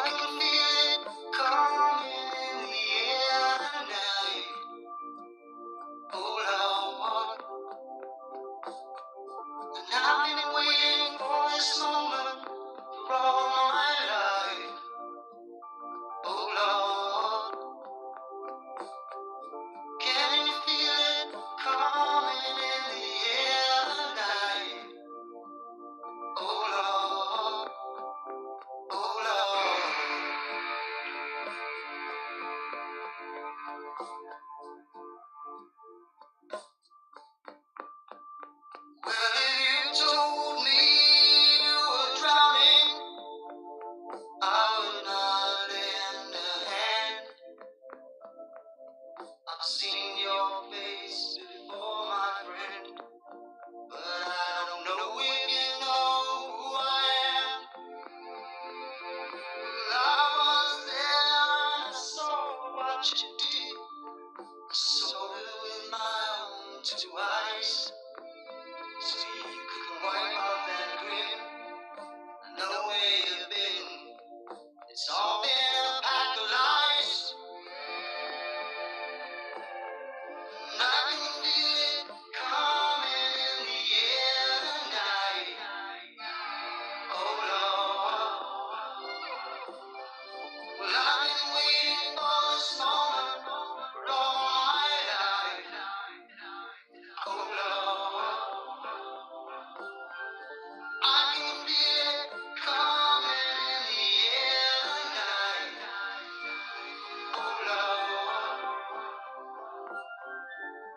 can feel it coming in the air tonight. Oh Lord, and I've been waiting for this moment for all my life. Oh Lord, can you feel it coming in the air tonight? Oh Lord, oh Lord. Well, if you told me you were drowning, I would not lend a hand. I've seen your face before, my friend, but I don't know if you know who I am. Well, I was there and I saw what you did. I saw it with my own two eyes. So you could wipe off that grin. I know where you've been. It's all been a pack of lies. And I can feel it coming in the air tonight. Oh Lord, well I've been waiting for this moment for all my life. Oh Lord, I can feel it coming in the air tonight. Oh Lord,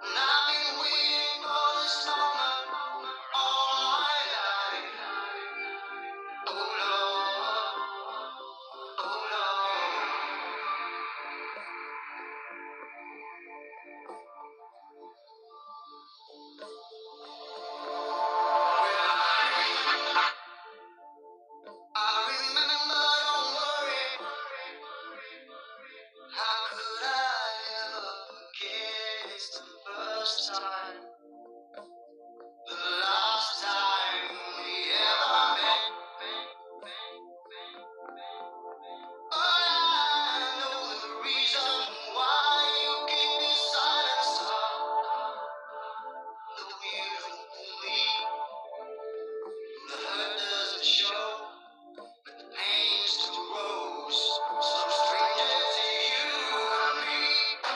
and I've been waiting for this moment all my life. Oh Lord, oh Lord. I remember, don't worry. How could I ever forget? It's the first time, the last time we ever met. But I know the reason why you keep me silent, son. No, you don't fool me. The hurt doesn't show, but the pain still grows. Some stranger to you and me.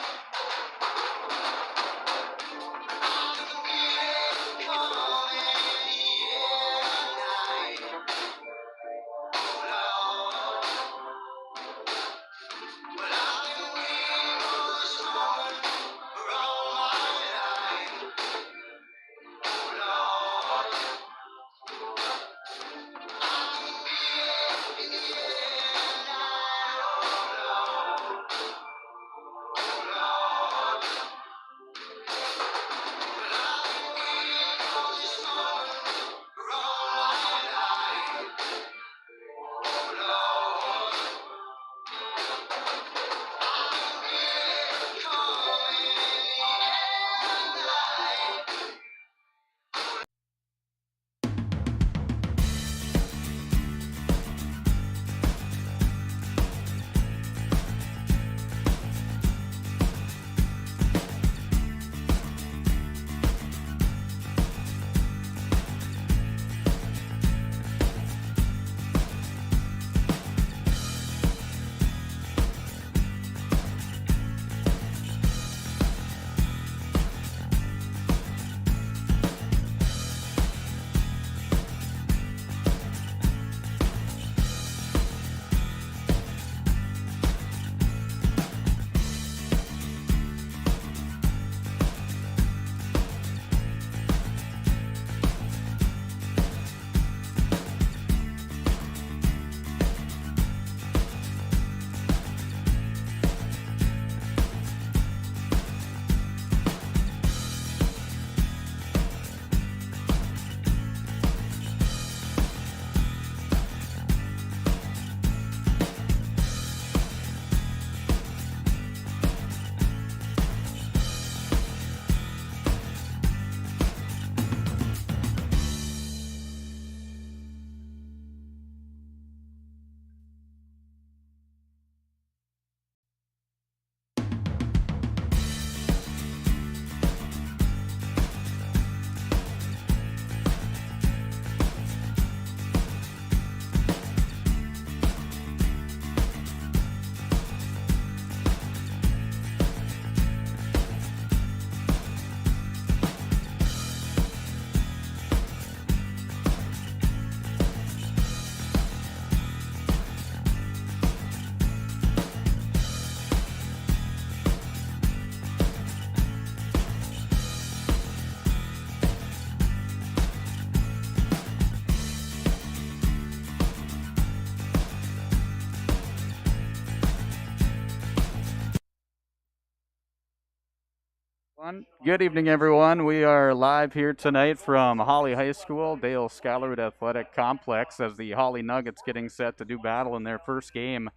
Good evening, everyone. We are live here tonight from Hawley High School, Dale Schuylerud Athletic Complex, as the Hawley Nuggets getting set to do battle in their first game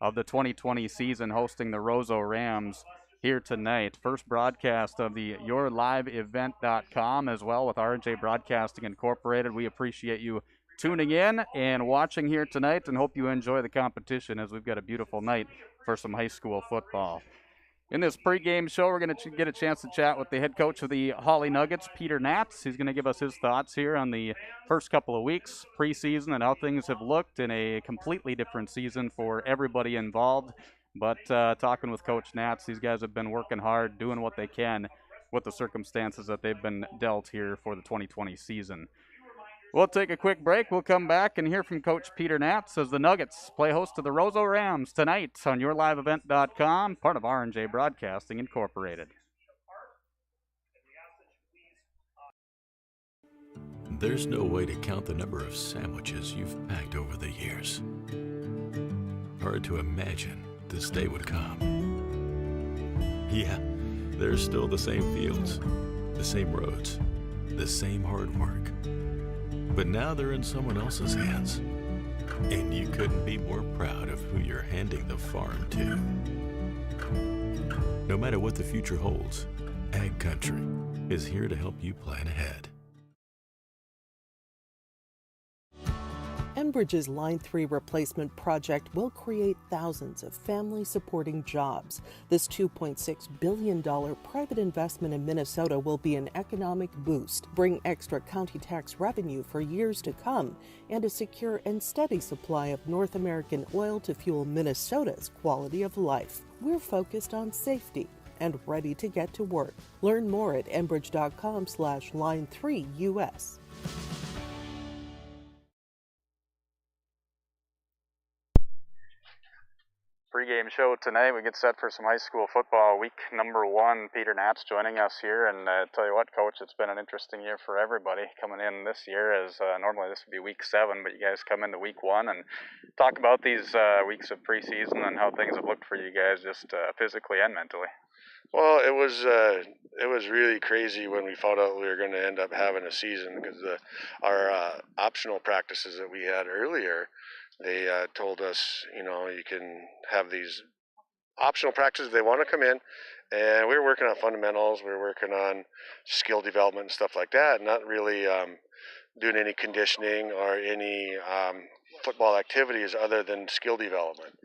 of the 2020 season, hosting the Roseau Rams here tonight. First broadcast of the YourLiveEvent.com as well with R&J Broadcasting Incorporated. We appreciate you tuning in and watching here tonight, and hope you enjoy the competition as we've got a beautiful night for some high school football. In this pregame show, we're going to get a chance to chat with the head coach of the Hawley Nuggets, Peter Natz. He's going to give us his thoughts here on the first couple of weeks, preseason, and how things have looked in a completely different season for everybody involved. But talking with Coach Natz, these guys have been working hard, doing what they can with the circumstances that they've been dealt here for the 2020 season. We'll take a quick break. We'll come back and hear from Coach Peter Natz as the Nuggets play host to the Roseau Rams tonight on YourLiveEvent.com, part of R&J Broadcasting Incorporated. There's no way to count the number of sandwiches you've packed over the years. Hard to imagine this day would come. Yeah, there's still the same fields, the same roads, the same hard work. But now they're in someone else's hands. And you couldn't be more proud of who you're handing the farm to. No matter what the future holds, Ag Country is here to help you plan ahead. Enbridge's Line 3 replacement project will create thousands of family-supporting jobs. This $2.6 billion private investment in Minnesota will be an economic boost, bring extra county tax revenue for years to come, and a secure and steady supply of North American oil to fuel Minnesota's quality of life. We're focused on safety and ready to get to work. Learn more at enbridge.com/line3US. Pre-game show tonight. We get set for some high school football. Week number 1. Peter Natz joining us here. And tell you what, Coach, it's been an interesting year for everybody coming in this year, as normally this would be week 7, but you guys come into week 1 and talk about these weeks of preseason and how things have looked for you guys, just physically and mentally. Well, it was really crazy when we found out we were going to end up having a season, because our optional practices that we had earlier, they told us, you can have these optional practices if they want to come in, and we were working on fundamentals, we were working on skill development and stuff like that, not really doing any conditioning or any football activities other than skill development.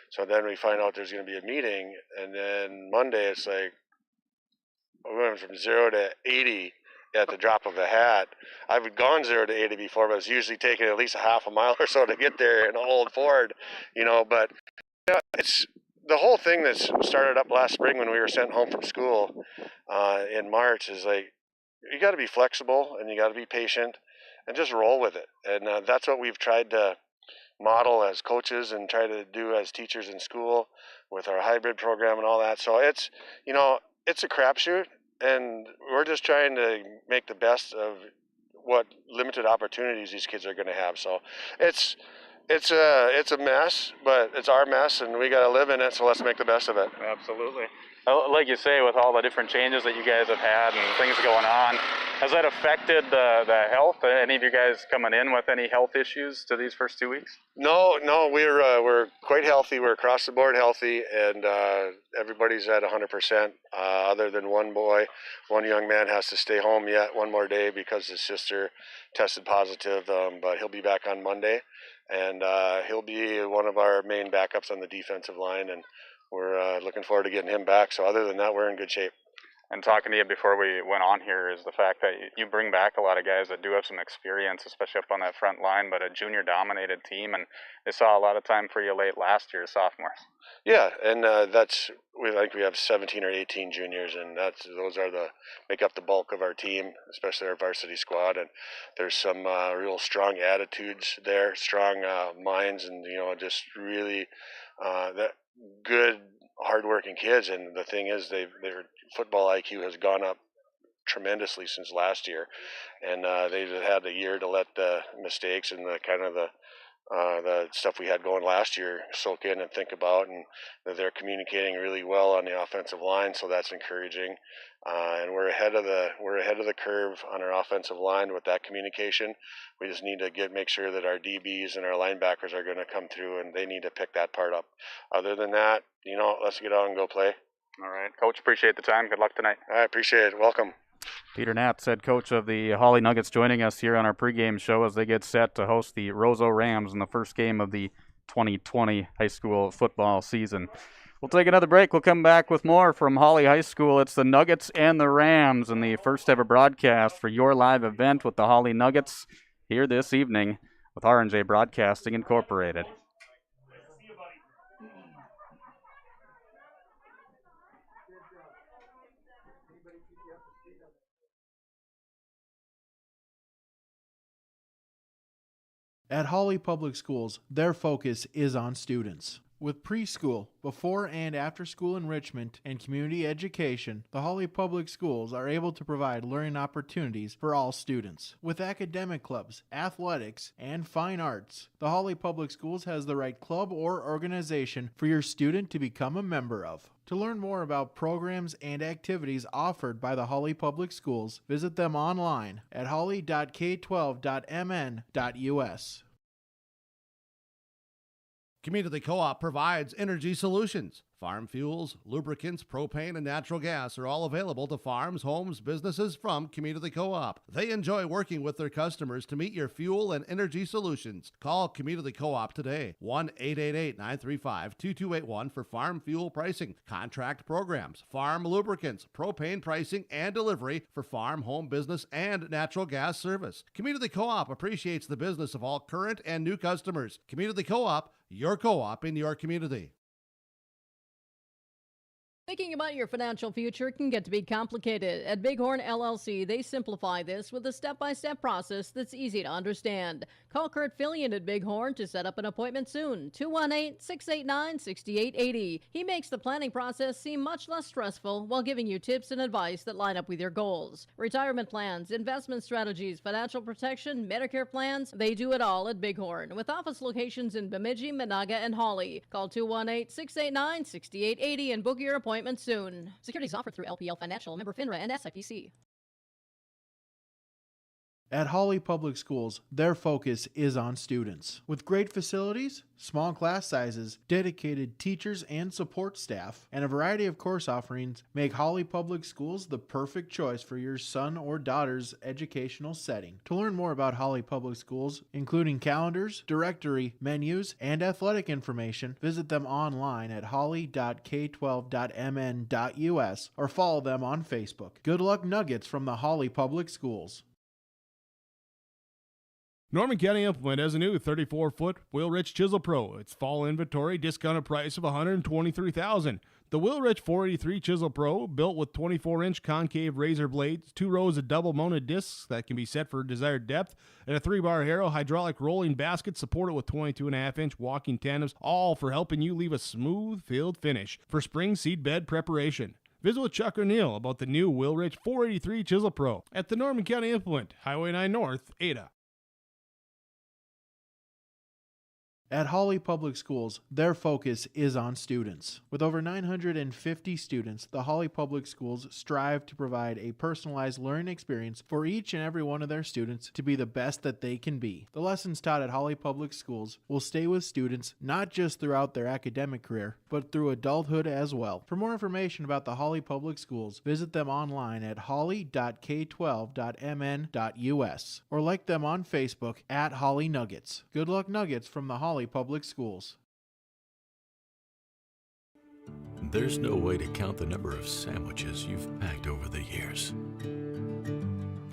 So then we find out there's going to be a meeting, and then Monday it's like we went from 0 to 80 at the drop of a hat. I've gone 0 to 80 before, but it's usually taking at least a half a mile or so to get there in Old Ford, But it's the whole thing that started up last spring when we were sent home from school in March is like, you got to be flexible and you got to be patient and just roll with it. And that's what we've tried to model as coaches and try to do as teachers in school with our hybrid program and all that. So it's a crapshoot, and we're just trying to make the best of what limited opportunities these kids are going to have. So it's a mess, but it's our mess, and we got to live in it. So let's make the best of it. Absolutely. Like you say, with all the different changes that you guys have had and things going on, has that affected the health? Any of you guys coming in with any health issues to these first 2 weeks? No, we're quite healthy. We're across the board healthy, and everybody's at 100%. Other than one young man has to stay home yet one more day because his sister tested positive, but he'll be back on Monday, and he'll be one of our main backups on the defensive line, and we're looking forward to getting him back. So other than that, we're in good shape. And talking to you before we went on here is the fact that you bring back a lot of guys that do have some experience, especially up on that front line, but a junior-dominated team, and they saw a lot of time for you late last year as sophomores. Yeah, and we have 17 or 18 juniors, and those make up the bulk of our team, especially our varsity squad. And there's some real strong attitudes there, strong minds, and just really that good, hardworking kids. And the thing is, their football IQ has gone up tremendously since last year, and they've had a year to let the mistakes and the stuff we had going last year soak in and think about, and they're communicating really well on the offensive line, so that's encouraging. and we're ahead of the curve on our offensive line with that communication. We just need to make sure that our DBs and our linebackers are going to come through, and they need to pick that part up. Other than that, let's get out and go play. All right, Coach, appreciate the time. Good luck tonight. I appreciate it. Welcome. Peter Knapp, head coach of the Hawley Nuggets, joining us here on our pregame show as they get set to host the Roseau Rams in the first game of the 2020 high school football season. We'll take another break. We'll come back with more from Hawley High School. It's the Nuggets and the Rams in the first ever broadcast for your live event with the Hawley Nuggets here this evening with R&J Broadcasting Incorporated. At Hawley Public Schools, their focus is on students. With preschool, before and after school enrichment, and community education, the Hawley Public Schools are able to provide learning opportunities for all students. With academic clubs, athletics, and fine arts, the Hawley Public Schools has the right club or organization for your student to become a member of. To learn more about programs and activities offered by the Hawley Public Schools, visit them online at hawley.k12.mn.us. Community Co-op provides energy solutions. Farm fuels, lubricants, propane, and natural gas are all available to farms, homes, businesses from Community Co-op. They enjoy working with their customers to meet your fuel and energy solutions. Call Community Co-op today, 1-888-935-2281 for farm fuel pricing, contract programs, farm lubricants, propane pricing, and delivery for farm, home, business, and natural gas service. Community Co-op appreciates the business of all current and new customers. Community Co-op, your co-op in your community. Thinking about your financial future can get to be complicated. At Bighorn LLC, they simplify this with a step-by-step process that's easy to understand. Call Kurt Fillion at Bighorn to set up an appointment soon. 218-689-6880. He makes the planning process seem much less stressful while giving you tips and advice that line up with your goals. Retirement plans, investment strategies, financial protection, Medicare plans, they do it all at Bighorn. With office locations in Bemidji, Monaga, and Hawley. Call 218-689-6880 and book your appointment soon. Securities offered through LPL Financial, member FINRA and SIPC. At Hawley Public Schools, their focus is on students. With great facilities, small class sizes, dedicated teachers and support staff, and a variety of course offerings, make Hawley Public Schools the perfect choice for your son or daughter's educational setting. To learn more about Hawley Public Schools, including calendars, directory, menus, and athletic information, visit them online at hawley.k12.mn.us or follow them on Facebook. Good luck Nuggets from the Hawley Public Schools. Norman County Implement has a new 34-foot Wheelwright Chisel Pro. Its fall inventory discounted price of $123,000. The Wheelwright 483 Chisel Pro, built with 24-inch concave razor blades, 2 rows of double-mounted discs that can be set for desired depth, and a 3-bar Harrow hydraulic rolling basket supported with 22.5-inch walking tandems, all for helping you leave a smooth field finish for spring seed bed preparation. Visit with Chuck O'Neill about the new Wheelwright 483 Chisel Pro at the Norman County Implement, Highway 9 North, Ada. At Hawley Public Schools, their focus is on students. With over 950 students, the Hawley Public Schools strive to provide a personalized learning experience for each and every one of their students to be the best that they can be. The lessons taught at Hawley Public Schools will stay with students not just throughout their academic career, but through adulthood as well. For more information about the Hawley Public Schools, visit them online at hawley.k12.mn.us or like them on Facebook at Hawley Nuggets. Good luck Nuggets from the Hawley Public Schools. There's no way to count the number of sandwiches you've packed over the years.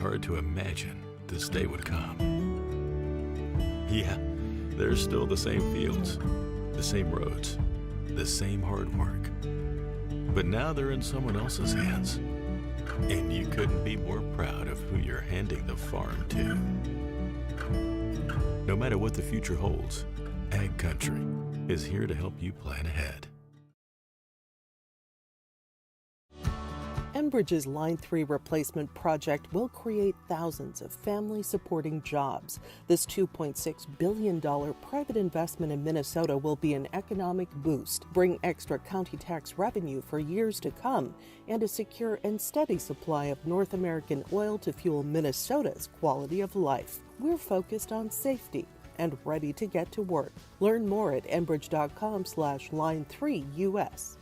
Hard to imagine this day would come. Yeah, there's still the same fields, the same roads, the same hard work. But now they're in someone else's hands. And you couldn't be more proud of who you're handing the farm to. No matter what the future holds, Ag Country is here to help you plan ahead. Enbridge's Line 3 replacement project will create thousands of family-supporting jobs. This $2.6 billion private investment in Minnesota will be an economic boost, bring extra county tax revenue for years to come, and a secure and steady supply of North American oil to fuel Minnesota's quality of life. We're focused on safety and ready to get to work. Learn more at enbridge.com/line3us.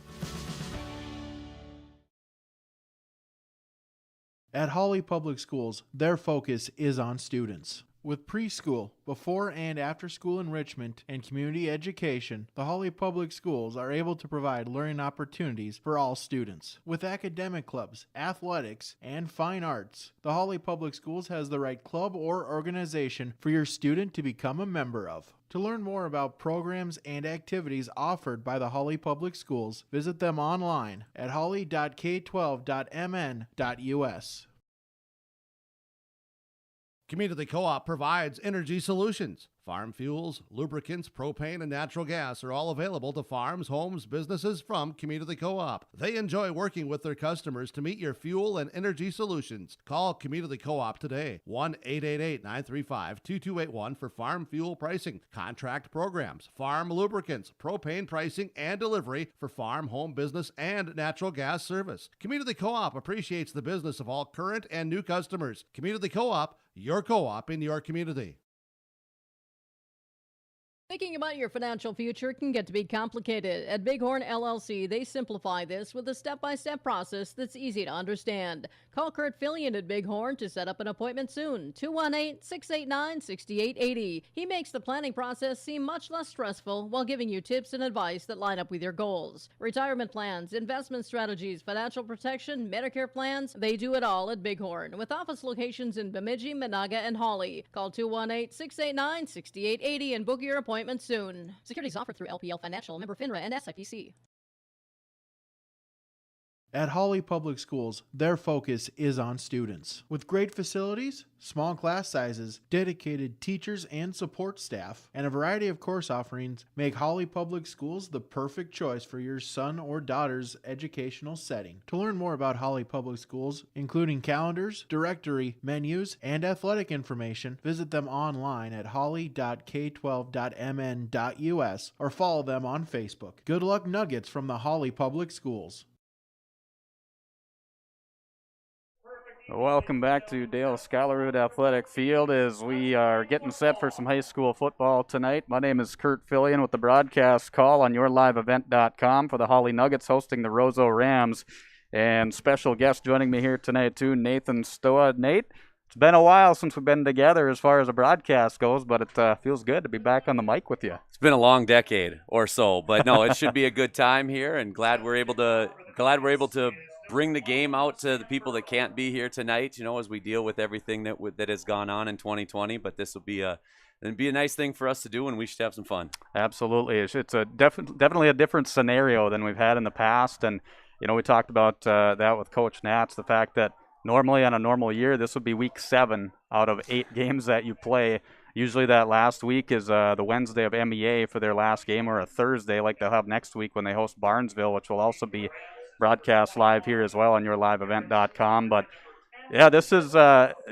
At Hawley Public Schools, their focus is on students. With preschool, before and after school enrichment, and community education, the Hawley Public Schools are able to provide learning opportunities for all students. With academic clubs, athletics, and fine arts, the Hawley Public Schools has the right club or organization for your student to become a member of. To learn more about programs and activities offered by the Hawley Public Schools, visit them online at hawley.k12.mn.us. Community Co-op provides energy solutions. Farm fuels, lubricants, propane, and natural gas are all available to farms, homes, businesses from Community Co-op. They enjoy working with their customers to meet your fuel and energy solutions. Call Community Co-op today, 1-888-935-2281 for farm fuel pricing, contract programs, farm lubricants, propane pricing, and delivery for farm, home, business, and natural gas service. Community Co-op appreciates the business of all current and new customers. Community Co-op, your co-op in your community. Thinking about your financial future can get to be complicated. At Bighorn LLC, they simplify this with a step-by-step process that's easy to understand. Call Kurt Fillion at Bighorn to set up an appointment soon. 218-689-6880. He makes the planning process seem much less stressful while giving you tips and advice that line up with your goals. Retirement plans, investment strategies, financial protection, Medicare plans, they do it all at Bighorn. With office locations in Bemidji, Monaga, and Hawley. Call 218-689-6880 and book your appointment soon. Securities offered through LPL Financial, member FINRA and SIPC. At Hawley Public Schools, their focus is on students. With great facilities, small class sizes, dedicated teachers and support staff, and a variety of course offerings, make Hawley Public Schools the perfect choice for your son or daughter's educational setting. To learn more about Hawley Public Schools, including calendars, directory, menus, and athletic information, visit them online at hawley.k12.mn.us or follow them on Facebook. Good luck nuggets from the Hawley Public Schools. Welcome back to Dale Scholarwood Athletic Field as we are getting set for some high school football tonight. My name is Kurt Fillion with the broadcast call on yourliveevent.com for the Hawley Nuggets hosting the Roseau Rams. And special guest joining me here tonight too, Nathan Stoa. Nate, it's been a while since we've been together as far as a broadcast goes, but it feels good to be back on the mic with you. It's been a long decade or so, but no, it should be a good time here, and glad we're able to bring the game out to the people that can't be here tonight, as we deal with everything that has gone on in 2020. But this will be a nice thing for us to do, and we should have some fun. Absolutely. It's a definitely a different scenario than we've had in the past. And, we talked about that with Coach Nats, the fact that normally on a normal year, this would be week 7 out of 8 games that you play. Usually that last week is the Wednesday of MEA for their last game, or a Thursday like they'll have next week when they host Barnesville, which will also be broadcast live here as well on yourliveevent.com. But yeah, this is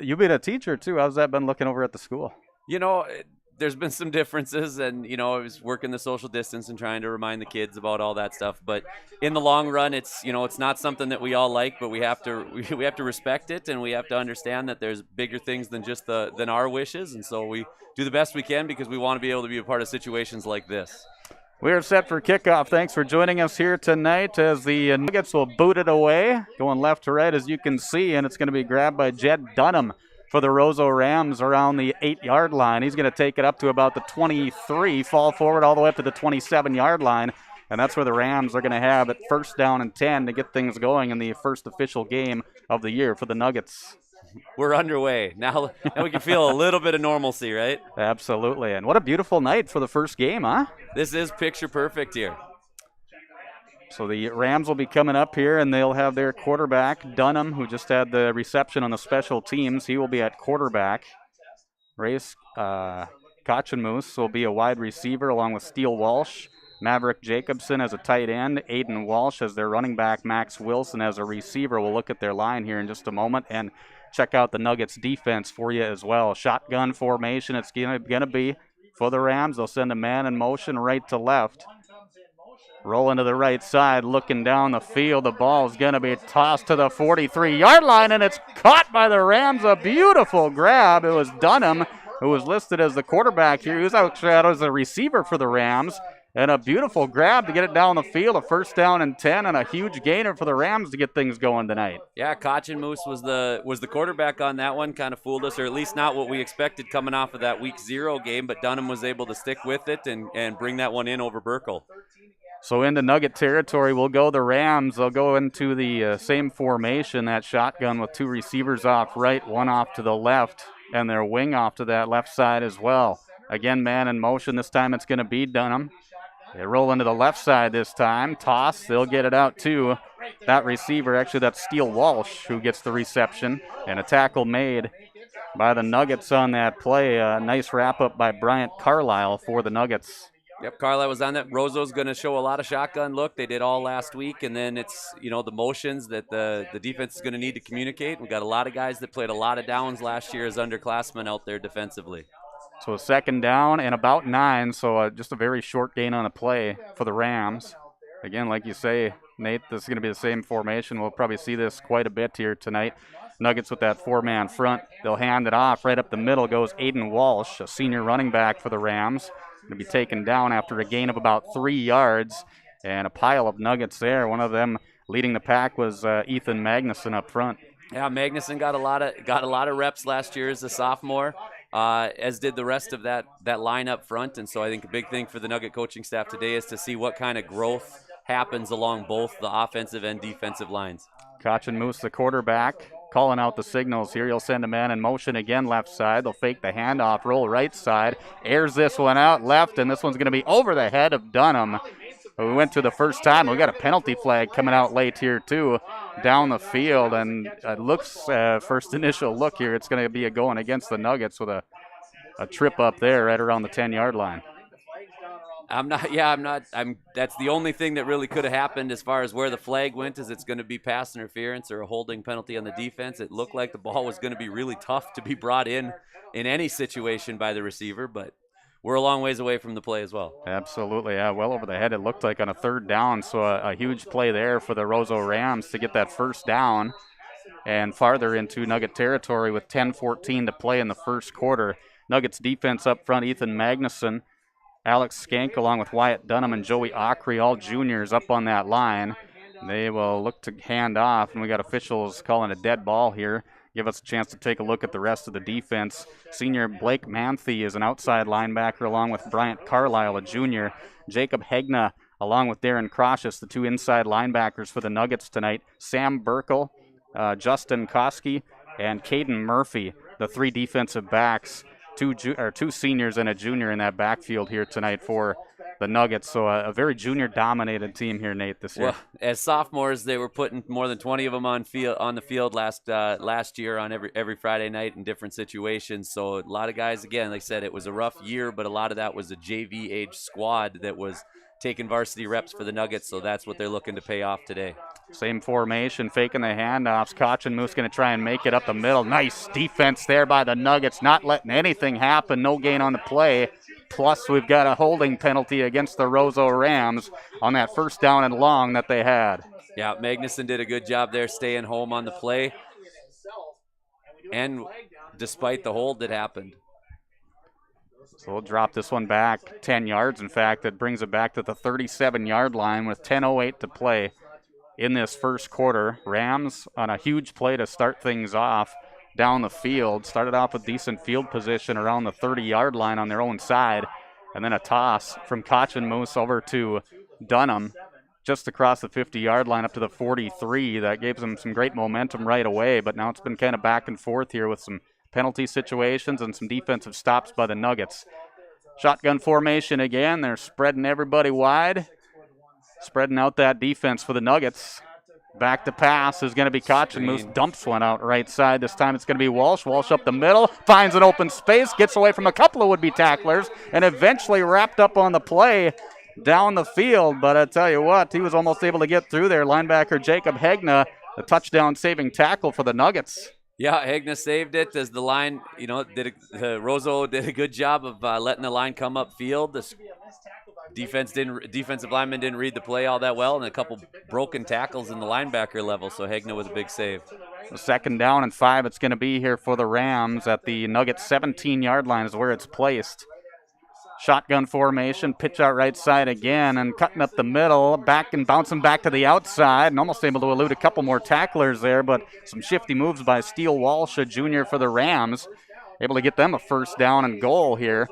you being a teacher too. How's that been looking over at the school? There's been some differences, and I was working the social distance and trying to remind the kids about all that stuff. But in the long run, it's not something that we all like, but we have to respect it, and we have to understand that there's bigger things than just than our wishes, and so we do the best we can because we want to be able to be a part of situations like this. We are set for kickoff. Thanks for joining us here tonight as the Nuggets will boot it away, going left to right as you can see, and it's going to be grabbed by Jed Dunham for the Roseau Rams around the 8-yard line. He's going to take it up to about the 23, fall forward all the way up to the 27-yard line, and that's where the Rams are going to have it first down and 10 to get things going in the first official game of the year for the Nuggets. We're underway. Now we can feel a little bit of normalcy, right? Absolutely. And what a beautiful night for the first game, huh? This is picture perfect here. So the Rams will be coming up here, and they'll have their quarterback, Dunham, who just had the reception on the special teams. He will be at quarterback. Race Kachenmoose will be a wide receiver along with Steele Walsh. Maverick Jacobson as a tight end, Aiden Walsh as their running back, Max Wilson as a receiver. We'll look at their line here in just a moment and check out the Nuggets defense for you as well. Shotgun formation, it's going to be for the Rams. They'll send a man in motion right to left. Rolling to the right side, looking down the field. The ball is going to be tossed to the 43-yard line, and it's caught by the Rams. A beautiful grab. It was Dunham, who was listed as the quarterback here. He was actually out as a receiver for the Rams. And a beautiful grab to get it down the field, a first down and 10, and a huge gainer for the Rams to get things going tonight. Yeah, Moose was the quarterback on that one. Kind of fooled us, or at least not what we expected coming off of that Week 0 game, but Dunham was able to stick with it and bring that one in over Burkle. So into Nugget territory will go the Rams. They'll go into the same formation, that shotgun with two receivers off right, one off to the left, and their wing off to that left side as well. Again, man in motion. This time it's going to be Dunham. They roll into the left side this time. Toss. They'll get it out to that receiver. Actually, that's Steele Walsh who gets the reception. And a tackle made by the Nuggets on that play. A nice wrap-up by Bryant Carlisle for the Nuggets. Yep, Carlisle was on that. Roseau's going to show a lot of shotgun look. They did all last week, and then it's, the motions that the defense is going to need to communicate. We've got a lot of guys that played a lot of downs last year as underclassmen out there defensively. So a second down and about 9, so just a very short gain on a play for the Rams. Again, like you say, Nate, this is going to be the same formation. We'll probably see this quite a bit here tonight. Nuggets with that 4-man front. They'll hand it off. Right up the middle goes Aiden Walsh, a senior running back for the Rams. Going to be taken down after a gain of about 3 yards, and a pile of Nuggets there. One of them leading the pack was Ethan Magnuson up front. Yeah, Magnuson got a lot of reps last year as a sophomore. As did the rest of that line up front. And so I think a big thing for the Nugget coaching staff today is to see what kind of growth happens along both the offensive and defensive lines. Moose, the quarterback, calling out the signals here. He'll send a man in motion again left side. They'll fake the handoff, roll right side. Airs this one out left, and this one's going to be over the head of Dunham. We went to the first time. We got a penalty flag coming out late here, too, down the field. And it looks, first initial look here, it's going to be a going against the Nuggets with a trip up there right around the 10-yard line. That's the only thing that really could have happened as far as where the flag went, is it's going to be pass interference or a holding penalty on the defense. It looked like the ball was going to be really tough to be brought in any situation by the receiver, but we're a long ways away from the play as well. Absolutely, yeah, well over the head it looked like on a third down, so a huge play there for the Roseau Rams to get that first down and farther into Nugget territory with 10-14 to play in the first quarter. Nuggets defense up front, Ethan Magnuson, Alex Skank along with Wyatt Dunham and Joey Ockrey, all juniors up on that line. They will look to hand off, and we got officials calling a dead ball here. Give us a chance to take a look at the rest of the defense. Senior Blake Manthe is an outside linebacker along with Bryant Carlisle, a junior. Jacob Hegna along with Darren Croshus, the two inside linebackers for the Nuggets tonight. Sam Burkle, Justin Koski, and Caden Murphy, the three defensive backs. Two seniors and a junior in that backfield here tonight for the Nuggets. So a very junior-dominated team here, Nate, this year. Well, as sophomores, they were putting more than 20 of them on the field last year on every Friday night in different situations. So a lot of guys, again, like I said, it was a rough year, but a lot of that was a JV age squad that was taking varsity reps for the Nuggets. So that's what they're looking to pay off today. Same formation, faking the handoffs. Moose going to try and make it up the middle. Nice defense there by the Nuggets, not letting anything happen. No gain on the play. Plus, we've got a holding penalty against the Roseau Rams on that first down and long that they had. Yeah, Magnuson did a good job there staying home on the play, and despite the hold that happened. So we'll drop this one back 10 yards. In fact, that brings it back to the 37-yard line with 10:08 to play in this first quarter. Rams on a huge play to start things off down the field. Started off with decent field position around the 30-yard line on their own side. And then a toss from Moose over to Dunham just across the 50-yard line up to the 43. That gave them some great momentum right away. But now it's been kind of back and forth here with some penalty situations and some defensive stops by the Nuggets. Shotgun formation again. They're spreading everybody wide. Spreading out that defense for the Nuggets. Back to pass is going to be Moose. Dumps one out right side. This time it's going to be Walsh. Walsh up the middle. Finds an open space. Gets away from a couple of would-be tacklers. And eventually wrapped up on the play down the field, but I tell you what, he was almost able to get through there. Linebacker Jacob Hegna, a touchdown-saving tackle for the Nuggets. Yeah, Hegna saved it as the line, Roseau did a good job of letting the line come upfield. The defensive lineman didn't read the play all that well, and a couple broken tackles in the linebacker level, so Hegna was a big save. The 2nd down and 5 it's going to be here for the Rams at the Nuggets 17-yard line is where it's placed. Shotgun formation, pitch out right side again, and cutting up the middle, back and bouncing back to the outside, and almost able to elude a couple more tacklers there, but some shifty moves by Steele Walsh, a junior for the Rams, able to get them a 1st down and goal here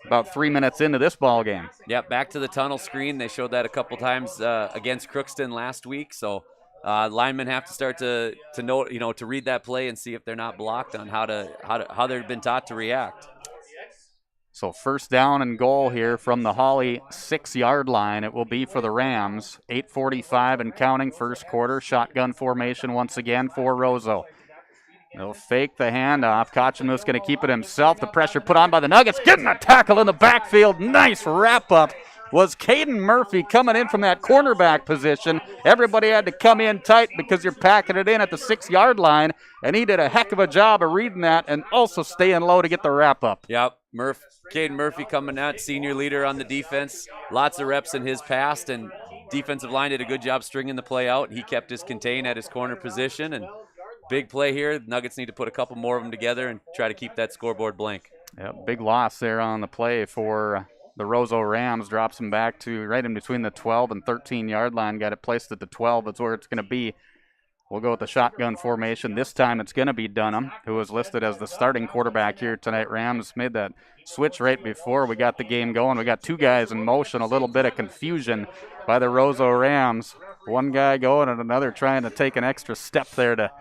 about 3 minutes into this ball game. Yep, back to the tunnel screen. They showed that a couple times against Crookston last week, so linemen have to start to know, to read that play and see if they're not blocked on how they've been taught to react. So 1st down and goal here from the Hawley 6-yard line. It will be for the Rams. 8:45 and counting, 1st quarter. Shotgun formation once again for Roseau. They'll fake the handoff. Kochemuth's going to keep it himself. The pressure put on by the Nuggets. Getting a tackle in the backfield. Nice wrap-up was Caden Murphy coming in from that cornerback position. Everybody had to come in tight because you're packing it in at the 6-yard line, and he did a heck of a job of reading that and also staying low to get the wrap-up. Yep, Caden Murphy coming out, senior leader on the defense. Lots of reps in his past, and defensive line did a good job stringing the play out. He kept his contain at his corner position, and big play here. Nuggets need to put a couple more of them together and try to keep that scoreboard blank. Yep, big loss there on the play for the Roseau Rams. Drops him back to right in between the 12 and 13-yard line. Got it placed at the 12. That's where it's going to be. We'll go with the shotgun formation. This time it's going to be Dunham, who was listed as the starting quarterback here tonight. Rams made that switch right before we got the game going. We got 2 guys in motion, a little bit of confusion by the Roseau Rams. One guy going and another trying to take an extra step there to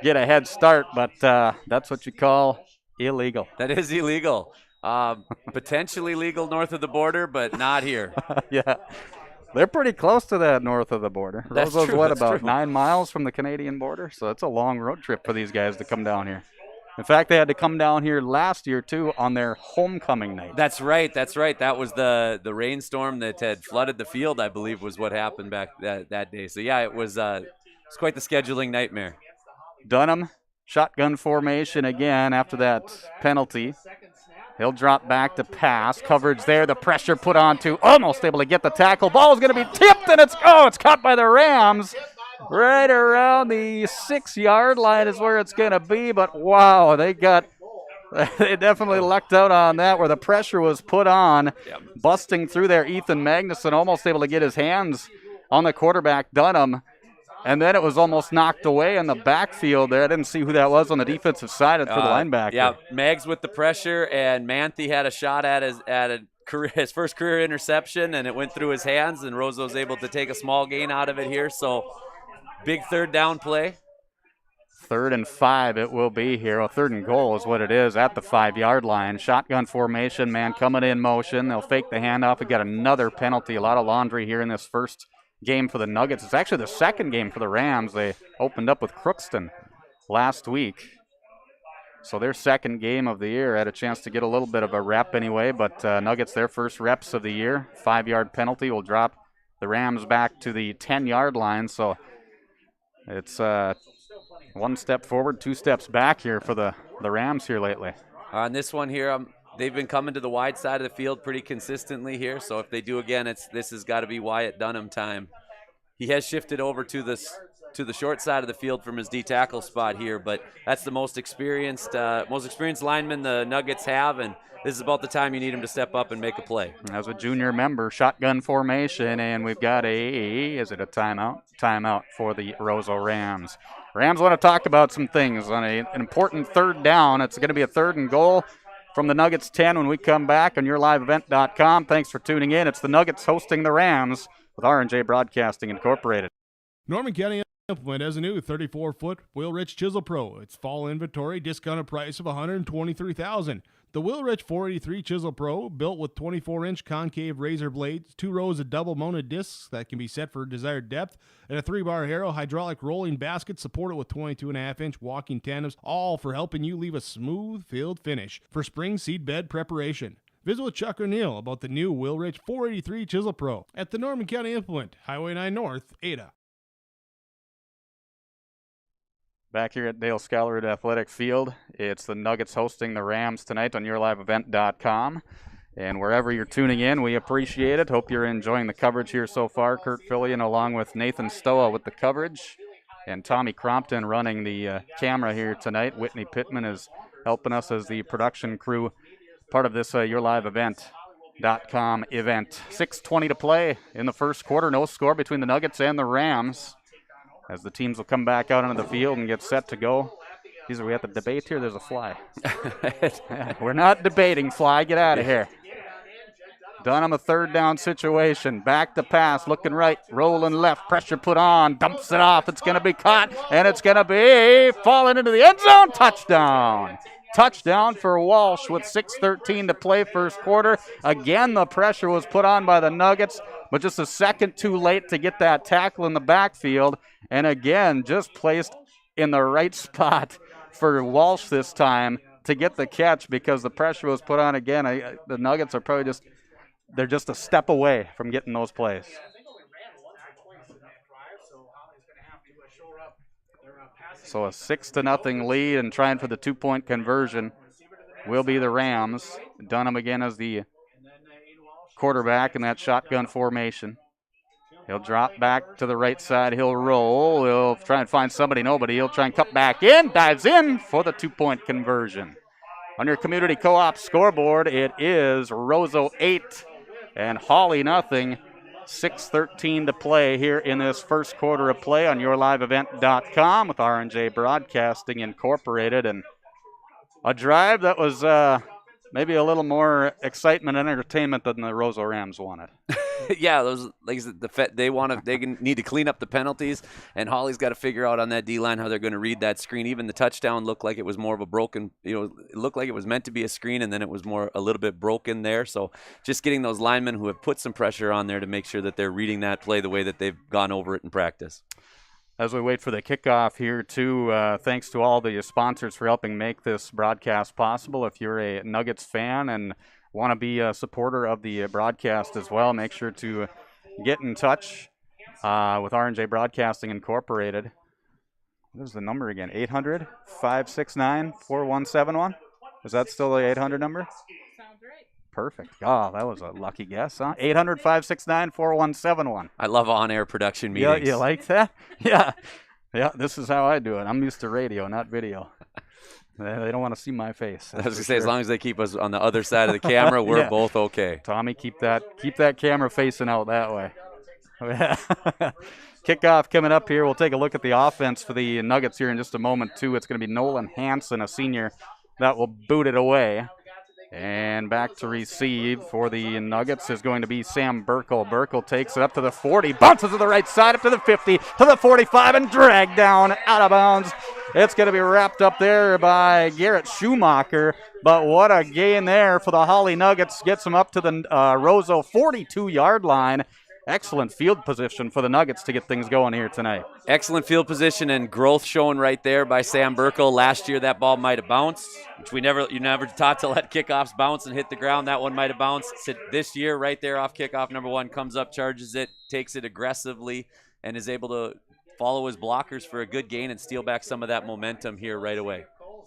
get a head start, but that's what you call illegal. That is illegal. Potentially legal north of the border, but not here. Yeah. They're pretty close to that north of the border. That's Roseau's, true, what, that's about true. 9 miles from the Canadian border? So it's a long road trip for these guys to come down here. In fact, they had to come down here last year, too, on their homecoming night. That's right. That was the rainstorm that had flooded the field, I believe, was what happened back that day. So, yeah, it was quite the scheduling nightmare. Dunham, shotgun formation again after that penalty. He'll drop back to pass. Coverage there. The pressure put on to almost able to get the tackle. Ball is going to be tipped, and it's caught by the Rams. Right around the 6-yard line is where it's going to be. But, wow, they definitely lucked out on that where the pressure was put on. Yep. Busting through there, Ethan Magnuson almost able to get his hands on the quarterback, Dunham. And then it was almost knocked away in the backfield there. I didn't see who that was on the defensive side for the linebacker. Yeah, Mags with the pressure, and Manthe had a shot at his first career interception, and it went through his hands, and Roseau was able to take a small gain out of it here. So, big 3rd down play. 3rd and 5 it will be here. 3rd and goal is what it is at the 5-yard line. Shotgun formation, man coming in motion. They'll fake the handoff. We got another penalty. A lot of laundry here in this first game for the Nuggets. It's actually the 2nd game for the Rams. They opened up with Crookston last week. So their 2nd game of the year. Had a chance to get a little bit of a rep anyway, but Nuggets, their first reps of the year. 5-yard penalty will drop the Rams back to the 10-yard line. So it's 1 step forward, 2 steps back here for the Rams here lately. On this one here, they've been coming to the wide side of the field pretty consistently here. So if they do again, this has got to be Wyatt Dunham time. He has shifted over to the short side of the field from his D tackle spot here, but that's the most experienced lineman the Nuggets have, and this is about the time you need him to step up and make a play. As a junior member, shotgun formation, and we've got is it a timeout? Timeout for the Roseau Rams. Rams want to talk about some things on an important 3rd down. It's going to be a 3rd and goal from the Nuggets 10 when we come back on yourliveevent.com. Thanks for tuning in. It's the Nuggets hosting the Rams with R&J Broadcasting Incorporated. Norman County Implement has a new 34-foot Wheel-Rich Chisel Pro. Its fall inventory discounted price of $123,000. The Wheel-Rich 483 Chisel Pro, built with 24-inch concave razor blades, 2 rows of double-mounted discs that can be set for desired depth, and a 3-bar Harrow hydraulic rolling basket supported with 22.5-inch walking tandems, all for helping you leave a smooth field finish for spring seed bed preparation. Visit with Chuck O'Neill about the new Will Rich 483 Chisel Pro at the Norman County Implement, Highway 9 North, Ada. Back here at Dale Scholarwood Athletic Field, it's the Nuggets hosting the Rams tonight on YourLiveEvent.com. And wherever you're tuning in, we appreciate it. Hope you're enjoying the coverage here so far. Kurt Fillion along with Nathan Stoa with the coverage. And Tommy Crompton running the camera here tonight. Whitney Pittman is helping us as the production crew, part of this YourLiveEvent.com event. 6:20 to play in the first quarter. No score between the Nuggets and the Rams, as the teams will come back out onto the field and get set to go. Are we at the debate here? There's a fly. We're not debating, fly. Get out of here. Dunham, a third down situation. Back to pass, looking right, rolling left, pressure put on, dumps it off. It's going to be caught, and it's going to be falling into the end zone. Touchdown. Touchdown for Walsh with 6:13 to play first quarter. Again, the pressure was put on by the Nuggets, but just a second too late to get that tackle in the backfield. And again, just placed in the right spot for Walsh this time to get the catch because the pressure was put on again. The Nuggets are probably they're just a step away from getting those plays. So a 6-0 lead, and trying for the 2-point conversion will be the Rams. Dunham again as the quarterback in that shotgun formation. He'll drop back to the right side. He'll roll. He'll try and find somebody. Nobody. He'll try and cut back in. Dives in for the 2-point conversion. On your community co-op scoreboard, it is Roseau 8 and Hawley nothing. 6:13 to play here in this first quarter of play on YourLiveEvent.com with R&J Broadcasting Incorporated. And a drive that was maybe a little more excitement and entertainment than the Roseau Rams wanted. Yeah, those like they need to clean up the penalties, and Hawley's got to figure out on that D-line how they're going to read that screen. Even the touchdown looked like it was more of a broken, it looked like it was meant to be a screen, and then it was a little bit broken there. So just getting those linemen who have put some pressure on there to make sure that they're reading that play the way that they've gone over it in practice. As we wait for the kickoff here, too, thanks to all the sponsors for helping make this broadcast possible. If you're a Nuggets fan and want to be a supporter of the broadcast as well, make sure to get in touch with R&J Broadcasting Incorporated. What is the number again? 800-569-4171? Is that still the 800 number? Sounds right. Perfect. Oh, that was a lucky guess, huh? 800-569-4171. I love on-air production meetings. Yeah, you like that? Yeah. Yeah, this is how I do it. I'm used to radio, not video. They don't want to see my face. I was going to say, as long as they keep us on the other side of the camera, we're both okay. Tommy, keep that camera facing out that way. Kickoff coming up here. We'll take a look at the offense for the Nuggets here in just a moment, too. It's going to be Nolan Hansen, a senior, that will boot it away. And back to receive for the Nuggets is going to be Sam Burkle. Burkle takes it up to the 40, bounces to the right side, up to the 50, to the 45, and dragged down out of bounds. It's going to be wrapped up there by Garrett Schumacher. But what a gain there for the Hawley Nuggets. Gets them up to the Roseau 42-yard line. Excellent field position for the Nuggets to get things going here tonight. Excellent field position and growth shown right there by Sam Burkle. Last year that ball might have bounced, which you never taught to let kickoffs bounce and hit the ground. That one might have bounced. This year right there off kickoff number 1, comes up, charges it, takes it aggressively, and is able to follow his blockers for a good gain and steal back some of that momentum here right away.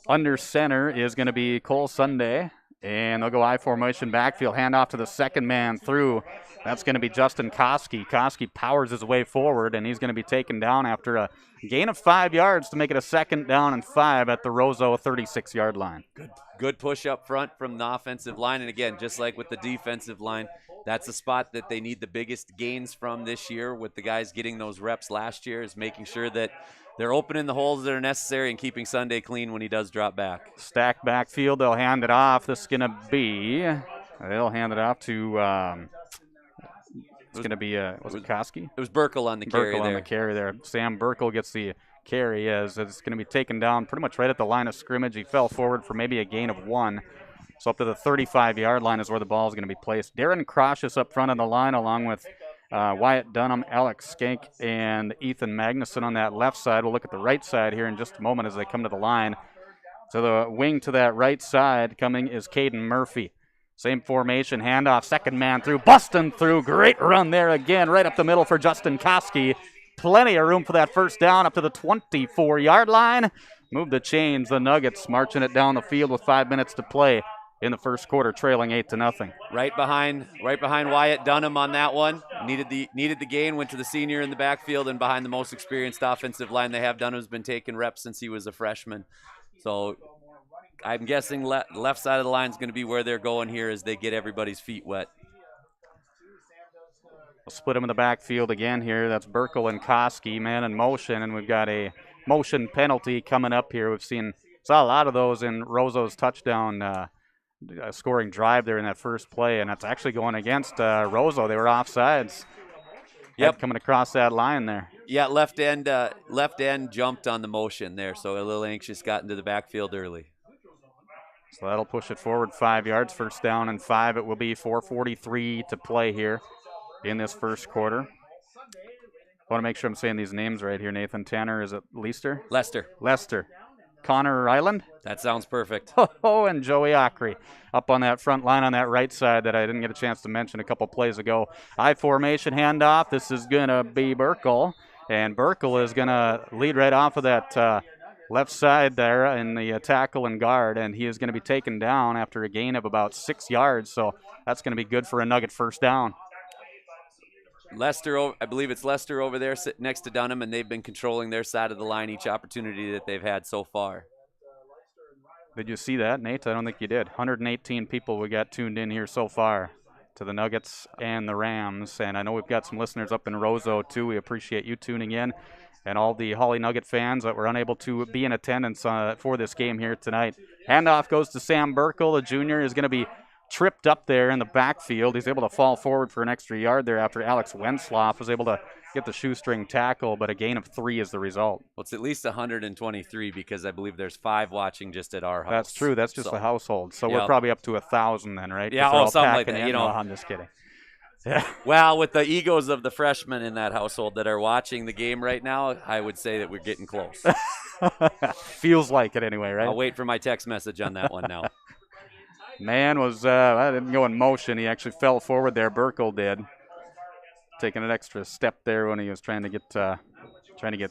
Under center is going to be Cole Sunday, and they'll go I formation backfield, handoff to the second man through. That's going to be Justin Koski. Koski powers his way forward, and he's going to be taken down after a gain of 5 yards to make it a 2nd down and 5 at the Roseau 36-yard line. Good push up front from the offensive line, and again, just like with the defensive line, that's a spot that they need the biggest gains from this year with the guys getting those reps last year, is making sure that they're opening the holes that are necessary and keeping Sunday clean when he does drop back. Stack backfield, they'll hand it off. This is going to be, they'll hand it off to, it's going to be, was it Koski? It was Burkle on the carry there. Burkle on the carry there. Sam Burkle gets the carry as it's going to be taken down pretty much right at the line of scrimmage. He fell forward for maybe a gain of 1. So up to the 35-yard line is where the ball is going to be placed. Darren Krosh is up front on the line along with Wyatt Dunham, Alex Skank, and Ethan Magnuson on that left side. We'll look at the right side here in just a moment as they come to the line. So the wing to that right side coming is Caden Murphy. Same formation, handoff, second man through, busting through. Great run there again, right up the middle for Justin Koski. Plenty of room for that first down up to the 24-yard line. Move the chains, the Nuggets marching it down the field with 5 minutes to play in the first quarter, trailing 8-0. Right behind Wyatt Dunham on that one. Needed the gain, went to the senior in the backfield and behind the most experienced offensive line they have. Dunham's been taking reps since he was a freshman. So I'm guessing left side of the line is going to be where they're going here as they get everybody's feet wet. We'll split them in the backfield again here. That's Burkle and Koski, man in motion, and we've got a motion penalty coming up here. Saw a lot of those in Roseau's touchdown scoring drive there in that first play, and that's actually going against Roseau. They were offsides. Yep, coming across that line there. Yeah, left end jumped on the motion there, so a little anxious, got into the backfield early. So that'll push it forward 5 yards, first down and 5. It will be 4:43 to play here in this first quarter. I want to make sure I'm saying these names right here, Nathan. Tanner, is it Leicester? Lester. Connor Island? That sounds perfect. Oh, and Joey Ockery up on that front line on that right side that I didn't get a chance to mention a couple plays ago. I formation handoff. This is going to be Burkle, and Burkle is going to lead right off of that left side there in the tackle and guard, and he is going to be taken down after a gain of about 6 yards, so that's going to be good for a Nugget first down. I believe it's Lester over there sitting next to Dunham, and they've been controlling their side of the line each opportunity that they've had so far. Did you see that, Nate? I don't think you did. 118 people we got tuned in here so far to the Nuggets and the Rams, and I know we've got some listeners up in Roseau too. We appreciate you tuning in, and all the Hawley Nugget fans that were unable to be in attendance for this game here tonight. Handoff goes to Sam Burkle. The junior is going to be tripped up there in the backfield. He's able to fall forward for an extra yard there after Alex Wensloff was able to get the shoestring tackle, but a gain of 3 is the result. Well, it's at least 123 because I believe there's 5 watching just at our house. That's true. That's just the household. So yep. We're probably up to 1,000 then, right? Yeah, something like that. No, I'm just kidding. Yeah. Well, with the egos of the freshmen in that household that are watching the game right now, I would say that we're getting close. Feels like it anyway, right? I'll wait for my text message on that one now. Man I didn't go in motion. He actually fell forward there. Burkle did, taking an extra step there when he was trying to get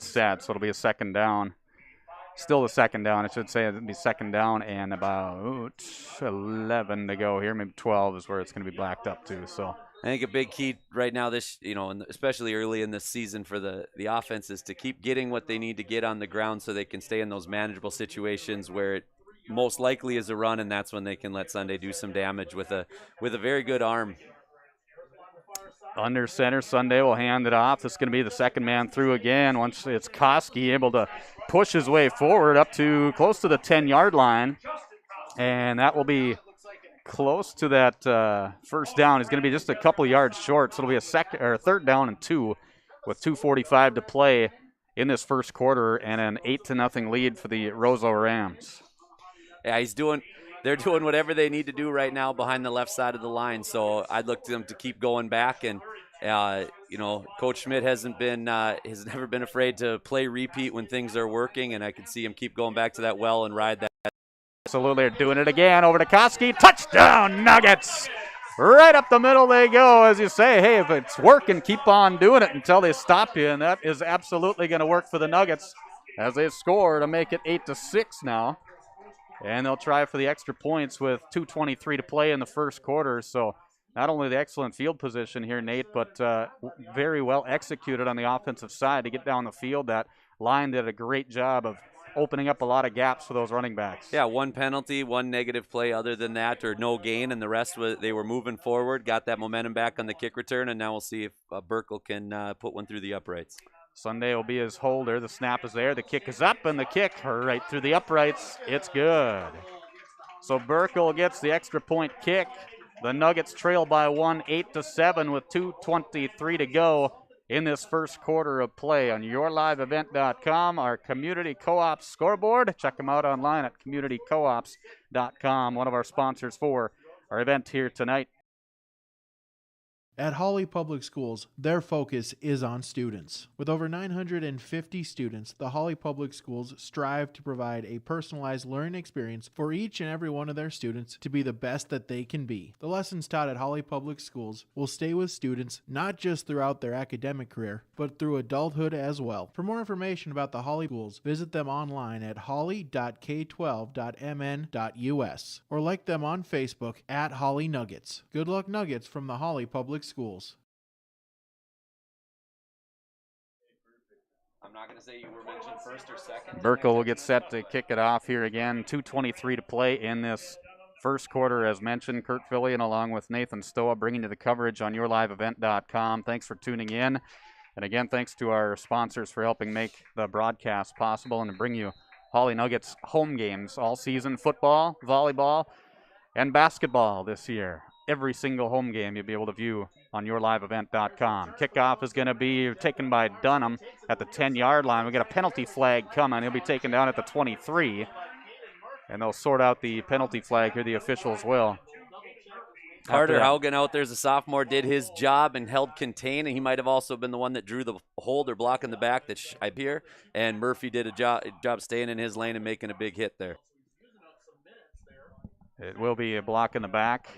set. So it'll be a second down. Still a second down, I should say. It'll be second down and about 11 to go here. Maybe 12 is where it's going to be blacked up to. So I think a big key right now, especially early in this season for the offense, is to keep getting what they need to get on the ground so they can stay in those manageable situations where it most likely is a run, and that's when they can let Sunday do some damage with a very good arm. Under center, Sunday will hand it off. This is going to be the second man through again. Once it's Koski able to push his way forward up to close to the 10-yard line, and that will be close to that first down. He's going to be just a couple yards short, so it'll be a third down and 2 with 2:45 to play in this first quarter, and an 8-0 lead for the Roseau Rams. Yeah, they're doing whatever they need to do right now behind the left side of the line. So I'd look to them to keep going back. And, Coach Schmidt has never been afraid to play repeat when things are working. And I can see him keep going back to that well and ride that. Absolutely, they're doing it again. Over to Koski. Touchdown, Nuggets. Right up the middle they go. As you say, hey, if it's working, keep on doing it until they stop you. And that is absolutely going to work for the Nuggets as they score to make it 8-6 now. And they'll try for the extra points with 2:23 to play in the first quarter. So not only the excellent field position here, Nate, but very well executed on the offensive side to get down the field. That line did a great job of opening up a lot of gaps for those running backs. Yeah, 1 penalty, 1 negative play other than that, or no gain, and the rest they were moving forward, got that momentum back on the kick return, and now we'll see if Burkle can put one through the uprights. Sunday will be his holder. The snap is there. The kick is up, and the kick right through the uprights. It's good. So Burkle gets the extra point kick. The Nuggets trail by 1, 8-7 with 2:23 to go in this first quarter of play on yourliveevent.com, our community co-op scoreboard. Check them out online at communitycoops.com, one of our sponsors for our event here tonight. At Hawley Public Schools, their focus is on students. With over 950 students, the Hawley Public Schools strive to provide a personalized learning experience for each and every one of their students to be the best that they can be. The lessons taught at Hawley Public Schools will stay with students not just throughout their academic career, but through adulthood as well. For more information about the Hawley schools, visit them online at hawley.k12.mn.us or like them on Facebook at Hawley Nuggets. Good luck, Nuggets, from the Hawley Public Schools. I'm not going to say you were mentioned first or second. Burkle will get set to kick it off here again. 2:23 to play in this first quarter, as mentioned. Kurt Fillion along with Nathan Stoa bringing you the coverage on yourliveevent.com. Thanks for tuning in. And again, thanks to our sponsors for helping make the broadcast possible and to bring you Hawley Nuggets home games all season. Football, volleyball, and basketball this year. Every single home game you'll be able to view on yourliveevent.com. Kickoff is going to be taken by Dunham at the 10-yard line. We got a penalty flag coming. He'll be taken down at the 23. And they'll sort out the penalty flag here, the officials will. Carter Haugen out there as a sophomore did his job and held contain, and he might have also been the one that drew the hold or block in the back that I appear. And Murphy did a job staying in his lane and making a big hit there. It will be a block in the back,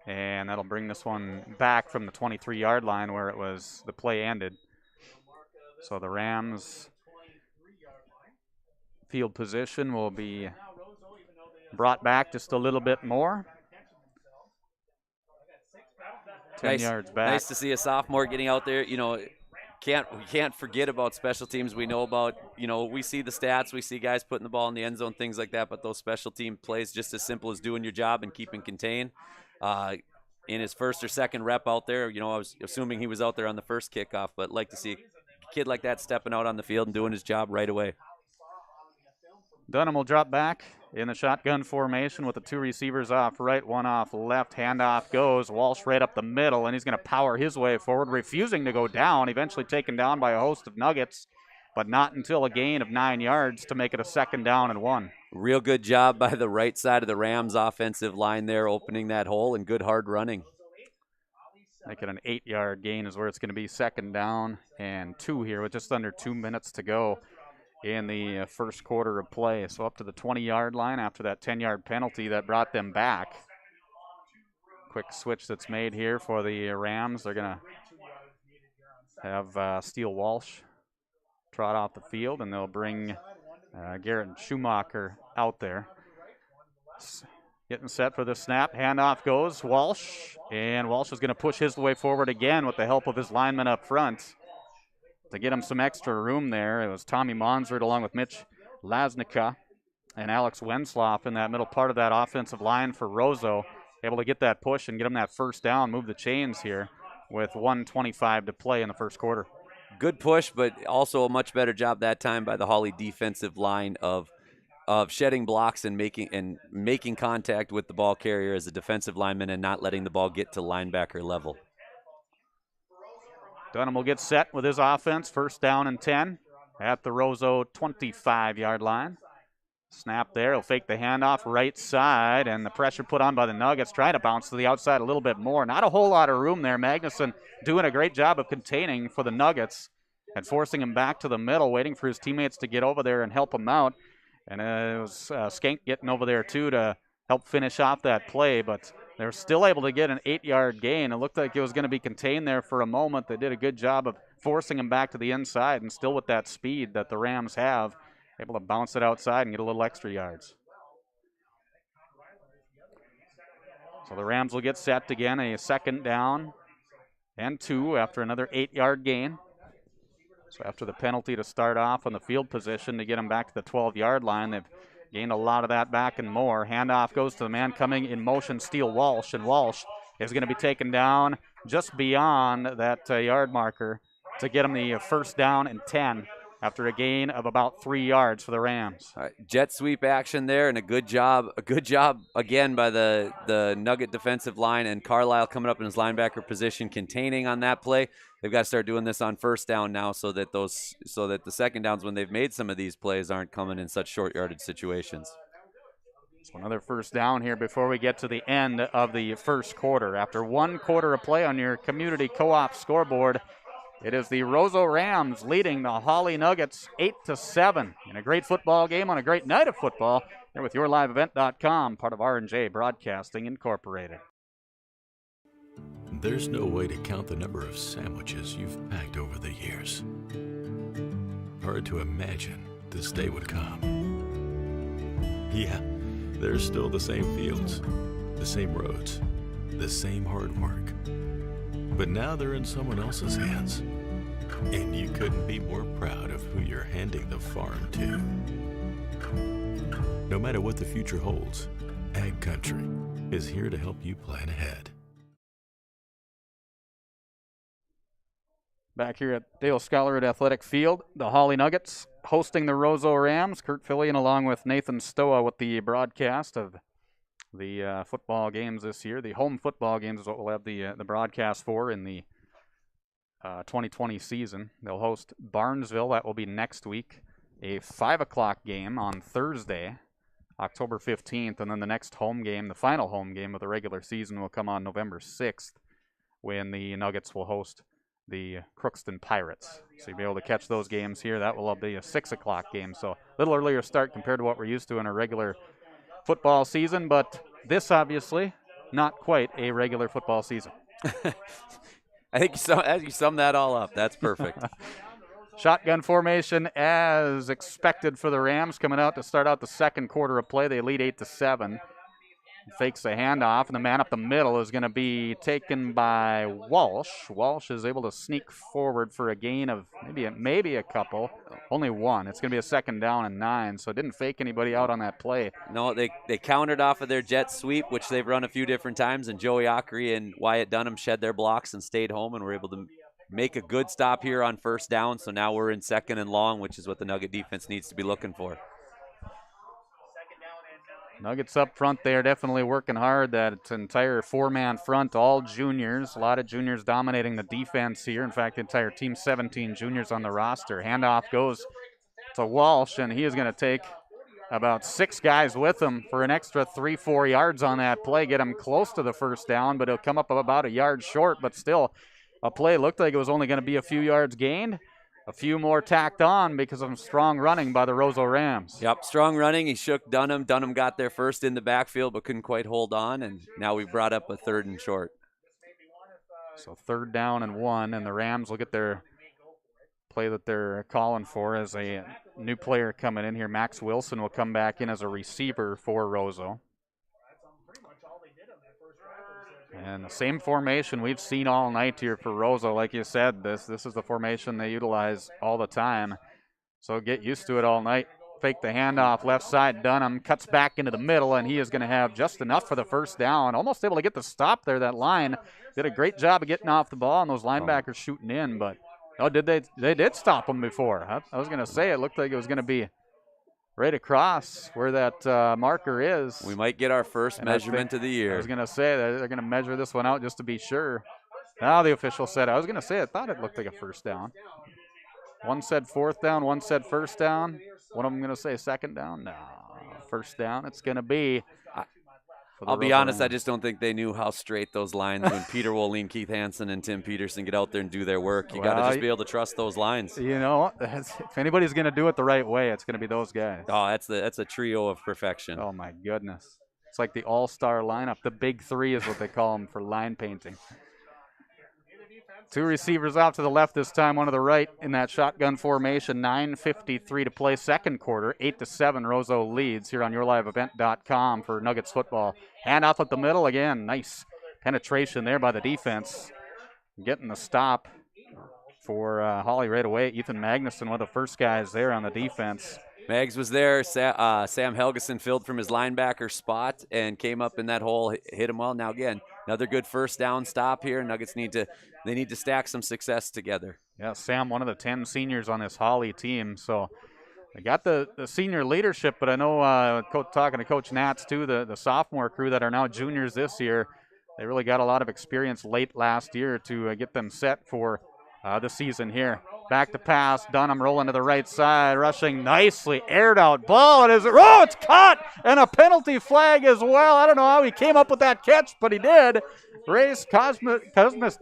and that'll bring this one back from the 23-yard line where it was the play ended. So the Rams field position will be brought back just a little bit more. 10 yards back. Nice to see a sophomore getting out there. You know, we can't forget about special teams. We know about, we see the stats. We see guys putting the ball in the end zone, things like that. But those special team plays, just as simple as doing your job and keeping contained. In his first or second rep out there, I was assuming he was out there on the first kickoff, but like to see a kid like that stepping out on the field and doing his job right away. Dunham will drop back in the shotgun formation with the two receivers off right, one off left. Handoff goes. Walsh right up the middle, and he's going to power his way forward, refusing to go down. Eventually taken down by a host of Nuggets, but not until a gain of 9 yards to make it a 2nd down and 1. Real good job by the right side of the Rams offensive line there, opening that hole, and good hard running. Make it an 8-yard gain is where it's going to be 2nd down and 2 here with just under 2 minutes to go in the first quarter of play. So up to the 20-yard line after that 10-yard penalty that brought them back. Quick switch that's made here for the Rams. They're going to have Steele Walsh trot off the field, and they'll bring Garrett Schumacher out there. Getting set for the snap. Handoff goes. Walsh. And Walsh is going to push his way forward again with the help of his linemen up front to get him some extra room there. It was Tommy Monsert along with Mitch Lasnica and Alex Wensloff in that middle part of that offensive line for Roseau. Able to get that push and get him that 1st down, move the chains here with 1:25 to play in the first quarter. Good push, but also a much better job that time by the Hawley defensive line of shedding blocks and making contact with the ball carrier as a defensive lineman and not letting the ball get to linebacker level. Dunham will get set with his offense. 1st down and 10 at the Roseau 25-yard line. Snap there. He'll fake the handoff right side, and the pressure put on by the Nuggets. Trying to bounce to the outside a little bit more. Not a whole lot of room there. Magnuson doing a great job of containing for the Nuggets and forcing him back to the middle, waiting for his teammates to get over there and help him out. And it was Skank getting over there, too, to help finish off that play, but they're still able to get an 8-yard gain. It looked like it was going to be contained there for a moment. They did a good job of forcing him back to the inside, and still with that speed that the Rams have, able to bounce it outside and get a little extra yards. So the Rams will get set again, a 2nd down and 2 after another 8-yard gain. So after the penalty to start off on the field position to get them back to the 12-yard line, they've gained a lot of that back and more. Handoff goes to the man coming in motion, Steele Walsh, and Walsh is going to be taken down just beyond that yard marker to get him the 1st down and 10 after a gain of about 3 yards for the Rams. All right, jet sweep action there, and a good job again by the Nugget defensive line, and Carlisle coming up in his linebacker position, containing on that play. They've got to start doing this on 1st down now, so that the 2nd downs when they've made some of these plays aren't coming in such short yardage situations. So another first down here before we get to the end of the first quarter. After 1 quarter of play on your community co-op scoreboard, it is the Roseau Rams leading the Hawley Nuggets 8-7 in a great football game on a great night of football here with YourLiveEvent.com, part of R&J Broadcasting Incorporated. There's no way to count the number of sandwiches you've packed over the years. Hard to imagine this day would come. Yeah, there's still the same fields, the same roads, the same hard work. But now they're in someone else's hands. And you couldn't be more proud of who you're handing the farm to. No matter what the future holds, Ag Country is here to help you plan ahead. Back here at Dale Scholarwood Athletic Field, the Hawley Nuggets hosting the Roseau Rams. Kurt Fillion along with Nathan Stoa with the broadcast of the football games this year. The home football games is what we'll have the broadcast for in the 2020 season. They'll host Barnesville. That will be next week. A 5 o'clock game on Thursday, October 15th. And then the next home game, the final home game of the regular season, will come on November 6th when the Nuggets will host the Crookston Pirates. So you'll be able to catch those games here. That will be a 6 o'clock game. So a little earlier start compared to what we're used to in a regular football season. But this, obviously, not quite a regular football season. I think you summed that all up. That's perfect. Shotgun formation as expected for the Rams coming out to start out the second quarter of play. They lead 8-7. Fakes the handoff, and the man up the middle is going to be taken by Walsh. Walsh is able to sneak forward for a gain of maybe a couple. Only one. It's going to be a 2nd down and 9, so it didn't fake anybody out on that play. No, they countered off of their jet sweep, which they've run a few different times, and Joey Ockery and Wyatt Dunham shed their blocks and stayed home, and were able to make a good stop here on 1st down. So now we're in 2nd and long, which is what the Nugget defense needs to be looking for. Nuggets up front, they are definitely working hard. That entire 4-man front, all juniors. A lot of juniors dominating the defense here. In fact, the entire team, 17 juniors on the roster. Handoff goes to Walsh, and he is going to take about 6 guys with him for an extra 3-4 yards on that play. Get him close to the 1st down, but he'll come up about a yard short. But still, a play looked like it was only going to be a few yards gained. A few more tacked on because of strong running by the Roseau Rams. Yep, strong running. He shook Dunham. Dunham got there first in the backfield but couldn't quite hold on, and now we brought up a 3rd and short. So 3rd down and 1, and the Rams will get their play that they're calling for as a new player coming in here. Max Wilson will come back in as a receiver for Roseau. And the same formation we've seen all night here for Roseau. Like you said, this is the formation they utilize all the time. So get used to it all night. Fake the handoff, left side, Dunham cuts back into the middle, and he is going to have just enough for the 1st down. Almost able to get the stop there. That line did a great job of getting off the ball, and those linebackers shooting in. But they did stop him before. I was going to say it looked like it was going to be right across where that marker is. We might get our first measurement of the year. I was going to say that they're going to measure this one out just to be sure. Now the official said, I was going to say, I thought it looked like a 1st down. One said 4th down, one said 1st down. One of them going to say 2nd down? No, 1st down it's going to be. I'll be honest, I just don't think they knew how straight those lines when Peter Woline, Keith Hansen, and Tim Peterson get out there and do their work. You got to just be able to trust those lines. You know, if anybody's going to do it the right way, it's going to be those guys. Oh, that's a trio of perfection. Oh, my goodness. It's like the all-star lineup. The big 3 is what they call them for line painting. 2 receivers off to the left this time, one to the right in that shotgun formation. 9:53 to play, 2nd quarter. 8-7, Roseau leads here on YourLiveEvent.com for Nuggets football. Handoff up the middle again. Nice penetration there by the defense. Getting the stop for Hawley right away. Ethan Magnuson, one of the first guys there on the defense. Mags was there. Sam Helgeson filled from his linebacker spot and came up in that hole, hit him well. Now again, another good 1st down stop here. Nuggets need to stack some success together. Yeah, Sam, one of the 10 seniors on this Hawley team. So they got the senior leadership, but I know talking to Coach Nats too, the sophomore crew that are now juniors this year, they really got a lot of experience late last year to get them set for the season here. Back to pass. Dunham rolling to the right side, rushing nicely. Aired out ball. It's caught, and a penalty flag as well. I don't know how he came up with that catch, but he did. Race Kachumis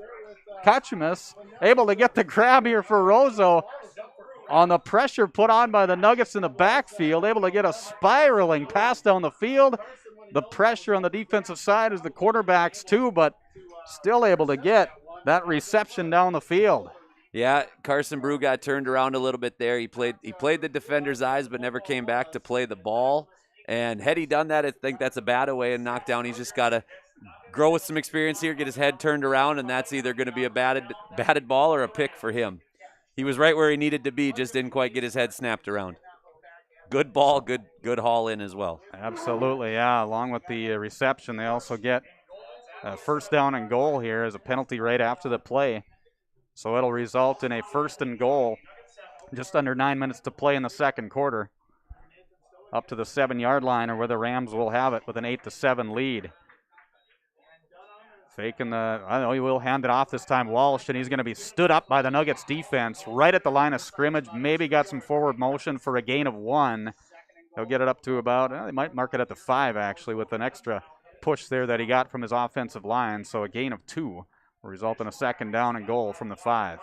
able to get the grab here for Roseau on the pressure put on by the Nuggets in the backfield, able to get a spiraling pass down the field. The pressure on the defensive side is the quarterbacks too, but still able to get that reception down the field. Yeah, Carson Brew got turned around a little bit there. He played the defender's eyes, but never came back to play the ball. And had he done that, I think that's a bat away and knockdown. He's just got to grow with some experience here, get his head turned around, and that's either going to be a batted ball or a pick for him. He was right where he needed to be, just didn't quite get his head snapped around. Good ball, good haul in as well. Absolutely, yeah. Along with the reception, they also get a first down and goal here as a penalty right after the play. So it'll result in a 1st and goal. Just under 9 minutes to play in the second quarter. Up to the 7-yard line, or where the Rams will have it with an 8-7 lead. Faking he will hand it off this time, Walsh, and he's going to be stood up by the Nuggets defense right at the line of scrimmage. Maybe got some forward motion for a gain of 1. They'll get it up to about, they might mark it at the 5 actually, with an extra push there that he got from his offensive line. So a gain of 2. Will result in a 2nd down and goal from the 5.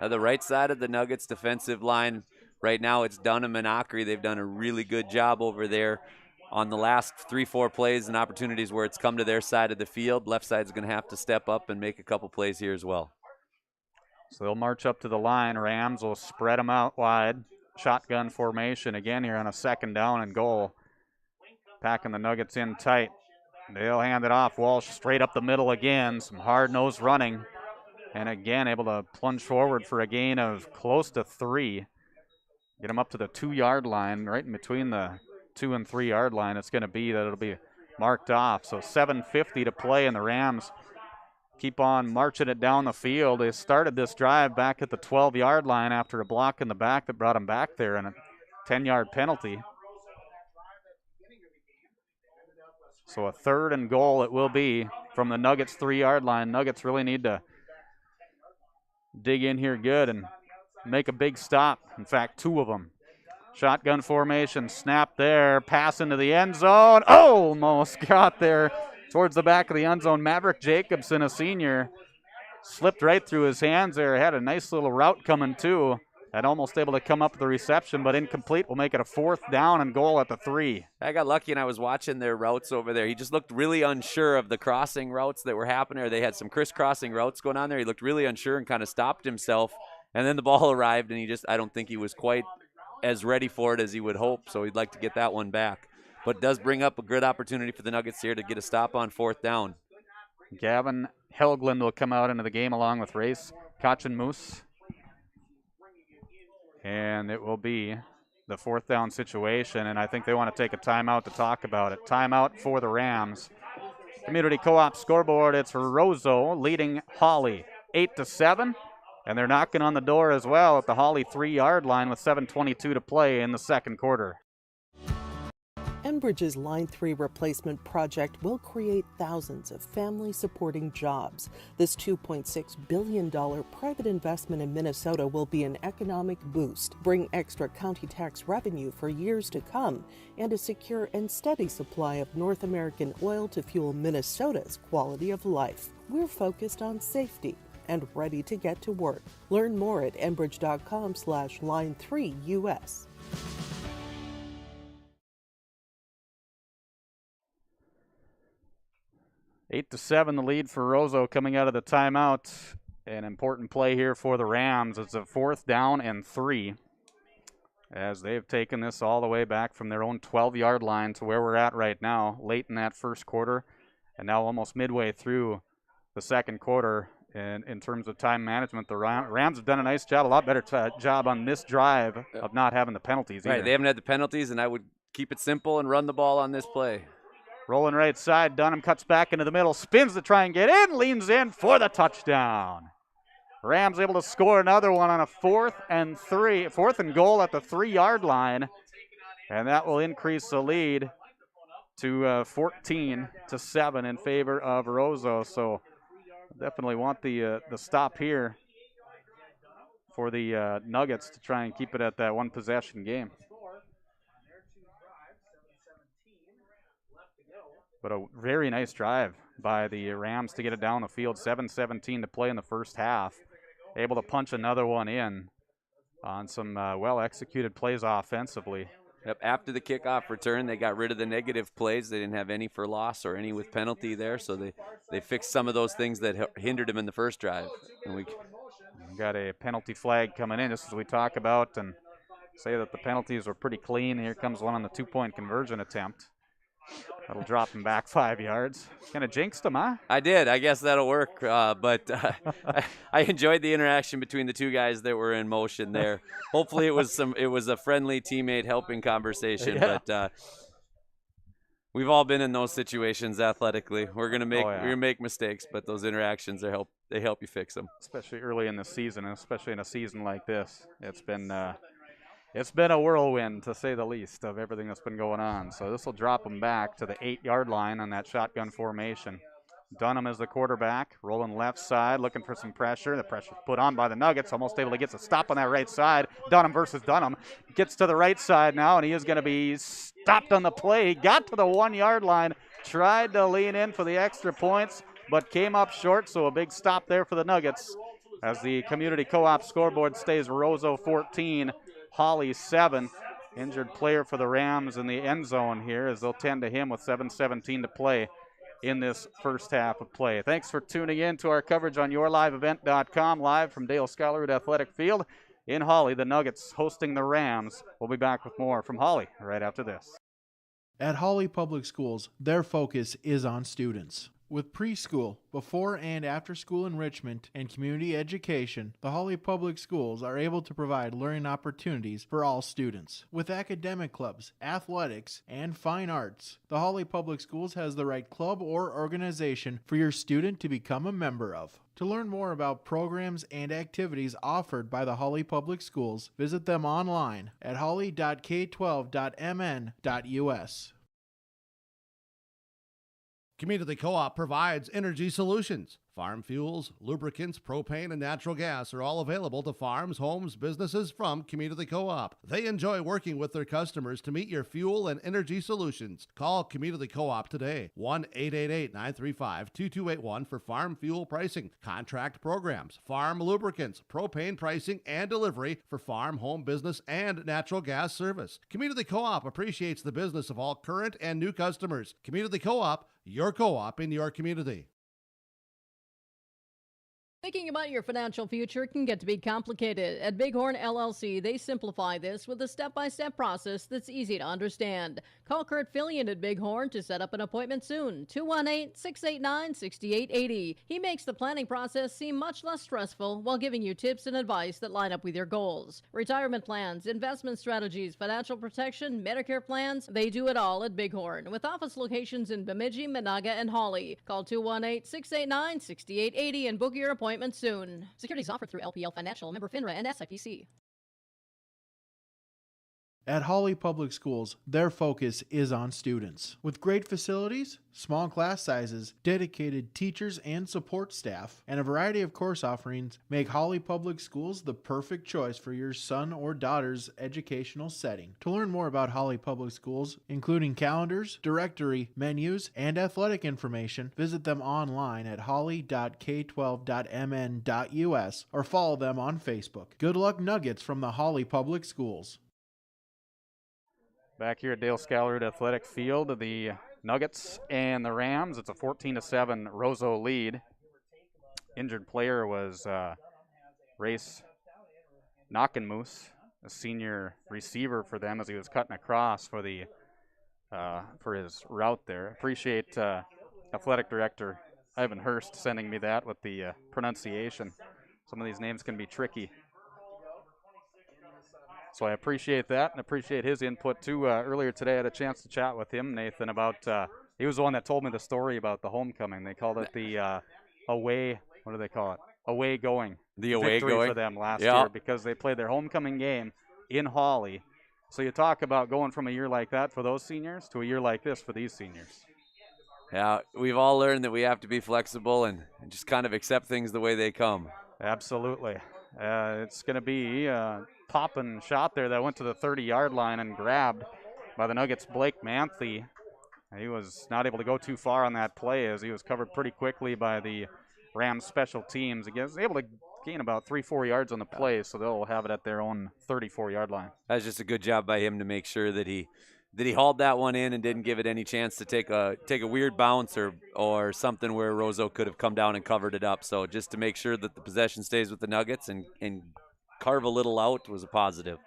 The right side of the Nuggets defensive line, right now it's Dunham and Ockery. They've done a really good job over there on the last 3-4 plays and opportunities where it's come to their side of the field. Left side's going to have to step up and make a couple plays here as well. So they'll march up to the line. Rams will spread them out wide. Shotgun formation again here on a 2nd down and goal. Packing the Nuggets in tight. They'll hand it off. Walsh straight up the middle again. Some hard-nosed running. And again, able to plunge forward for a gain of close to 3. Get him up to the 2-yard line, right in between the 2 and 3 yard line. It's going to be that it'll be marked off. So 7:50 to play, and the Rams keep on marching it down the field. They started this drive back at the 12-yard line after a block in the back that brought them back there, and a 10-yard penalty. So a 3rd and goal it will be from the Nuggets 3-yard line. Nuggets really need to dig in here good and make a big stop. In fact, 2 of them. Shotgun formation, snap there, pass into the end zone. Almost got there towards the back of the end zone. Maverick Jacobson, a senior, slipped right through his hands there. Had a nice little route coming too. And almost able to come up with the reception, but incomplete. Will make it a 4th down and goal at the 3. I got lucky and I was watching their routes over there. He just looked really unsure of the crossing routes that were happening, or they had some crisscrossing routes going on there. He looked really unsure and kind of stopped himself. And then the ball arrived, and I don't think he was quite as ready for it as he would hope, so he'd like to get that one back. But it does bring up a good opportunity for the Nuggets here to get a stop on 4th down. Gavin Helgland will come out into the game along with Race Kachumis. And it will be the 4th down situation, and I think they want to take a timeout to talk about it. Timeout for the Rams. Community Co-op scoreboard, it's Roseau leading Hawley 8-7, and they're knocking on the door as well at the Hawley 3-yard line with 7:22 to play in the second quarter. Enbridge's Line 3 replacement project will create thousands of family-supporting jobs. This $2.6 billion private investment in Minnesota will be an economic boost, bring extra county tax revenue for years to come, and a secure and steady supply of North American oil to fuel Minnesota's quality of life. We're focused on safety and ready to get to work. Learn more at enbridge.com/line3us. 8-7 the lead for Roseau coming out of the timeout. An important play here for the Rams. It's a 4th down and 3 as they've taken this all the way back from their own 12-yard line to where we're at right now, late in that first quarter, and now almost midway through the second quarter. And in terms of time management, the Rams have done a nice job, a lot better job on this drive of not having the penalties either. Right, they haven't had the penalties, and I would keep it simple and run the ball on this play. Rolling right side, Dunham cuts back into the middle, spins to try and get in, leans in for the touchdown. Rams able to score another one on a 4th and goal at the 3-yard line, and that will increase the lead to 14-7 in favor of Roseau. So definitely want the stop here for the Nuggets to try and keep it at that one possession game. But a very nice drive by the Rams to get it down the field. 7:17 to play in the first half. Able to punch another one in on some well-executed plays offensively. Yep, after the kickoff return, they got rid of the negative plays. They didn't have any for loss or any with penalty there, so they fixed some of those things that hindered them in the first drive. And we got a penalty flag coming in, just as we talk about and say that the penalties were pretty clean. Here comes one on the two-point conversion attempt. That'll drop him back 5 yards. Kind of jinxed him, huh? I did. I guess that'll work. But I enjoyed the interaction between the two guys that were in motion there. Hopefully, it was a friendly teammate helping conversation. Yeah. But we've all been in those situations athletically. We're gonna make mistakes, but those interactions help you fix them. Especially early in the season, and especially in a season like this. It's been a whirlwind, to say the least, of everything that's been going on. So this will drop them back to the 8-yard line on that shotgun formation. Dunham is the quarterback, rolling left side, looking for some pressure. The pressure's put on by the Nuggets, almost able to get a stop on that right side. Dunham versus Dunham. Gets to the right side now, and he is going to be stopped on the play. He got to the 1-yard line, tried to lean in for the extra points, but came up short, so a big stop there for the Nuggets as the Community Co-op scoreboard stays Roseau 14, Hawley 7. Injured player for the Rams in the end zone here as they'll tend to him with 7:17 to play in this first half of play. Thanks for tuning in to our coverage on yourliveevent.com, live from Dale Scholarwood Athletic Field in Hawley. The Nuggets hosting the Rams. We'll be back with more from Hawley right after this. At Hawley Public Schools, their focus is on students. With preschool, before and after school enrichment, and community education, the Hawley Public Schools are able to provide learning opportunities for all students. With academic clubs, athletics, and fine arts, the Hawley Public Schools has the right club or organization for your student to become a member of. To learn more about programs and activities offered by the Hawley Public Schools, visit them online at hawley.k12.mn.us. Community Co-op provides energy solutions. Farm fuels, lubricants, propane, and natural gas are all available to farms, homes, businesses from Community Co-op. They enjoy working with their customers to meet your fuel and energy solutions. Call Community Co-op today, 1-888-935-2281 for farm fuel pricing, contract programs, farm lubricants, propane pricing, and delivery for farm, home, business, and natural gas service. Community Co-op appreciates the business of all current and new customers. Community Co-op, your co-op in your community. Thinking about your financial future can get to be complicated. At Bighorn LLC, they simplify this with a step-by-step process that's easy to understand. Call Kurt Fillion at Bighorn to set up an appointment soon. 218-689-6880. He makes the planning process seem much less stressful while giving you tips and advice that line up with your goals. Retirement plans, investment strategies, financial protection, Medicare plans, they do it all at Bighorn. With office locations in Bemidji, Monaga, and Hawley. Call 218-689-6880 and book your appointment soon. Securities offered through LPL Financial, member FINRA and SIPC. At Hawley Public Schools, their focus is on students. With great facilities, small class sizes, dedicated teachers and support staff, and a variety of course offerings, make Hawley Public Schools the perfect choice for your son or daughter's educational setting. To learn more about Hawley Public Schools, including calendars, directory, menus, and athletic information, visit them online at hawley.k12.mn.us or follow them on Facebook. Good luck Nuggets from the Hawley Public Schools. Back here at Dale Scholarwood Athletic Field, the Nuggets and the Rams. It's a 14-7 Roseau lead. Injured player was Race Knockenmoose, a senior receiver for them as he was cutting across for the for his route there. Appreciate Athletic Director Ivan Hurst sending me that with the pronunciation. Some of these names can be tricky. So I appreciate that and appreciate his input too. Earlier today I had a chance to chat with him, Nathan, about he was the one that told me the story about the homecoming. They called it the away, what do they call it? Away going. The away victory going for them last year because they played their homecoming game in Hawley. So you talk about going from a year like that for those seniors to a year like this for these seniors. Yeah, we've all learned that we have to be flexible and just kind of accept things the way they come. Absolutely. It's going to be a popping shot there that went to the 30-yard line and grabbed by the Nuggets' Blake Manthe. He was not able to go too far on that play as he was covered pretty quickly by the Rams special teams. He was able to gain about 3-4 yards on the play, so they'll have it at their own 34-yard line. That's just a good job by him to make sure that he hauled that one in and didn't give it any chance to take a weird bounce or something where Roseau could have come down and covered it up. So just to make sure that the possession stays with the Nuggets and carve a little out was a positive.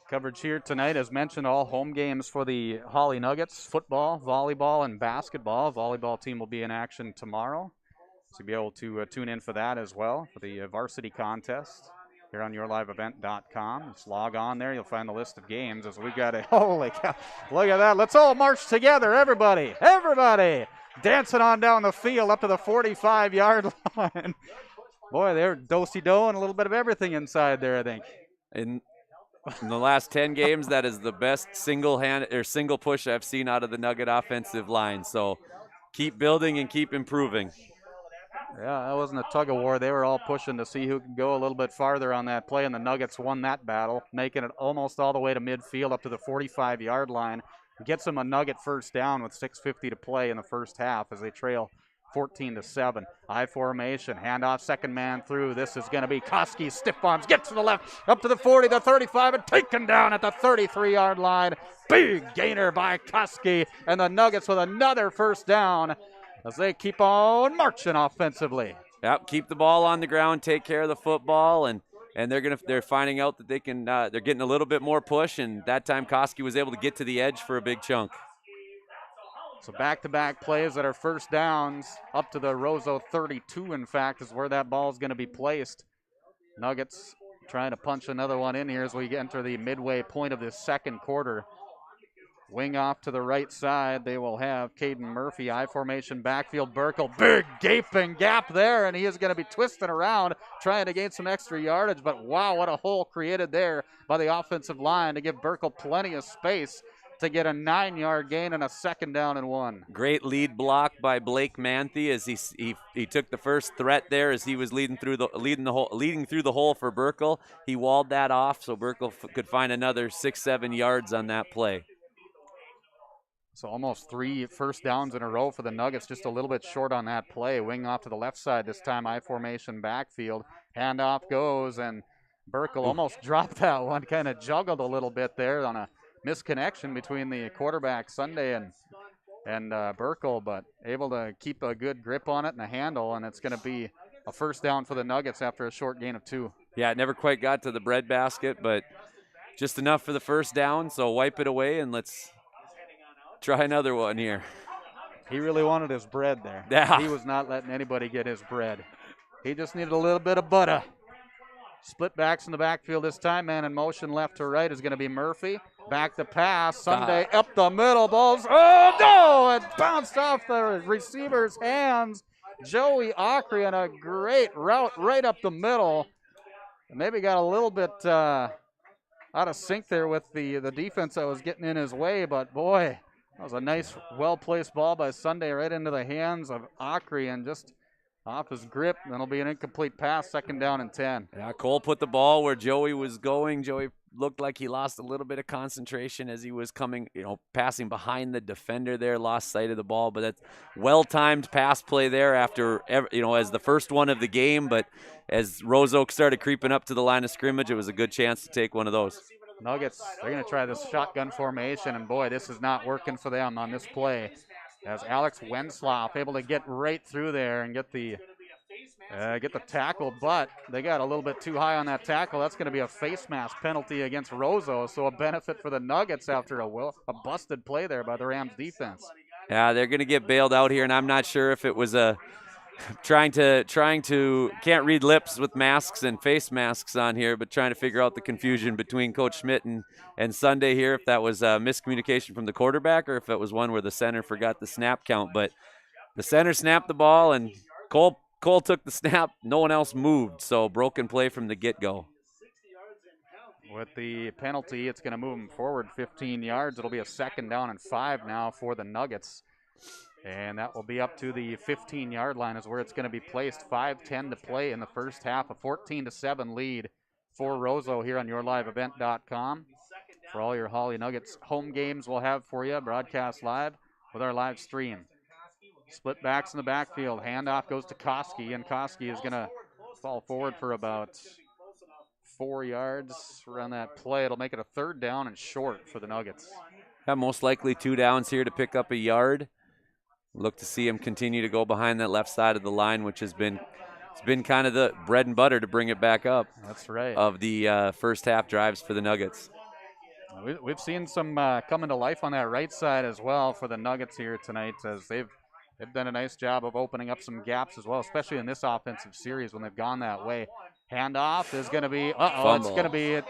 Coverage here tonight, as mentioned, all home games for the Hawley Nuggets, football, volleyball, and basketball. Volleyball team will be in action tomorrow, so you'll be able to tune in for that as well, for the varsity contest here on yourliveevent.com. Just log on there. You'll find the list of games as we got a, holy cow, look at that. Let's all march together, everybody, dancing on down the field up to the 45-yard line. Boy, they're do-si-do and a little bit of everything inside there, I think. In the last 10 games, that is the best single push I've seen out of the Nugget offensive line. So keep building and keep improving. Yeah, that wasn't a tug of war. They were all pushing to see who could go a little bit farther on that play, and the Nuggets won that battle, making it almost all the way to midfield up to the 45-yard line. Gets them a Nugget first down with 6:50 to play in the first half as they trail 14-7. I formation, handoff, second man through. This is going to be Koski, stiff arms, gets to the left, up to the 40, the 35, and taken down at the 33-yard line. Big gainer by Koski, and the Nuggets with another first down as they keep on marching offensively. Yep, keep the ball on the ground, take care of the football, and they're finding out that they can. They're getting a little bit more push, and that time Koski was able to get to the edge for a big chunk. So back-to-back plays that are first downs up to the Roseau 32, in fact, is where that ball is going to be placed. Nuggets trying to punch another one in here as we enter the midway point of this second quarter. Wing off to the right side. They will have Caden Murphy, I formation backfield. Burkle, big gaping gap there, and he is going to be twisting around trying to gain some extra yardage. But wow, what a hole created there by the offensive line to give Burkle plenty of space to get a 9-yard gain and a second down and 1. Great lead block by Blake Manthe as he took the first threat there as he was leading through the hole for Burkle. He walled that off so Burkle could find another 6-7 yards on that play. So almost 3 first downs in a row for the Nuggets, just a little bit short on that play. Wing off to the left side this time, I formation backfield. Handoff goes, and Burkle almost dropped that one, kind of juggled a little bit there on a misconnection between the quarterback Sunday and Burkle, but able to keep a good grip on it and a handle, and it's going to be a first down for the Nuggets after a short gain of 2. Yeah, it never quite got to the breadbasket, but just enough for the first down, so wipe it away and let's try another one here. He really wanted his bread there. Yeah. He was not letting anybody get his bread. He just needed a little bit of butter. Split backs in the backfield this time. Man in motion left to right is going to be Murphy. Back to pass. Sunday up the middle. Balls. Oh, no! It bounced off the receiver's hands. Joey Ockrey on a great route right up the middle. Maybe got a little bit out of sync there with the defense that was getting in his way, but boy, that was a nice, well-placed ball by Sunday right into the hands of Ockrey and just off his grip. And it'll be an incomplete pass, second down and 10. Yeah, Cole put the ball where Joey was going. Joey looked like he lost a little bit of concentration as he was coming, passing behind the defender there, lost sight of the ball. But that's well-timed pass play there after, as the first one of the game. But as Roseau started creeping up to the line of scrimmage, it was a good chance to take one of those. Nuggets, they're going to try this shotgun formation, and boy, this is not working for them on this play. As Alex Wenslauf able to get right through there and get the tackle, but they got a little bit too high on that tackle. That's going to be a face mask penalty against Roseau, so a benefit for the Nuggets after a busted play there by the Rams defense. Yeah, they're going to get bailed out here, and I'm not sure if it was a trying to can't read lips with masks and face masks on here, but trying to figure out the confusion between Coach Schmidt and Sunday here, if that was a miscommunication from the quarterback or if it was one where the center forgot the snap count. But the center snapped the ball, and Cole took the snap. No one else moved, so broken play from the get-go. With the penalty, it's going to move them forward 15 yards. It'll be a second down and 5 now for the Nuggets. And that will be up to the 15-yard line is where it's going to be placed. 5:10 to play in the first half. A 14-7 lead for Roseau here on yourliveevent.com. For all your Hawley Nuggets home games we'll have for you, broadcast live with our live stream. Split backs in the backfield. Handoff goes to Koski, and Koski is going to fall forward for about 4 yards around that play. It'll make it a third down and short for the Nuggets. Yeah, most likely 2 downs here to pick up a yard. Look to see him continue to go behind that left side of the line, which has been kind of the bread and butter to bring it back up. That's right. Of the first half drives for the Nuggets. We've seen some coming to life on that right side as well for the Nuggets here tonight, as they've done a nice job of opening up some gaps as well, especially in this offensive series when they've gone that way. Handoff is going to be, it's going to be a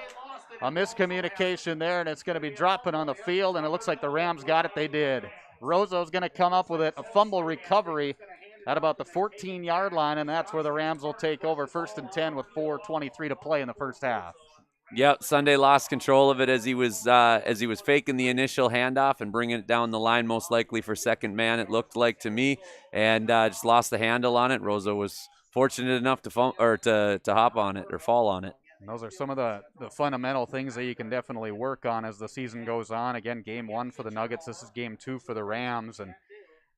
miscommunication there, and it's going to be dropping on the field, and it looks like the Rams got it. They did. Roseau's going to come up with it, a fumble recovery at about the 14-yard line, and that's where the Rams will take over 1st and 10 with 4:23 to play in the first half. Yep, Sunday lost control of it as he was faking the initial handoff and bringing it down the line, most likely for second man, it looked like to me, and just lost the handle on it. Roseau was fortunate enough to hop on it or fall on it. And those are some of the fundamental things that you can definitely work on as the season goes on. Again, game 1 for the Nuggets. This is game 2 for the Rams, and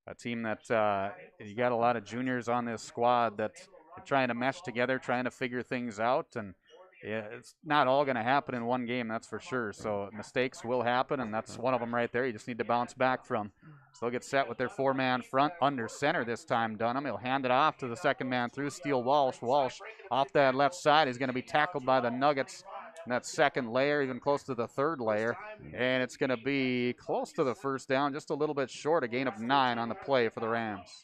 a team that you got a lot of juniors on this squad that are trying to mesh together, trying to figure things out, and yeah, it's not all going to happen in one game, that's for sure. So mistakes will happen, and that's one of them right there. You just need to bounce back from. So they'll get set with their 4-man front under center this time. Dunham, he'll hand it off to the second man through, steal Walsh. Walsh off that left side. He's going to be tackled by the Nuggets in that second layer, even close to the third layer. And it's going to be close to the first down, just a little bit short, a gain of 9 on the play for the Rams.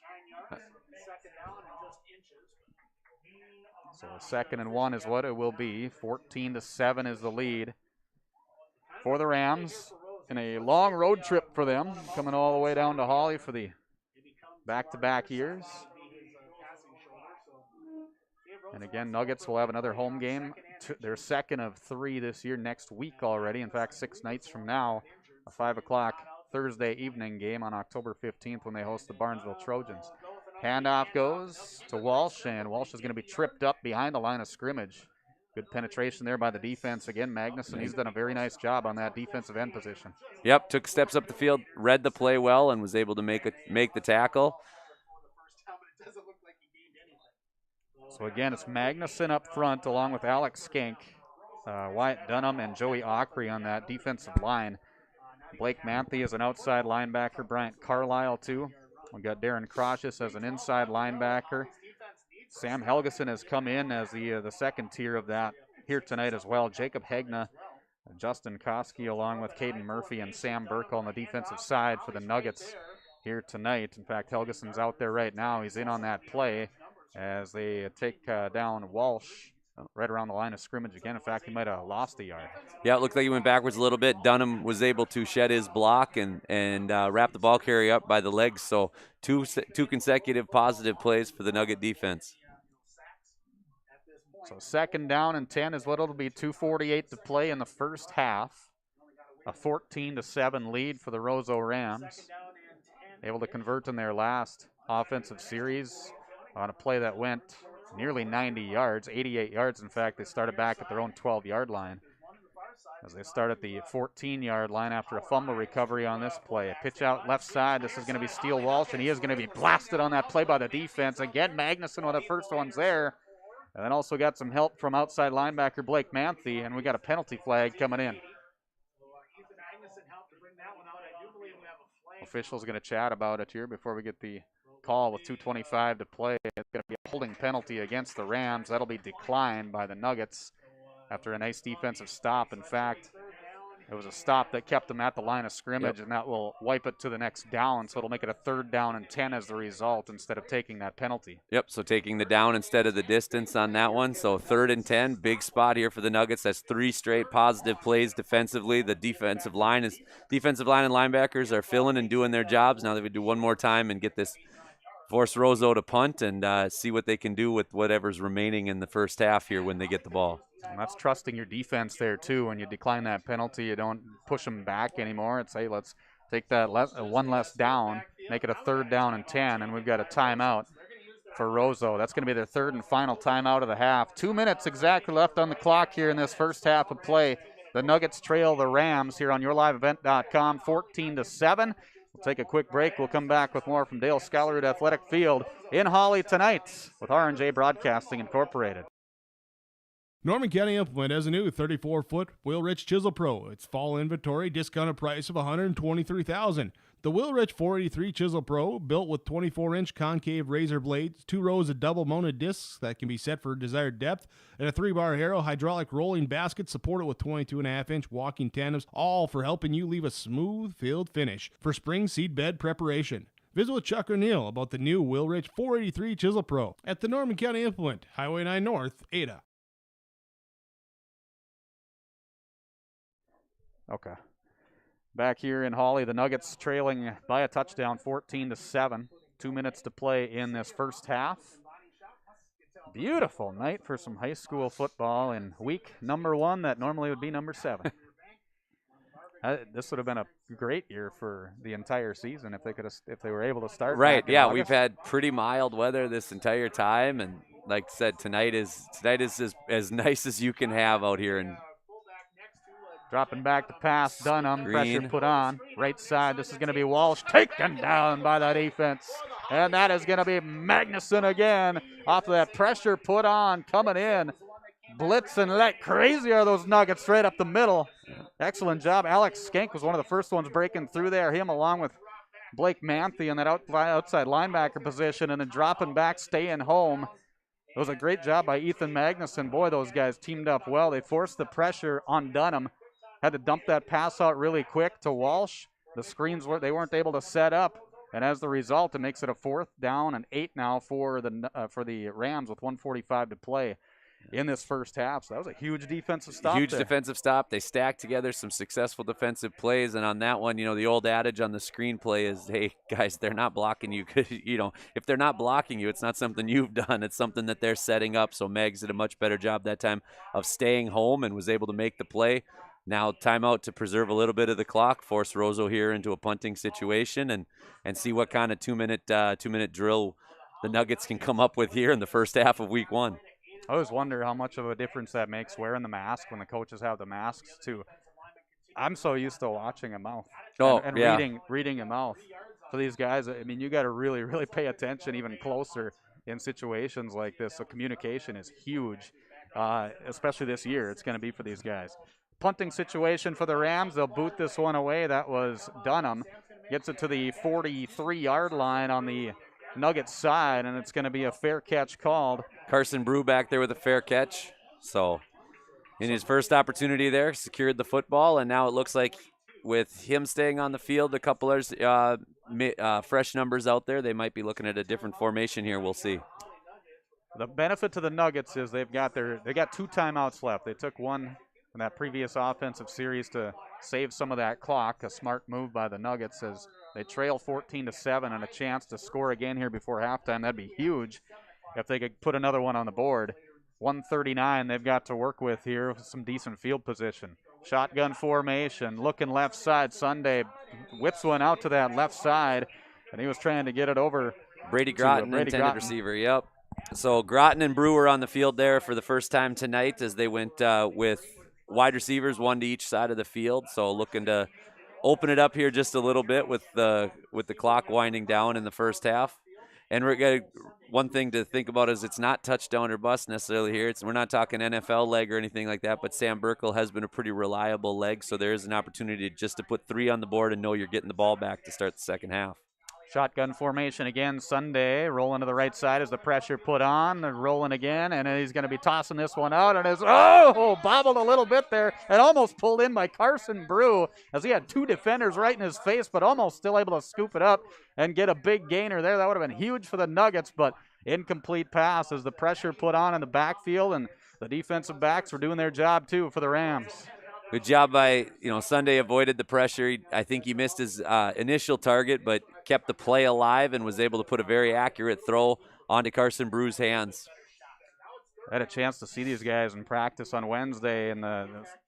So 2nd and 1 is what it will be. 14-7 is the lead for the Rams. In a long road trip for them, coming all the way down to Hawley for the back-to-back years. And again, Nuggets will have another home game. Their 2nd of 3 this year next week already. In fact, 6 nights from now, a 5 o'clock Thursday evening game on October 15th when they host the Barnesville Trojans. Handoff goes to Walsh, and Walsh is going to be tripped up behind the line of scrimmage. Good penetration there by the defense. Again, Magnuson, he's done a very nice job on that defensive end position. Yep, took steps up the field, read the play well, and was able to make the tackle. So again, it's Magnuson up front along with Alex Skank, Wyatt Dunham, and Joey Ockery on that defensive line. Blake Manthe is an outside linebacker. Bryant Carlisle, too. We've got Darren Crocious as an inside linebacker. Sam Helgeson has come in as the second tier of that here tonight as well. Jacob Hegna, Justin Koski, along with Caden Murphy and Sam Burkle on the defensive side for the Nuggets here tonight. In fact, Helgeson's out there right now. He's in on that play as they take down Walsh right around the line of scrimmage again. In fact, he might have lost a yard. Yeah, it looked like he went backwards a little bit. Dunham was able to shed his block and wrap the ball carrier up by the legs. So two consecutive positive plays for the Nugget defense. So 2nd down and 10 is what it'll be. 2:48 to play in the first half. A 14-7 lead for the Roseau Rams. Able to convert in their last offensive series on a play that went nearly 90 yards, 88 yards. In fact, they started back at their own 12-yard line as they start at the 14-yard line after a fumble recovery on this play. A pitch out left side. This is going to be Steele Walsh, and he is going to be blasted on that play by the defense. Again, Magnuson with the first ones there. And then also got some help from outside linebacker Blake Manthe, and we got a penalty flag coming in. Officials going to chat about it here before we get the call with 2:25 to play. It's going to be a holding penalty against the Rams. That'll be declined by the Nuggets after a nice defensive stop. In fact, it was a stop that kept them at the line of scrimmage, and that will wipe it to the next down, so it'll make it a 3rd down and 10 as the result instead of taking that penalty. Yep, so taking the down instead of the distance on that one. So 3rd and 10, big spot here for the Nuggets. That's 3 straight positive plays defensively. The defensive line and linebackers are filling and doing their jobs. Now they would do one more time and force Roseau to punt and see what they can do with whatever's remaining in the first half here when they get the ball. And that's trusting your defense there, too. When you decline that penalty, you don't push them back anymore. It's, hey, let's take that one less down, make it a 3rd down and 10, and we've got a timeout for Roseau. That's going to be their 3rd and final timeout of the half. 2 minutes exactly left on the clock here in this first half of play. The Nuggets trail the Rams here on yourliveevent.com 14-7. We'll take a quick break. We'll come back with more from Dale Scholarud Athletic Field in Hawley tonight with R&J Broadcasting Incorporated. Norman County Implement has a new 34-foot Wheelwright Chisel Pro. Its fall inventory discounted price of $123,000. The Wheelwright 483 Chisel Pro, built with 24-inch concave razor blades, 2 rows of double-mounted discs that can be set for desired depth, and a 3-bar Harrow hydraulic rolling basket supported with 22.5-inch walking tandems, all for helping you leave a smooth filled finish for spring seed bed preparation. Visit with Chuck O'Neill about the new Wheelwright 483 Chisel Pro at the Norman County Implement, Highway 9 North, Ada. Okay. Back here in Hawley, the Nuggets trailing by a touchdown, 14-7. 2 minutes to play in this first half. Beautiful night for some high school football in week number 1 that normally would be number 7. This would have been a great year for the entire season if they were able to start. Right, back in yeah, August. we've had pretty mild weather this entire time, and like I said, tonight is as nice as you can have out here in Dropping back to pass, Dunham, Green. pressure put on, right side. This is going to be Walsh taken down by that defense. And that is going to be Magnuson again off of that pressure put on, coming in. Blitz and let crazy are those Nuggets straight up the middle. Excellent job. Alex Skank was one of the first ones breaking through there. Him along with Blake Manthe in that outside linebacker position, and then dropping back, staying home. It was a great job by Ethan Magnuson. Boy, those guys teamed up well. They forced the pressure on Dunham. Had to dump that pass out really quick to Walsh. The screens they weren't able to set up, and as the result, it makes it a 4th down and 8 now for the Rams with 1:45 to play in this first half. So that was a huge defensive stop. Huge defensive stop. They stacked together some successful defensive plays, and on that one, the old adage on the screenplay is, hey, guys, they're not blocking you. If they're not blocking you, it's not something you've done. It's something that they're setting up. So Megs did a much better job that time of staying home and was able to make the play. Now timeout to preserve a little bit of the clock, force Roseau here into a punting situation, and see what kind of 2-minute drill the Nuggets can come up with here in the first half of week 1. I always wonder how much of a difference that makes wearing the mask when the coaches have the masks too. I'm so used to watching a mouth and yeah. reading a mouth. For these guys, I mean, you got to really, really pay attention even closer in situations like this. So communication is huge, especially this year. It's going to be for these guys. Punting situation for the Rams. They'll boot this one away. That was Dunham. Gets it to the 43-yard line on the Nuggets side, and it's going to be a fair catch called. Carson Brew back there with a fair catch. So in his first opportunity there, secured the football, and now it looks like with him staying on the field, a couple others, fresh numbers out there, they might be looking at a different formation here. We'll see. The benefit to the Nuggets is they got 2 timeouts left. They took one in that previous offensive series to save some of that clock. A smart move by the Nuggets as they trail 14-7 and a chance to score again here before halftime. That'd be huge if they could put another one on the board. 139 they've got to work with here with some decent field position. Shotgun formation, looking left side. Sunday whips one out to that left side, and he was trying to get it over. Brady Groton, intended receiver, yep. So Groton and Brew were on the field there for the first time tonight as they went with wide receivers, one to each side of the field. So looking to open it up here just a little bit with the clock winding down in the first half. And one thing to think about is it's not touchdown or bust necessarily here. We're not talking NFL leg or anything like that, but Sam Burkle has been a pretty reliable leg, so there is an opportunity just to put 3 on the board and know you're getting the ball back to start the second half. Shotgun formation again Sunday. Rolling to the right side as the pressure put on. They're rolling again, and he's going to be tossing this one out. And bobbled a little bit there and almost pulled in by Carson Brew as he had 2 defenders right in his face, but almost still able to scoop it up and get a big gainer there. That would have been huge for the Nuggets, but incomplete pass as the pressure put on in the backfield, and the defensive backs were doing their job too for the Rams. Good job by, Sunday avoided the pressure. I think he missed his initial target, but kept the play alive and was able to put a very accurate throw onto Carson Brew's hands. I had a chance to see these guys in practice on Wednesday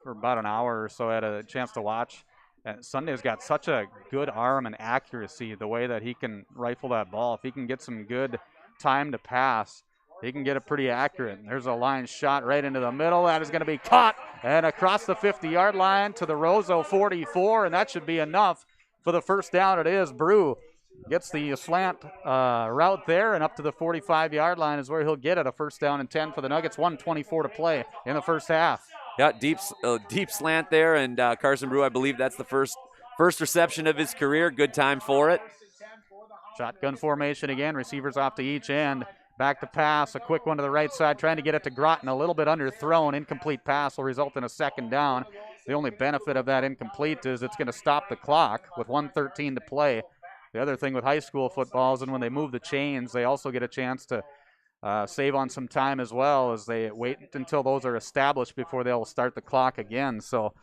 for about an hour or so. I had a chance to watch And Sunday's got such a good arm and accuracy, the way that he can rifle that ball. If he can get some good time to pass, he can get it pretty accurate. And there's a line shot right into the middle. That is going to be caught and across the 50-yard line to the Roseau 44, and that should be enough for the first down. It is. Brew gets the slant route there, and up to the 45-yard line is where he'll get it. A first down and 10 for the Nuggets. 1:24 to play in the first half. Yeah, deep slant there, and Carson Brew, I believe that's the first reception of his career. Good time for it. Shotgun formation again. Receivers off to each end. Back to pass. A quick one to the right side, trying to get it to Groton. A little bit underthrown. Incomplete pass will result in a second down. The only benefit of that incomplete is it's going to stop the clock with 1:13 to play. The other thing with high school football is when they move the chains, they also get a chance to save on some time as well, as they wait until those are established before they'll start the clock again. So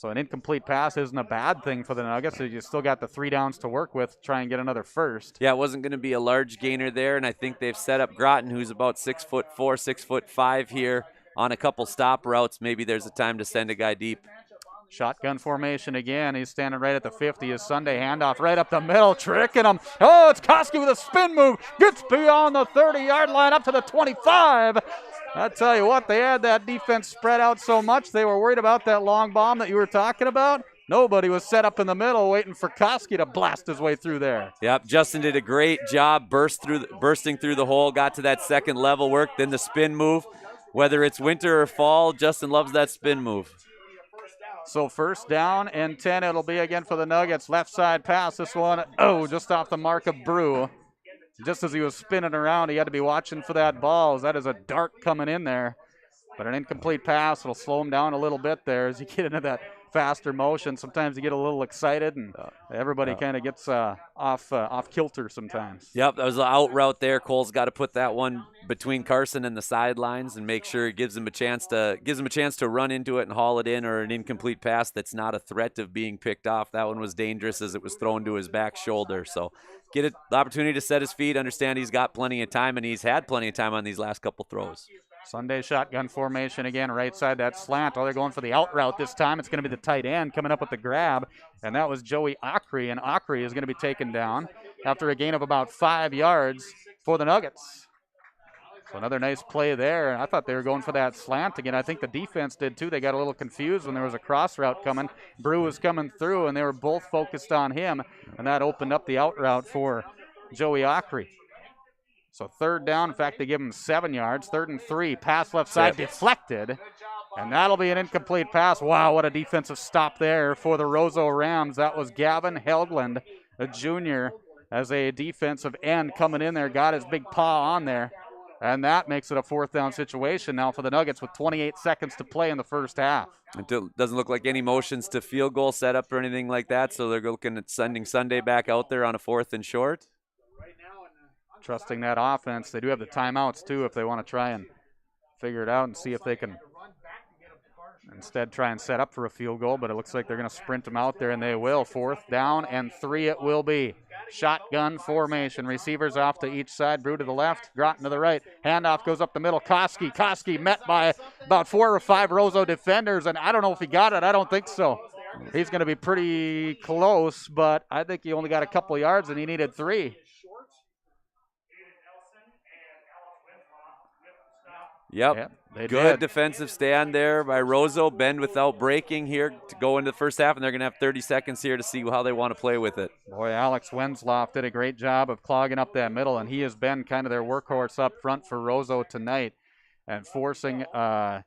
an incomplete pass isn't a bad thing for the Nuggets. You still got the 3 downs to work with, try and get another first. Yeah, it wasn't going to be a large gainer there, and I think they've set up Groton, who's about 6'4", 6'5" here, on a couple stop routes. Maybe there's a time to send a guy deep. Shotgun formation again. He's standing right at the 50. His Sunday handoff right up the middle, tricking him. Oh, it's Koski with a spin move. Gets beyond the 30-yard line up to the 25. I tell you what, they had that defense spread out so much they were worried about that long bomb that you were talking about. Nobody was set up in the middle waiting for Koski to blast his way through there. Yep, Justin did a great job bursting through the hole, got to that second level work, then the spin move. Whether it's winter or fall, Justin loves that spin move. So first down and 10 it'll be again for the Nuggets. Left side pass. This one, just off the mark of Brew. Just as he was spinning around, he had to be watching for that ball, as that is a dart coming in there. But an incomplete pass will slow him down a little bit there as you get into that faster motion. Sometimes you get a little excited, and everybody kind of gets off kilter sometimes. Yep, that was an out route there. Cole's got to put that one between Carson and the sidelines and make sure it gives him a chance to run into it and haul it in, or an incomplete pass that's not a threat of being picked off. That one was dangerous as it was thrown to his back shoulder. So get the opportunity to set his feet, understand he's got plenty of time, and he's had plenty of time on these last couple throws. Sunday shotgun formation again, right side, that slant. Oh, they're going for the out route this time. It's going to be the tight end coming up with the grab, and that was Joey Ockrey, and Ockrey is going to be taken down after a gain of about 5 yards for the Nuggets. So another nice play there. I thought they were going for that slant again. I think the defense did too. They got a little confused when there was a cross route coming. Brew was coming through, and they were both focused on him, and that opened up the out route for Joey Ockrey. So third down. In fact, they give him 7 yards. 3rd and 3. Pass left side deflected. And that'll be an incomplete pass. Wow, what a defensive stop there for the Roseau Rams. That was Gavin Helgland, a junior, as a defensive end coming in there. Got his big paw on there. And that makes it a 4th down situation now for the Nuggets with 28 seconds to play in the first half. It doesn't look like any motions to field goal set up or anything like that. So they're looking at sending Sunday back out there on a 4th and short. Trusting that offense. They do have the timeouts too if they want to try and figure it out and see if they can instead try and set up for a field goal, but it looks like they're going to sprint them out there, and they will. 4th down and 3 it will be. Shotgun formation. Receivers off to each side. Brew to the left, Groton to the right. Handoff goes up the middle. Koski met by about 4 or 5 Roseau defenders, and I don't know if he got it. I don't think so. He's going to be pretty close, but I think he only got a couple yards, and he needed 3. Yep. Good defensive stand there by Roseau. Bend without breaking here to go into the first half, and they're going to have 30 seconds here to see how they want to play with it. Boy, Alex Wensloff did a great job of clogging up that middle, and he has been kind of their workhorse up front for Roseau tonight and forcing a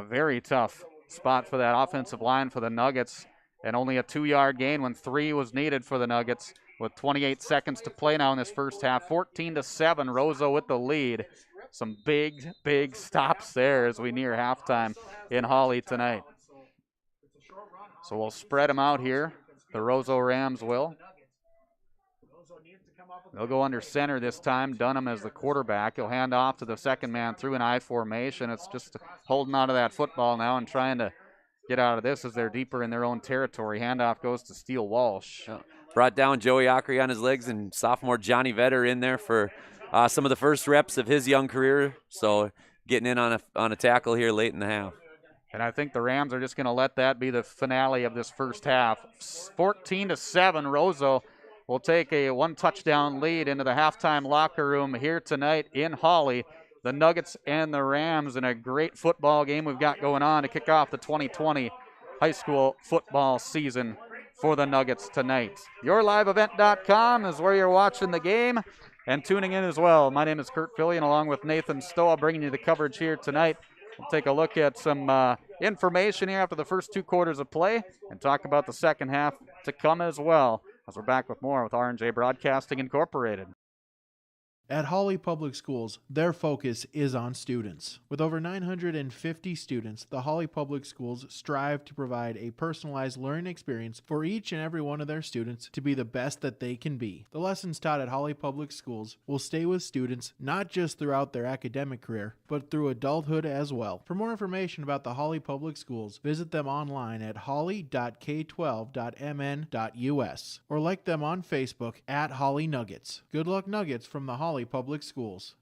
very tough spot for that offensive line for the Nuggets, and only a 2-yard gain when 3 was needed for the Nuggets with 28 seconds to play now in this first half. 14-7, Roseau with the lead. Some big stops there as we near halftime in Hawley tonight. So we'll spread them out here. The Roseau Rams will. They'll go under center this time. Dunham as the quarterback. He'll hand off to the second man through an I formation. It's just holding on to that football now and trying to get out of this as they're deeper in their own territory. Handoff goes to Steele Walsh. Brought down Joey Ockrey on his legs, and sophomore Johnny Vetter in there for some of the first reps of his young career, so getting in on a tackle here late in the half. And I think the Rams are just going to let that be the finale of this first half. 14-7, Roseau will take a one-touchdown lead into the halftime locker room here tonight in Hawley. The Nuggets and the Rams in a great football game we've got going on to kick off the 2020 high school football season for the Nuggets tonight. YourLiveEvent.com is where you're watching the game and tuning in as well. My name is Kurt Fillion, along with Nathan Stoa, bringing you the coverage here tonight. We'll take a look at some information here after the first 2 quarters of play and talk about the second half to come as well, as we're back with more with R&J Broadcasting Incorporated. At Hawley Public Schools, their focus is on students. With over 950 students, the Hawley Public Schools strive to provide a personalized learning experience for each and every one of their students to be the best that they can be. The lessons taught at Hawley Public Schools will stay with students not just throughout their academic career, but through adulthood as well. For more information about the Hawley Public Schools, visit them online at hawley.k12.mn.us or like them on Facebook at Hawley Nuggets. Good luck, Nuggets, from the Hawley Public Schools.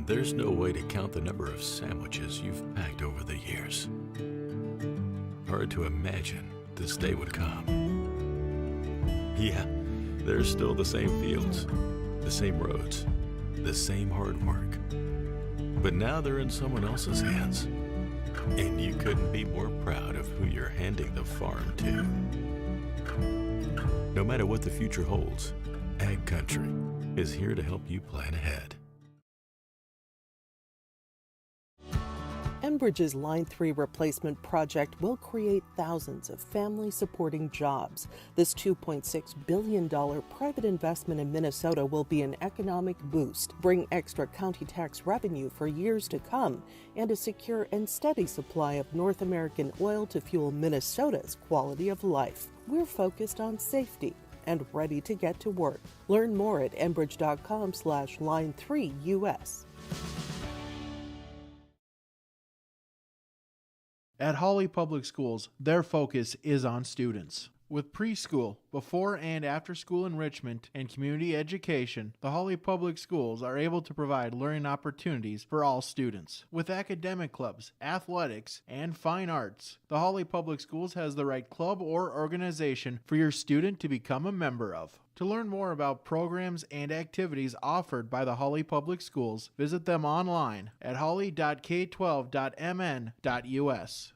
There's no way to count the number of sandwiches you've packed over the years. Hard to imagine this day would come. Yeah, there's still the same fields, the same roads, the same hard work. But now they're in someone else's hands. And you couldn't be more proud of who you're handing the farm to. No matter what the future holds, Ag Country is here to help you plan ahead. Enbridge's Line 3 replacement project will create thousands of family-supporting jobs. This $2.6 billion private investment in Minnesota will be an economic boost, bring extra county tax revenue for years to come, and a secure and steady supply of North American oil to fuel Minnesota's quality of life. We're focused on safety and ready to get to work. Learn more at enbridge.com/line3us. At Hawley Public Schools, their focus is on students. With preschool, before and after school enrichment, and community education, the Hawley Public Schools are able to provide learning opportunities for all students. With academic clubs, athletics, and fine arts, the Hawley Public Schools has the right club or organization for your student to become a member of. To learn more about programs and activities offered by the Hawley Public Schools, visit them online at hawley.k12.mn.us.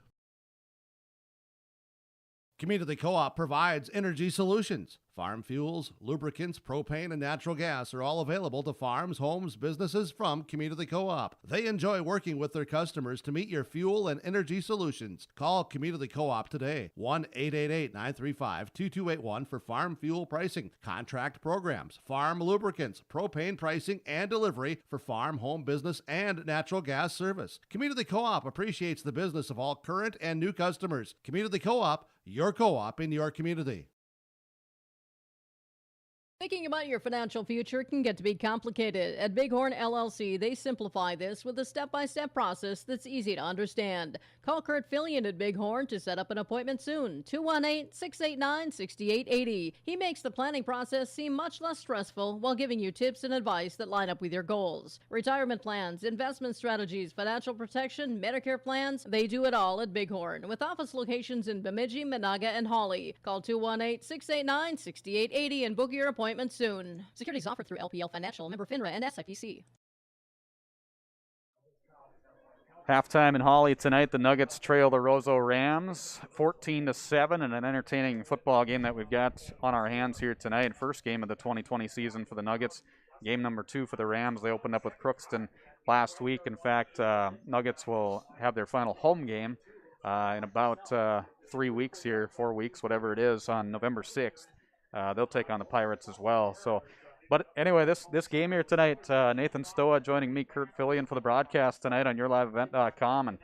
Community Co-op provides energy solutions. Farm fuels, lubricants, propane, and natural gas are all available to farms, homes, businesses from Community Co-op. They enjoy working with their customers to meet your fuel and energy solutions. Call Community Co-op today, 1-888-935-2281 for farm fuel pricing, contract programs, farm lubricants, propane pricing, and delivery for farm, home, business, and natural gas service. Community Co-op appreciates the business of all current and new customers. Community Co-op, your co-op in your community. Thinking about your financial future can get to be complicated. At Bighorn LLC, they simplify this with a step-by-step process that's easy to understand. Call Kurt Fillion at Bighorn to set up an appointment soon. 218-689-6880. He makes the planning process seem much less stressful while giving you tips and advice that line up with your goals. Retirement plans, investment strategies, financial protection, Medicare plans, they do it all at Bighorn. With office locations in Bemidji, Monaga, and Hawley. Call 218-689-6880 and book your appointment soon. Securities offered through LPL Financial, member FINRA and SIPC. Halftime in Hawley tonight. The Nuggets trail the Roseau Rams 14-7 in an entertaining football game that we've got on our hands here tonight. First game of the 2020 season for the Nuggets. Game number 2 for the Rams. They opened up with Crookston last week. In fact, Nuggets will have their final home game in about 3 weeks here, 4 weeks, whatever it is, on November 6th. They'll take on the Pirates as well. But anyway, this game here tonight, Nathan Stoa joining me, Kurt Fillion, for the broadcast tonight on YourLiveEvent.com, and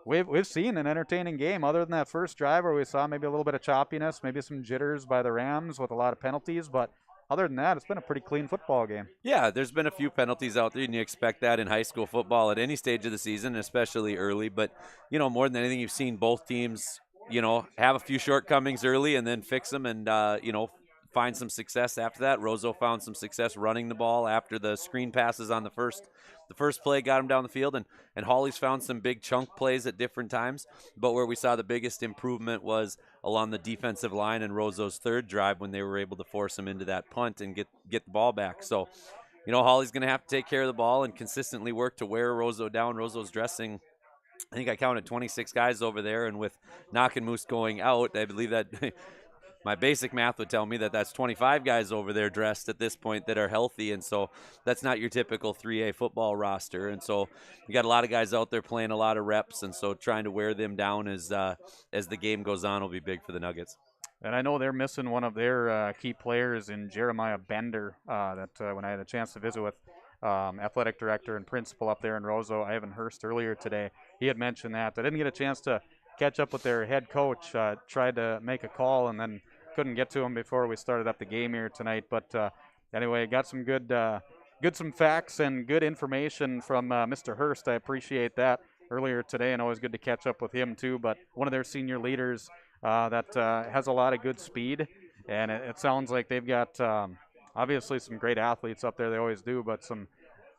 we've seen an entertaining game. Other than that first drive where we saw maybe a little bit of choppiness, maybe some jitters by the Rams with a lot of penalties, but other than that, it's been a pretty clean football game. Yeah, there's been a few penalties out there, and you expect that in high school football at any stage of the season, especially early. But more than anything, you've seen both teams have a few shortcomings early and then fix them and find some success after that. Roseau found some success running the ball after the screen passes on the first play got him down the field, and Hawley's found some big chunk plays at different times. But where we saw the biggest improvement was along the defensive line and Roseau's third drive when they were able to force him into that punt and get the ball back. So, Hawley's going to have to take care of the ball and consistently work to wear Roseau down. Roseau's dressing, I think I counted 26 guys over there, and with Knock and Moose going out, I believe that my basic math would tell me that that's 25 guys over there dressed at this point that are healthy, and so that's not your typical 3A football roster. And so you got a lot of guys out there playing a lot of reps, and so trying to wear them down as the game goes on will be big for the Nuggets. And I know they're missing one of their key players in Jeremiah Bender that when I had a chance to visit with athletic director and principal up there in Roseau, Ivan Hurst, earlier today. He had mentioned that. I didn't get a chance to catch up with their head coach. Tried to make a call and then couldn't get to him before we started up the game here tonight. But anyway, got some some facts and good information from Mr. Hurst. I appreciate that earlier today, and always good to catch up with him too. But one of their senior leaders that has a lot of good speed, and it sounds like they've got obviously some great athletes up there. They always do, but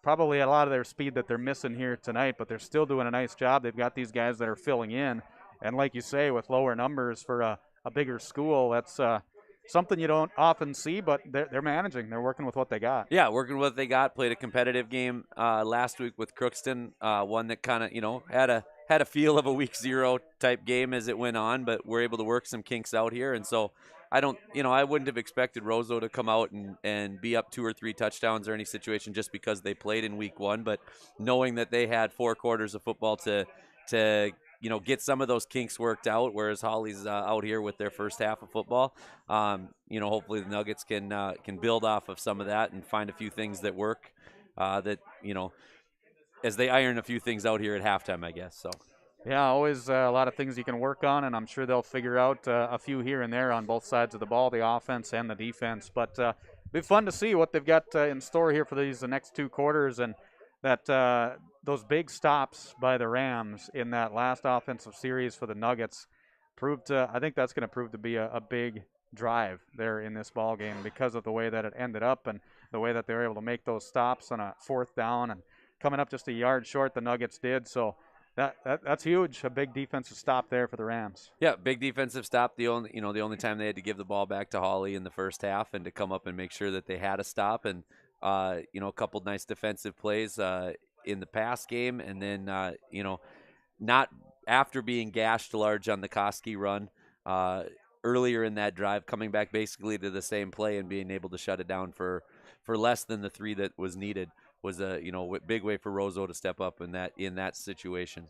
probably a lot of their speed that they're missing here tonight, but they're still doing a nice job. They've got these guys that are filling in, and like you say, with lower numbers for a bigger school, that's something you don't often see, but they're managing. They're working with what they got. Yeah, working with what they got. Played a competitive game last week with Crookston, one that kind of, had a feel of a week 0 type game as it went on, but we're able to work some kinks out here. And so I wouldn't have expected Roseau to come out and be up 2 or 3 touchdowns or any situation just because they played in week 1. But knowing that they had 4 quarters of football to get some of those kinks worked out, whereas Hawley's out here with their first half of football. Hopefully the Nuggets can build off of some of that and find a few things that work. As they iron a few things out here at halftime, I guess. So. Yeah, always a lot of things you can work on, and I'm sure they'll figure out a few here and there on both sides of the ball, the offense and the defense. But it'll be fun to see what they've got in store here for the next 2 quarters, and that those big stops by the Rams in that last offensive series for the Nuggets I think that's going to prove to be a big drive there in this ball game because of the way that it ended up and the way that they were able to make those stops on a 4th down and coming up just a yard short, the Nuggets did. So that's huge, a big defensive stop there for the Rams. Yeah, big defensive stop. The only time they had to give the ball back to Hawley in the first half and to come up and make sure that they had a stop, and a couple nice defensive plays in the pass game, and then not after being gashed large on the Koski run earlier in that drive, coming back basically to the same play and being able to shut it down for less than the 3 that was needed was a big way for Roseau to step up in that situation.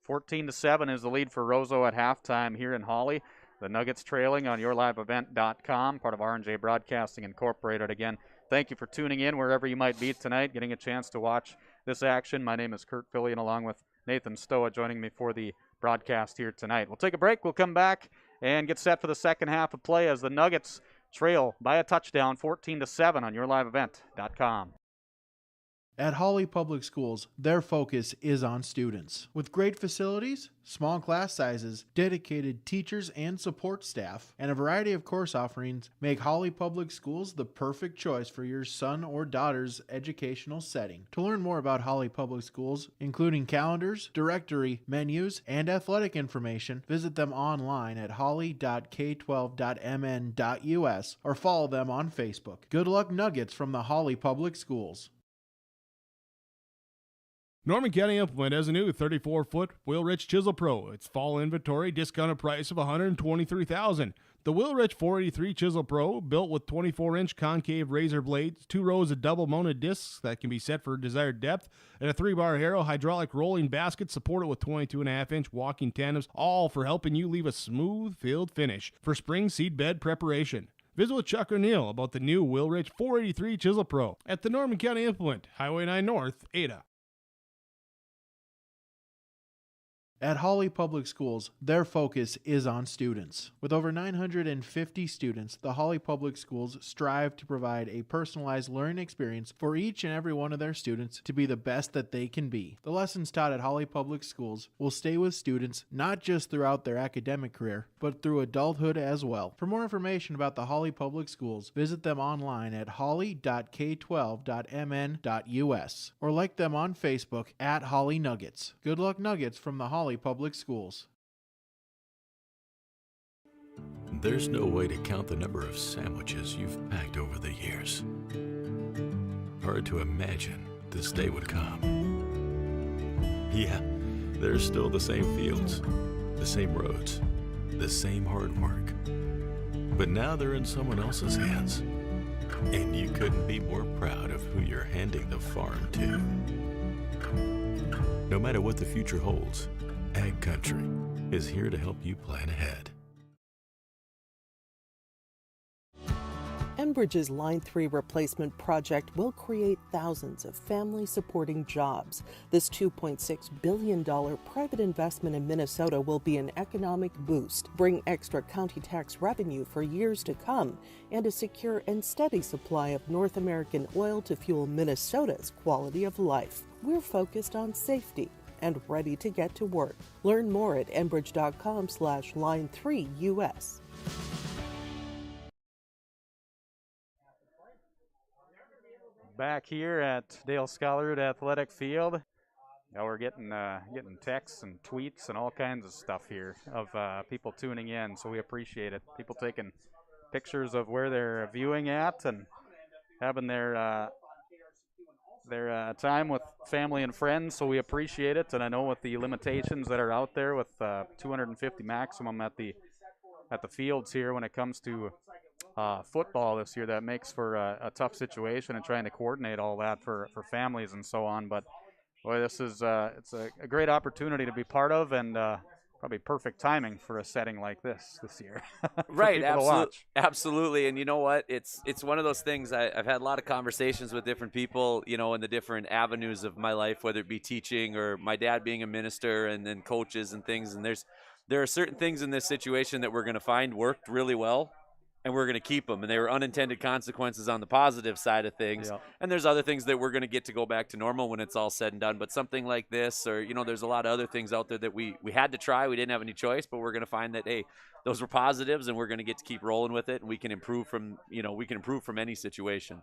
14-7 is the lead for Roseau at halftime here in Hawley. The Nuggets trailing on yourliveevent.com, part of R&J Broadcasting Incorporated. Again, thank you for tuning in wherever you might be tonight, getting a chance to watch this action. My name is Kurt Fillion, along with Nathan Stoa, joining me for the broadcast here tonight. We'll take a break. We'll come back and get set for the second half of play as the Nuggets trail by a touchdown, 14-7 on yourliveevent.com. At Hawley Public Schools, their focus is on students. With great facilities, small class sizes, dedicated teachers and support staff, and a variety of course offerings, make Hawley Public Schools the perfect choice for your son or daughter's educational setting. To learn more about Hawley Public Schools, including calendars, directory, menus, and athletic information, visit them online at hawley.k12.mn.us or follow them on Facebook. Good luck, Nuggets, from the Hawley Public Schools. Norman County Implement has a new 34-foot Wheel-Rich Chisel Pro. Its fall inventory discounted price of $123,000. The Wheel-Rich 483 Chisel Pro, built with 24-inch concave razor blades, 2 rows of double-mounted discs that can be set for desired depth, and a 3-bar Harrow hydraulic rolling basket supported with 22.5-inch walking tandems, all for helping you leave a smooth field finish for spring seed bed preparation. Visit with Chuck O'Neill about the new Wheel-Rich 483 Chisel Pro at the Norman County Implement, Highway 9 North, Ada. At Hawley Public Schools, their focus is on students. With over 950 students, the Hawley Public Schools strive to provide a personalized learning experience for each and every one of their students to be the best that they can be. The lessons taught at Hawley Public Schools will stay with students not just throughout their academic career, but through adulthood as well. For more information about the Hawley Public Schools, visit them online at hawley.k12.mn.us or like them on Facebook at Hawley Nuggets. Good luck, Nuggets, from the Hawley Public Schools. There's no way to count the number of sandwiches you've packed over the years. Hard to imagine this day would come. Yeah, there's still the same fields, the same roads, the same hard work. But now they're in someone else's hands. And you couldn't be more proud of who you're handing the farm to. No matter what the future holds, Ag Country is here to help you plan ahead. Enbridge's Line 3 replacement project will create thousands of family-supporting jobs. This $2.6 billion private investment in Minnesota will be an economic boost, bring extra county tax revenue for years to come, and a secure and steady supply of North American oil to fuel Minnesota's quality of life. We're focused on safety and ready to get to work. Learn more at enbridge.com/line3us. Back here at Dale Scholarwood Athletic Field. Now we're getting texts and tweets and all kinds of stuff here of people tuning in, so we appreciate it. People taking pictures of where they're viewing at and having their time with family and friends, so we appreciate it. And I know with the limitations that are out there with 250 maximum at the fields here when it comes to football this year, that makes for a tough situation and trying to coordinate all that for families and so on. But boy, this is it's a great opportunity to be part of, and probably perfect timing for a setting like this year. Right, absolutely. And you know what? It's one of those things. I've had a lot of conversations with different people, you know, in the different avenues of my life, whether it be teaching or my dad being a minister and then coaches and things. And there are certain things in this situation that we're going to find worked really well, and we're going to keep them. And they were unintended consequences on the positive side of things. Yep. And there's other things that we're going to get to go back to normal when it's all said and done. But something like this, or, you know, there's a lot of other things out there that we had to try. We didn't have any choice, but we're going to find that, hey, those were positives, and we're going to get to keep rolling with it. And we can improve from any situation.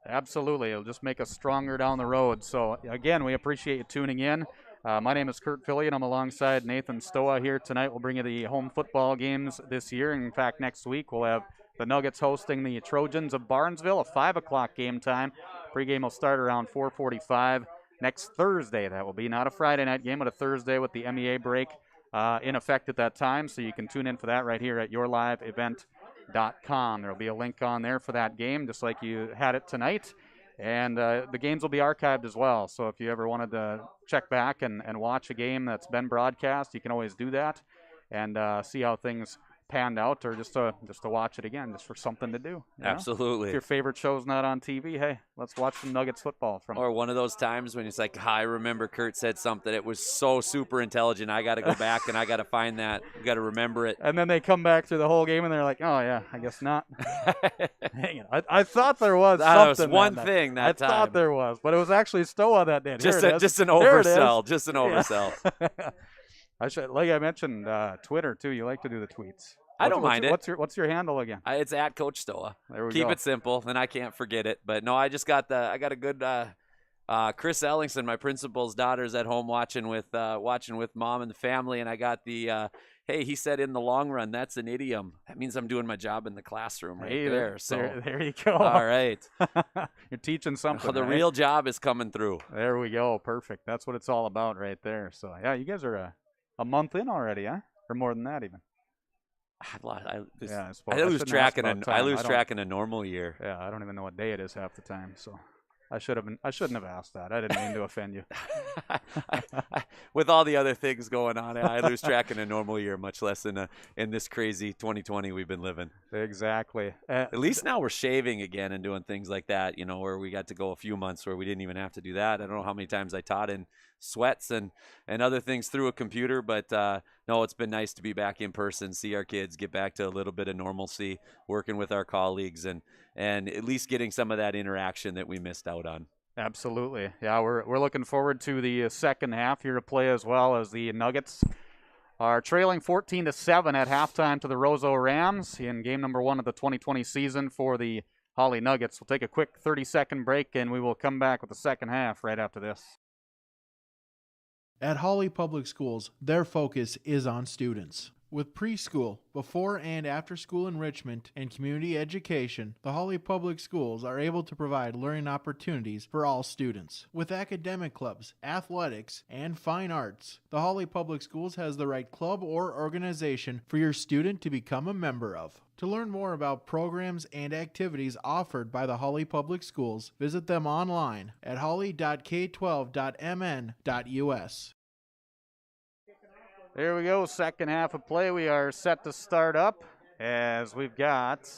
Absolutely. It'll just make us stronger down the road. So, again, we appreciate you tuning in. My name is Kurt Philly, and I'm alongside Nathan Stoa here tonight. We'll bring you the home football games this year. In fact, next week we'll have the Nuggets hosting the Trojans of Barnesville, a 5 o'clock game time. Pregame will start around 4:45 next Thursday. That will be not a Friday night game, but a Thursday with the MEA break in effect at that time. So you can tune in for that right here at yourliveevent.com. There will be a link on there for that game, just like you had it tonight. And the games will be archived as well. So if you ever wanted to check back and watch a game that's been broadcast, you can always do that and see how things panned out, or just to watch it again, just for something to do. Absolutely. If your favorite show's not on TV, hey, let's watch some Nuggets football. Or one of those times when it's like, I remember Kurt said something. It was so super intelligent. I got to go back and I got to find that. You got to remember it. And then they come back through the whole game and they're like, oh, yeah, I guess not. Hang on. I thought there was something. Was one thing that time. I thought there was, but it was actually Stoa that did. Just an oversell. Just an oversell. Like I mentioned, Twitter, too. You like to do the tweets. I don't mind it. What's your handle again? It's at Coach Stoa. There we go. Keep it simple, then I can't forget it. But no, I got a good Chris Ellingson, my principal's daughter's at home watching with mom and the family, and I got the hey, he said in the long run, that's an idiom. That means I'm doing my job in the classroom there. So there you go. All right. You're teaching something. The real job is coming through. There we go. Perfect. That's what it's all about right there. So yeah, you guys are a month in already, huh? Or more than that even. I lose track in a normal year. Yeah, I don't even know what day it is half the time. So I shouldn't have asked that. I didn't mean to offend you. With all the other things going on, I lose track in a normal year, much less in this crazy 2020 we've been living. Exactly. At least now we're shaving again and doing things like that, where we got to go a few months where we didn't even have to do that. I don't know how many times I taught in sweats and other things through a computer, but no, it's been nice to be back in person, see our kids, get back to a little bit of normalcy, working with our colleagues, and at least getting some of that interaction that we missed out on. Absolutely. Yeah, we're looking forward to the second half here of play, as well as the Nuggets are trailing 14-7 at halftime to the Roseau Rams in game number 1 of the 2020 season for the Hawley Nuggets. We'll take a quick 30-second break, and we will come back with the second half right after this. At Hawley Public Schools, their focus is on students. With preschool, before and after school enrichment, and community education, the Hawley Public Schools are able to provide learning opportunities for all students. With academic clubs, athletics, and fine arts, the Hawley Public Schools has the right club or organization for your student to become a member of. To learn more about programs and activities offered by the Hawley Public Schools, visit them online at hawley.k12.mn.us. There we go, second half of play. We are set to start up as we've got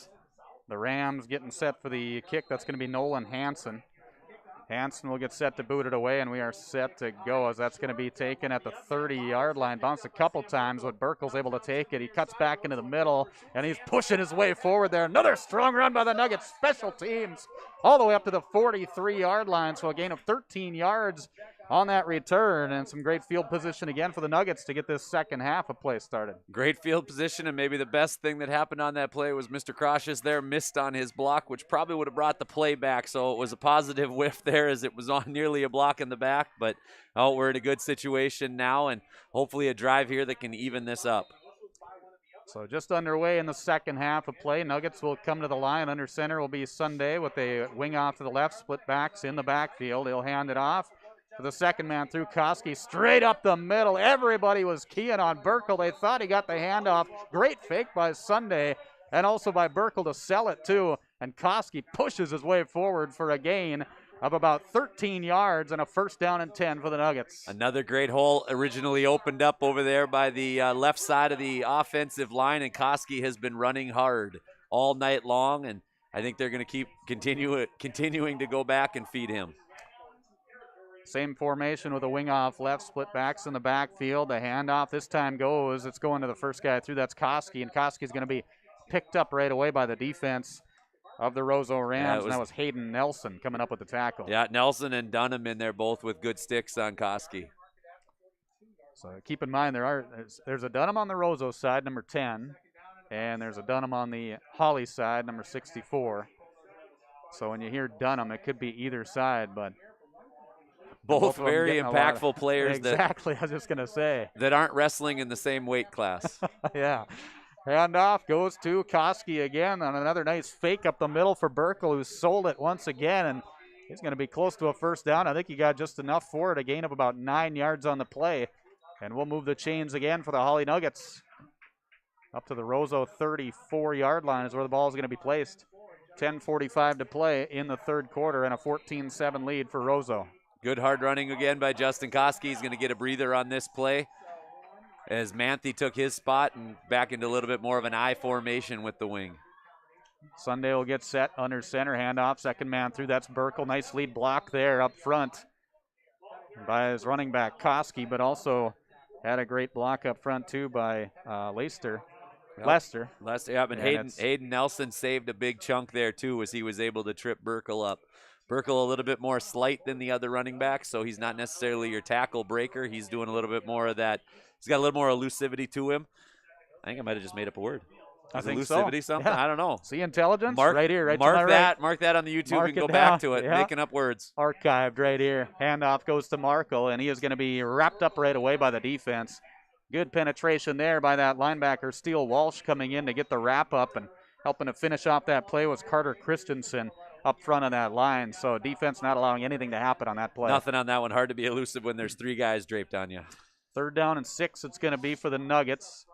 the Rams getting set for the kick. That's going to be Nolan Hansen. Hansen will get set to boot it away, and we are set to go as that's going to be taken at the 30-yard line. Bounced a couple times, but Burkle's able to take it. He cuts back into the middle, and he's pushing his way forward there. Another strong run by the Nuggets special teams all the way up to the 43-yard line, so a gain of 13 yards on that return, and some great field position again for the Nuggets to get this second half of play started. Great field position, and maybe the best thing that happened on that play was Mr. Croshes there missed on his block, which probably would have brought the play back, so it was a positive whiff there as it was on nearly a block in the back, but we're in a good situation now, and hopefully a drive here that can even this up. So just underway in the second half of play. Nuggets will come to the line. Under center will be Sunday with a wing off to the left, split backs in the backfield. He'll hand it off to the second man through Koski, straight up the middle. Everybody was keying on Burkle. They thought he got the handoff. Great fake by Sunday, and also by Burkle to sell it too. And Koski pushes his way forward for a gain of about 13 yards and a first down and 10 for the Nuggets. Another great hole originally opened up over there by the left side of the offensive line, and Koski has been running hard all night long, and I think they're going to keep continuing to go back and feed him. Same formation with a wing off left, split backs in the backfield. The handoff this time it's going to the first guy through. That's Koski, and Koski's going to be picked up right away by the defense of the Roseau Rams, and that was Hayden Nelson coming up with the tackle. Yeah, Nelson and Dunham in there both with good sticks on Koski. So keep in mind there's a Dunham on the Roseau side, number 10, and there's a Dunham on the Hawley side, number 64. So when you hear Dunham, it could be either side, but both very impactful players. Exactly, I was just going to say. That aren't wrestling in the same weight class. Yeah. Handoff goes to Koski again on another nice fake up the middle for Burkle, who sold it once again, and he's going to be close to a first down. I think he got just enough for it, a gain of about 9 yards on the play. And we'll move the chains again for the Hawley Nuggets. Up to the Roseau 34-yard line is where the ball is going to be placed. 10:45 to play in the third quarter, and a 14-7 lead for Roseau. Good hard running again by Justin Koski. He's going to get a breather on this play as Manthe took his spot and back into a little bit more of an I formation with the wing. Sunday will get set under center, handoff, second man through. That's Burkle. Nice lead block there up front by his running back Koski, but also had a great block up front too by Lester. Yeah, but Hayden Nelson saved a big chunk there too as he was able to trip Burkle up. Burkle a little bit more slight than the other running backs, so he's not necessarily your tackle breaker. He's doing a little bit more of that. He's got a little more elusivity to him. I think I might have just made up a word. I think elusivity so. Something? Yeah. I don't know. See intelligence? Right here, right mark to my that, right. Mark that on the YouTube Mark and go it back down. to it. Yeah. Making up words. Archived right here. Handoff goes to Markle, and he is going to be wrapped up right away by the defense. Good penetration there by that linebacker, Steele Walsh, coming in to get the wrap up, and helping to finish off that play was Carter Christensen up front of that line. So defense not allowing anything to happen on that play. Nothing on that one. Hard to be elusive when there's 3 guys draped on you. 3rd down and 6 it's going to be for the Nuggets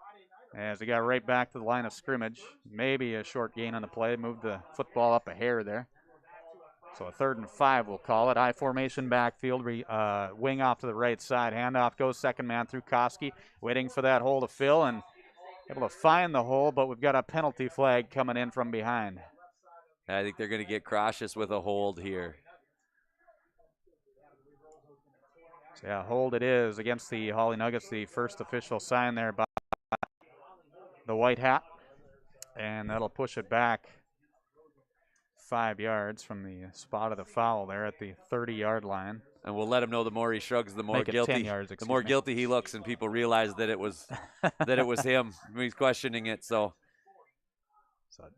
as he got right back to the line of scrimmage. Maybe a short gain on the play. Moved the football up a hair there. So a 3rd and 5, we'll call it. I formation backfield, wing off to the right side. Handoff goes second man through Koski, waiting for that hole to fill and able to find the hole, but we've got a penalty flag coming in from behind. I think they're going to get cautious with a hold here. So yeah, hold it is against the Hawley Nuggets, the first official sign there by the white hat. And that'll push it back 5 yards from the spot of the foul there at the 30-yard line. And we'll let him know the more he shrugs, the more Make it guilty. 10 yards, the more guilty he looks, and people realize that it was him. He's questioning it. So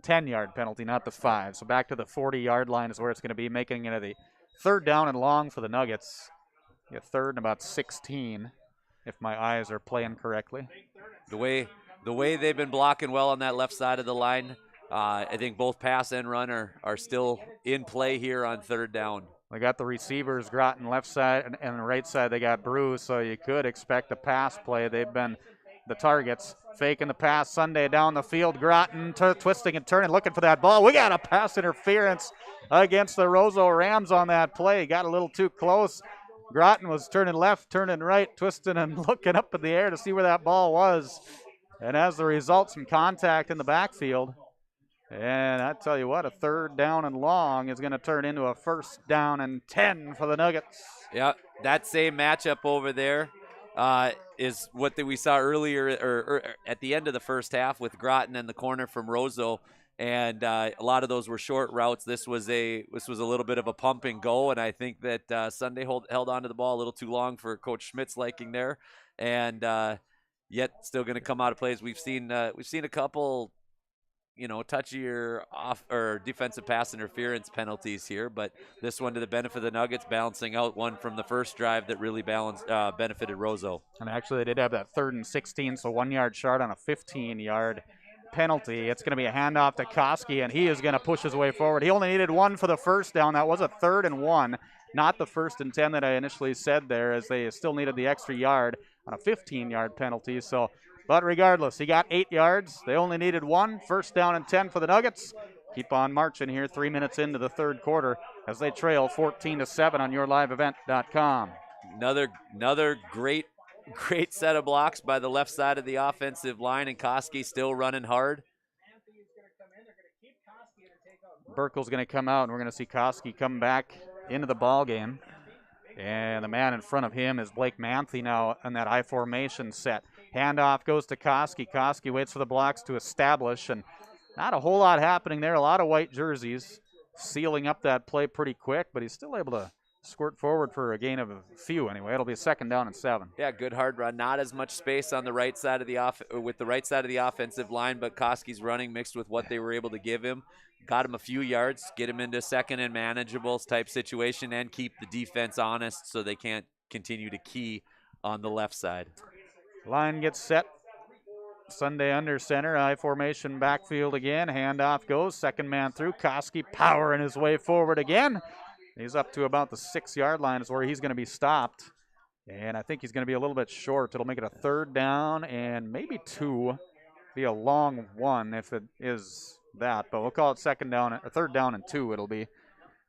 10-yard penalty, not the 5. So back to the 40-yard line is where it's going to be, making it the 3rd down and long for the Nuggets. Yeah, 3rd and about 16, if my eyes are playing correctly. The way they've been blocking well on that left side of the line, I think both pass and run are still in play here on 3rd down. They got the receivers, Groton left side, and the right side they got Bruce, so you could expect a pass play. They've been the targets. Faking the pass, Sunday down the field. Groton twisting and turning, looking for that ball. We got a pass interference against the Roseau Rams on that play. Got a little too close. Groton was turning left, turning right, twisting and looking up in the air to see where that ball was. And as the result, some contact in the backfield. And I tell you what, a 3rd down and long is going to turn into a 1st down and 10 for the Nuggets. Yeah, that same matchup over there is what we saw earlier or at the end of the first half with Groton and the corner from Roseau. And a lot of those were short routes. This was a little bit of a pump and go, and I think that Sunday held on to the ball a little too long for Coach Schmidt's liking there, and yet still going to come out of plays. We've seen a couple, touchier off or defensive pass interference penalties here, but this one to the benefit of the Nuggets, balancing out one from the first drive that really benefited Roseau. And actually, they did have that 3rd and 16, so 1 yard short on a 15-yard penalty. It's going to be a handoff to Koski, and he is going to push his way forward. He only needed 1 for the 1st down. That was a 3rd and 1, not the 1st and 10 that I initially said there, as they still needed the extra yard on a 15-yard penalty. So, but regardless, he got 8 yards. They only needed 1. 1st down and 10 for the Nuggets. Keep on marching here 3 minutes into the 3rd quarter as they trail 14-7 on yourliveevent.com. Another great set of blocks by the left side of the offensive line, and Koski still running hard. Burkle's going to come out, and we're going to see Koski come back into the ball game. And the man in front of him is Blake Manthe now in that I formation set. Handoff goes to Koski. Koski waits for the blocks to establish, and not a whole lot happening there. A lot of white jerseys sealing up that play pretty quick, but he's still able to squirt forward for a gain of a few anyway. It'll be a 2nd down and 7. Yeah, good hard run. Not as much space on the right side of the offensive line, but Koski's running mixed with what they were able to give him. Got him a few yards, get him into 2nd and manageable type situation, and keep the defense honest so they can't continue to key on the left side. Line gets set. Sunday under center, I formation backfield again. Handoff goes, 2nd man through. Koski powering his way forward again. He's up to about the 6-yard line is where he's going to be stopped. And I think he's going to be a little bit short. It'll make it a 3rd down and maybe 2. Be a long 1 if it is that. But we'll call it 3rd down and 2 it'll be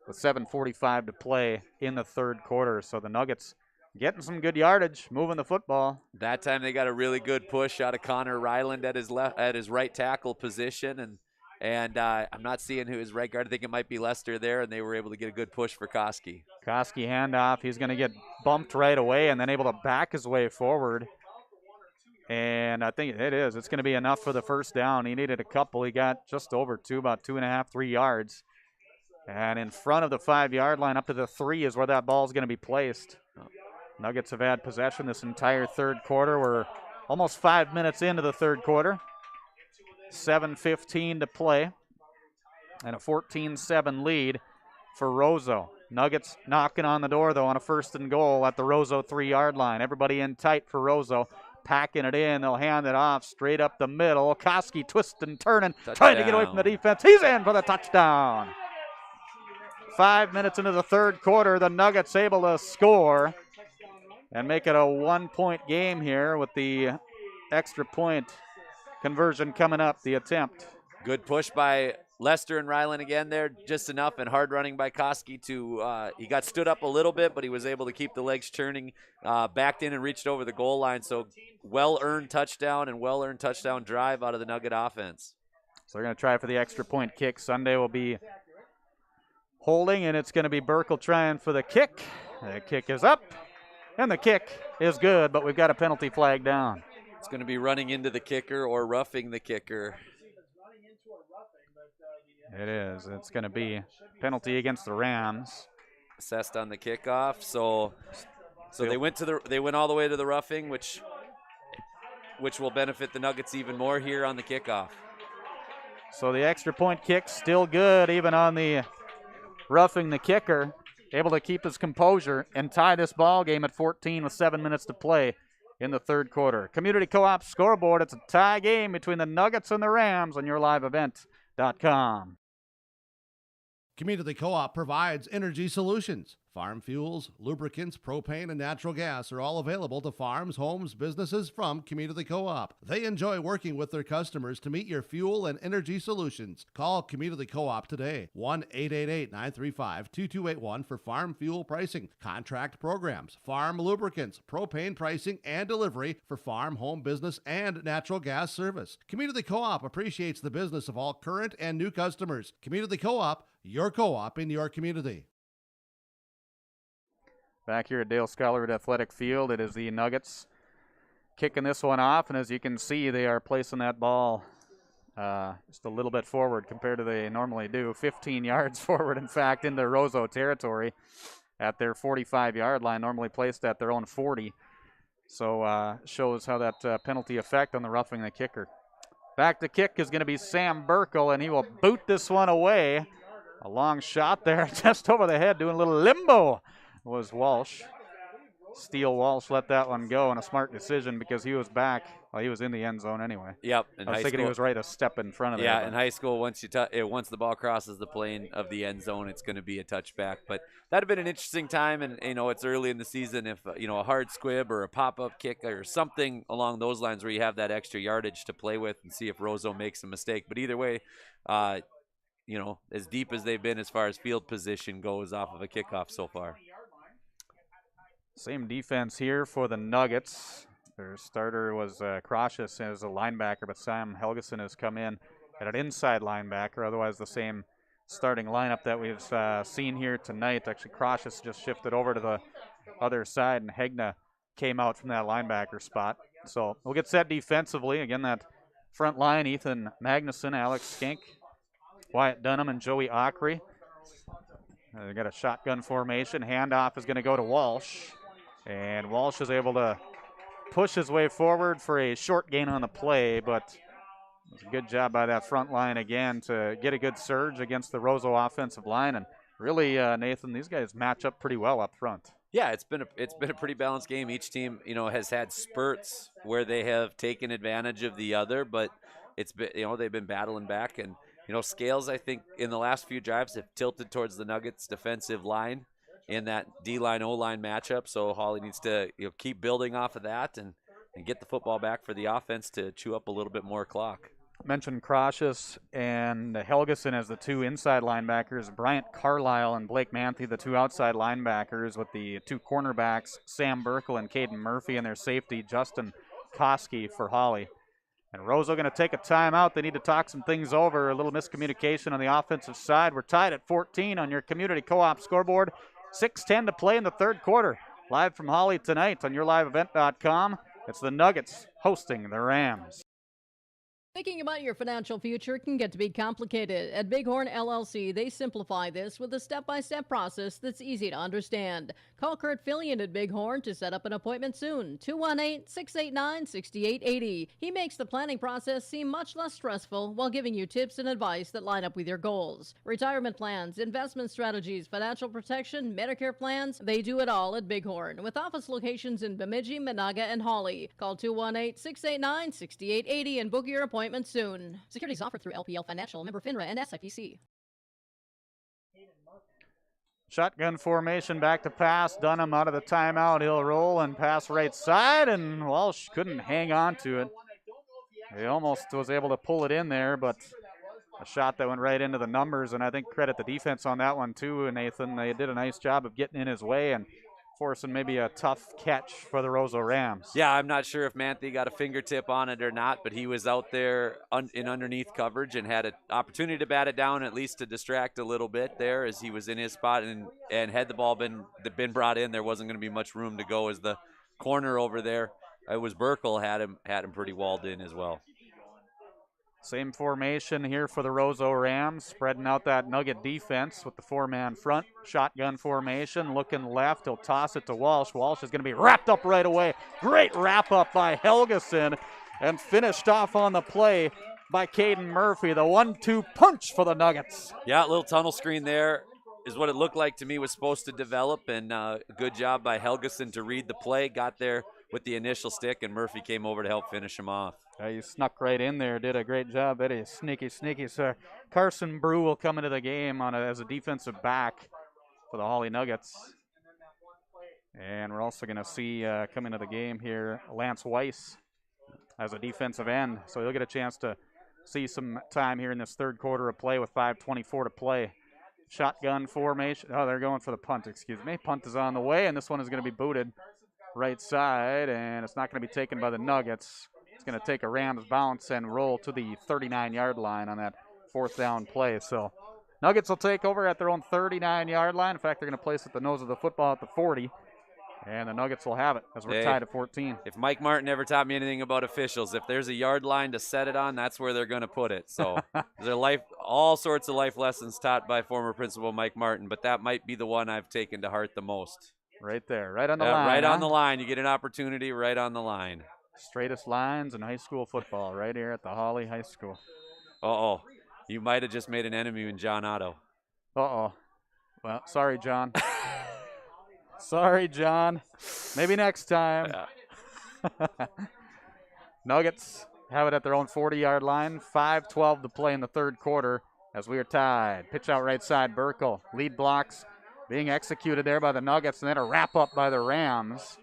with 7:45 to play in the 3rd quarter. So the Nuggets getting some good yardage, moving the football. That time they got a really good push out of Connor Ryland at his right tackle position, and I'm not seeing who is right guard. I think it might be Lester there, and they were able to get a good push for Koski. Koski handoff. He's going to get bumped right away and then able to back his way forward. And I think it is. It's going to be enough for the 1st down. He needed a couple. He got just over 2, about 2.5, 3 yards. And in front of the 5-yard line up to the 3 is where that ball is going to be placed. Nuggets have had possession this entire 3rd quarter. We're almost 5 minutes into the 3rd quarter. 7:15 to play. And a 14-7 lead for Roseau. Nuggets knocking on the door, though, on a 1st and goal at the Roseau 3-yard line. Everybody in tight for Roseau. Packing it in. They'll hand it off straight up the middle. Koski twisting, turning, trying to get away from the defense. He's in for the touchdown. 5 minutes into the 3rd quarter, the Nuggets able to score and make it a 1-point game here with the extra point conversion coming up, the attempt. Good push by Lester and Ryland again there, just enough, and hard running by Koski to he got stood up a little bit, but he was able to keep the legs churning, backed in and reached over the goal line. So well-earned touchdown and well-earned touchdown drive out of the Nugget offense. So they're going to try for the extra point kick. Sunday will be holding, and it's going to be Burkle trying for the kick. The kick is up, and the kick is good, but we've got a penalty flag down. It's going to be running into the kicker or roughing the kicker. It is. It's going to be penalty against the Rams. Assessed on the kickoff. So they went all the way to the roughing, which will benefit the Nuggets even more here on the kickoff. So the extra point kick still good, even on the roughing the kicker. Able to keep his composure and tie this ball game at 14 with 7 minutes to play in the third quarter. Community Co-op scoreboard. It's a tie game between the Nuggets and the Rams on yourliveevent.com. Community Co-op provides energy solutions. Farm fuels, lubricants, propane, and natural gas are all available to farms, homes, businesses from Community Co-op. They enjoy working with their customers to meet your fuel and energy solutions. Call Community Co-op today, 1-888-935-2281 for farm fuel pricing, contract programs, farm lubricants, propane pricing, and delivery for farm, home, business, and natural gas service. Community Co-op appreciates the business of all current and new customers. Community Co-op, your co-op in your community. Back here at Dale Scholarwood Athletic Field, it is the Nuggets kicking this one off, and as you can see, they are placing that ball just a little bit forward compared to they normally do, 15 yards forward, in fact, into Roseau territory at their 45-yard line, normally placed at their own 40. So shows how that penalty effect on the roughing the kicker. Back to kick is going to be Sam Burkle, and he will boot this one away. A long shot there, just over the head, doing a little limbo. Was Walsh. Steele Walsh let that one go, and a smart decision because he was back. Well, he was in the end zone anyway. Yep. I was thinking he was right a step in front of it. Yeah, in high school, once the ball crosses the plane of the end zone, it's going to be a touchback. But that would have been an interesting time, and it's early in the season. If a hard squib or a pop-up kick or something along those lines where you have that extra yardage to play with and see if Roseau makes a mistake. But either way, as deep as they've been as far as field position goes off of a kickoff so far. Same defense here for the Nuggets. Their starter was Crocious as a linebacker, but Sam Helgeson has come in at an inside linebacker, otherwise the same starting lineup that we've seen here tonight. Actually, Crocious just shifted over to the other side, and Hegna came out from that linebacker spot. So we'll get set defensively. Again, that front line, Ethan Magnuson, Alex Skink, Wyatt Dunham, and Joey Ockery. They got a shotgun formation. Handoff is going to go to Walsh. And Walsh is able to push his way forward for a short gain on the play, but it was a good job by that front line again to get a good surge against the Roseau offensive line. And really, Nathan, these guys match up pretty well up front. Yeah, it's been a pretty balanced game. Each team, has had spurts where they have taken advantage of the other, but it's been, they've been battling back. And Scales, I think, in the last few drives have tilted towards the Nuggets' defensive line in that D-line, O-line matchup. So Hawley needs to keep building off of that and get the football back for the offense to chew up a little bit more clock. Mentioned Crocious and Helgeson as the two inside linebackers, Bryant Carlisle and Blake Manthe, the two outside linebackers, with the two cornerbacks, Sam Burkle and Caden Murphy, and their safety, Justin Koski, for Hawley. And Roseau going to take a timeout. They need to talk some things over. A little miscommunication on the offensive side. We're tied at 14 on your Community Co-op scoreboard. 6:10 to play in the third quarter. Live from Hawley tonight on yourliveevent.com. It's the Nuggets hosting the Rams. Thinking about your financial future can get to be complicated. At Bighorn LLC, they simplify this with a step-by-step process that's easy to understand. Call Kurt Fillion at Bighorn to set up an appointment soon. 218-689-6880. He makes the planning process seem much less stressful while giving you tips and advice that line up with your goals. Retirement plans, investment strategies, financial protection, Medicare plans, they do it all at Bighorn. With office locations in Bemidji, Monaga, and Hawley. Call 218-689-6880 and book your appointment soon. Securities offered through LPL Financial, member FINRA and SIPC. Shotgun formation, back to pass. Dunham out of the timeout. He'll roll and pass right side, and Walsh couldn't hang on to it. He almost was able to pull it in there, but A shot that went right into the numbers, and I think credit the defense on that one too, Nathan. They did a nice job of getting in his way and forcing maybe a tough catch for the Roseau Rams. Yeah, I'm not sure if Manthe got a fingertip on it or not, but he was out there in underneath coverage and had an opportunity to bat it down, at least to distract a little bit there as he was in his spot. And had the ball been brought in, there wasn't going to be much room to go as the corner over there. It was Burkle had him pretty walled in as well. Same formation here for the Roseau Rams, spreading out that Nugget defense with the 4-man front. Shotgun formation, looking left. He'll toss it to Walsh. Walsh is going to be wrapped up right away. Great wrap up by Helgeson and finished off on the play by Caden Murphy. The 1-2 punch for the Nuggets. Yeah, a little tunnel screen there is what it looked like to me was supposed to develop, and good job by Helgeson to read the play. Got there with the initial stick, and Murphy came over to help finish him off. He snuck right in there, did a great job. It is sneaky. So Carson Brew will come into the game as a defensive back for the Hawley Nuggets. And we're also going to see come into the game here Lance Weiss as a defensive end. So he'll get a chance to see some time here in this third quarter of play with 5:24 to play. Shotgun formation. Oh, they're going for the punt, excuse me. Punt is on the way, and this one is going to be booted right side, and it's not going to be taken by the Nuggets. It's going to take a Rams bounce and roll to the 39-yard line on that 4th down play. So Nuggets will take over at their own 39-yard line. In fact, they're going to place at the nose of the football at the 40. And the Nuggets will have it as we're tied at 14. If Mike Martin ever taught me anything about officials, if there's a yard line to set it on, that's where they're going to put it. So there's all sorts of life lessons taught by former principal Mike Martin, but that might be the one I've taken to heart the most. Right there, right on the line. Right on the line. You get an opportunity right on the line. Straightest lines in high school football right here at the Hawley High School. Uh-oh. You might have just made an enemy in John Otto. Uh-oh. Well, sorry, John. Sorry, John. Maybe next time. Yeah. Nuggets have it at their own 40-yard line. 5:12 to play in the third quarter as we are tied. Pitch out right side, Burkle. Lead blocks being executed there by the Nuggets, and then a wrap-up by the Rams.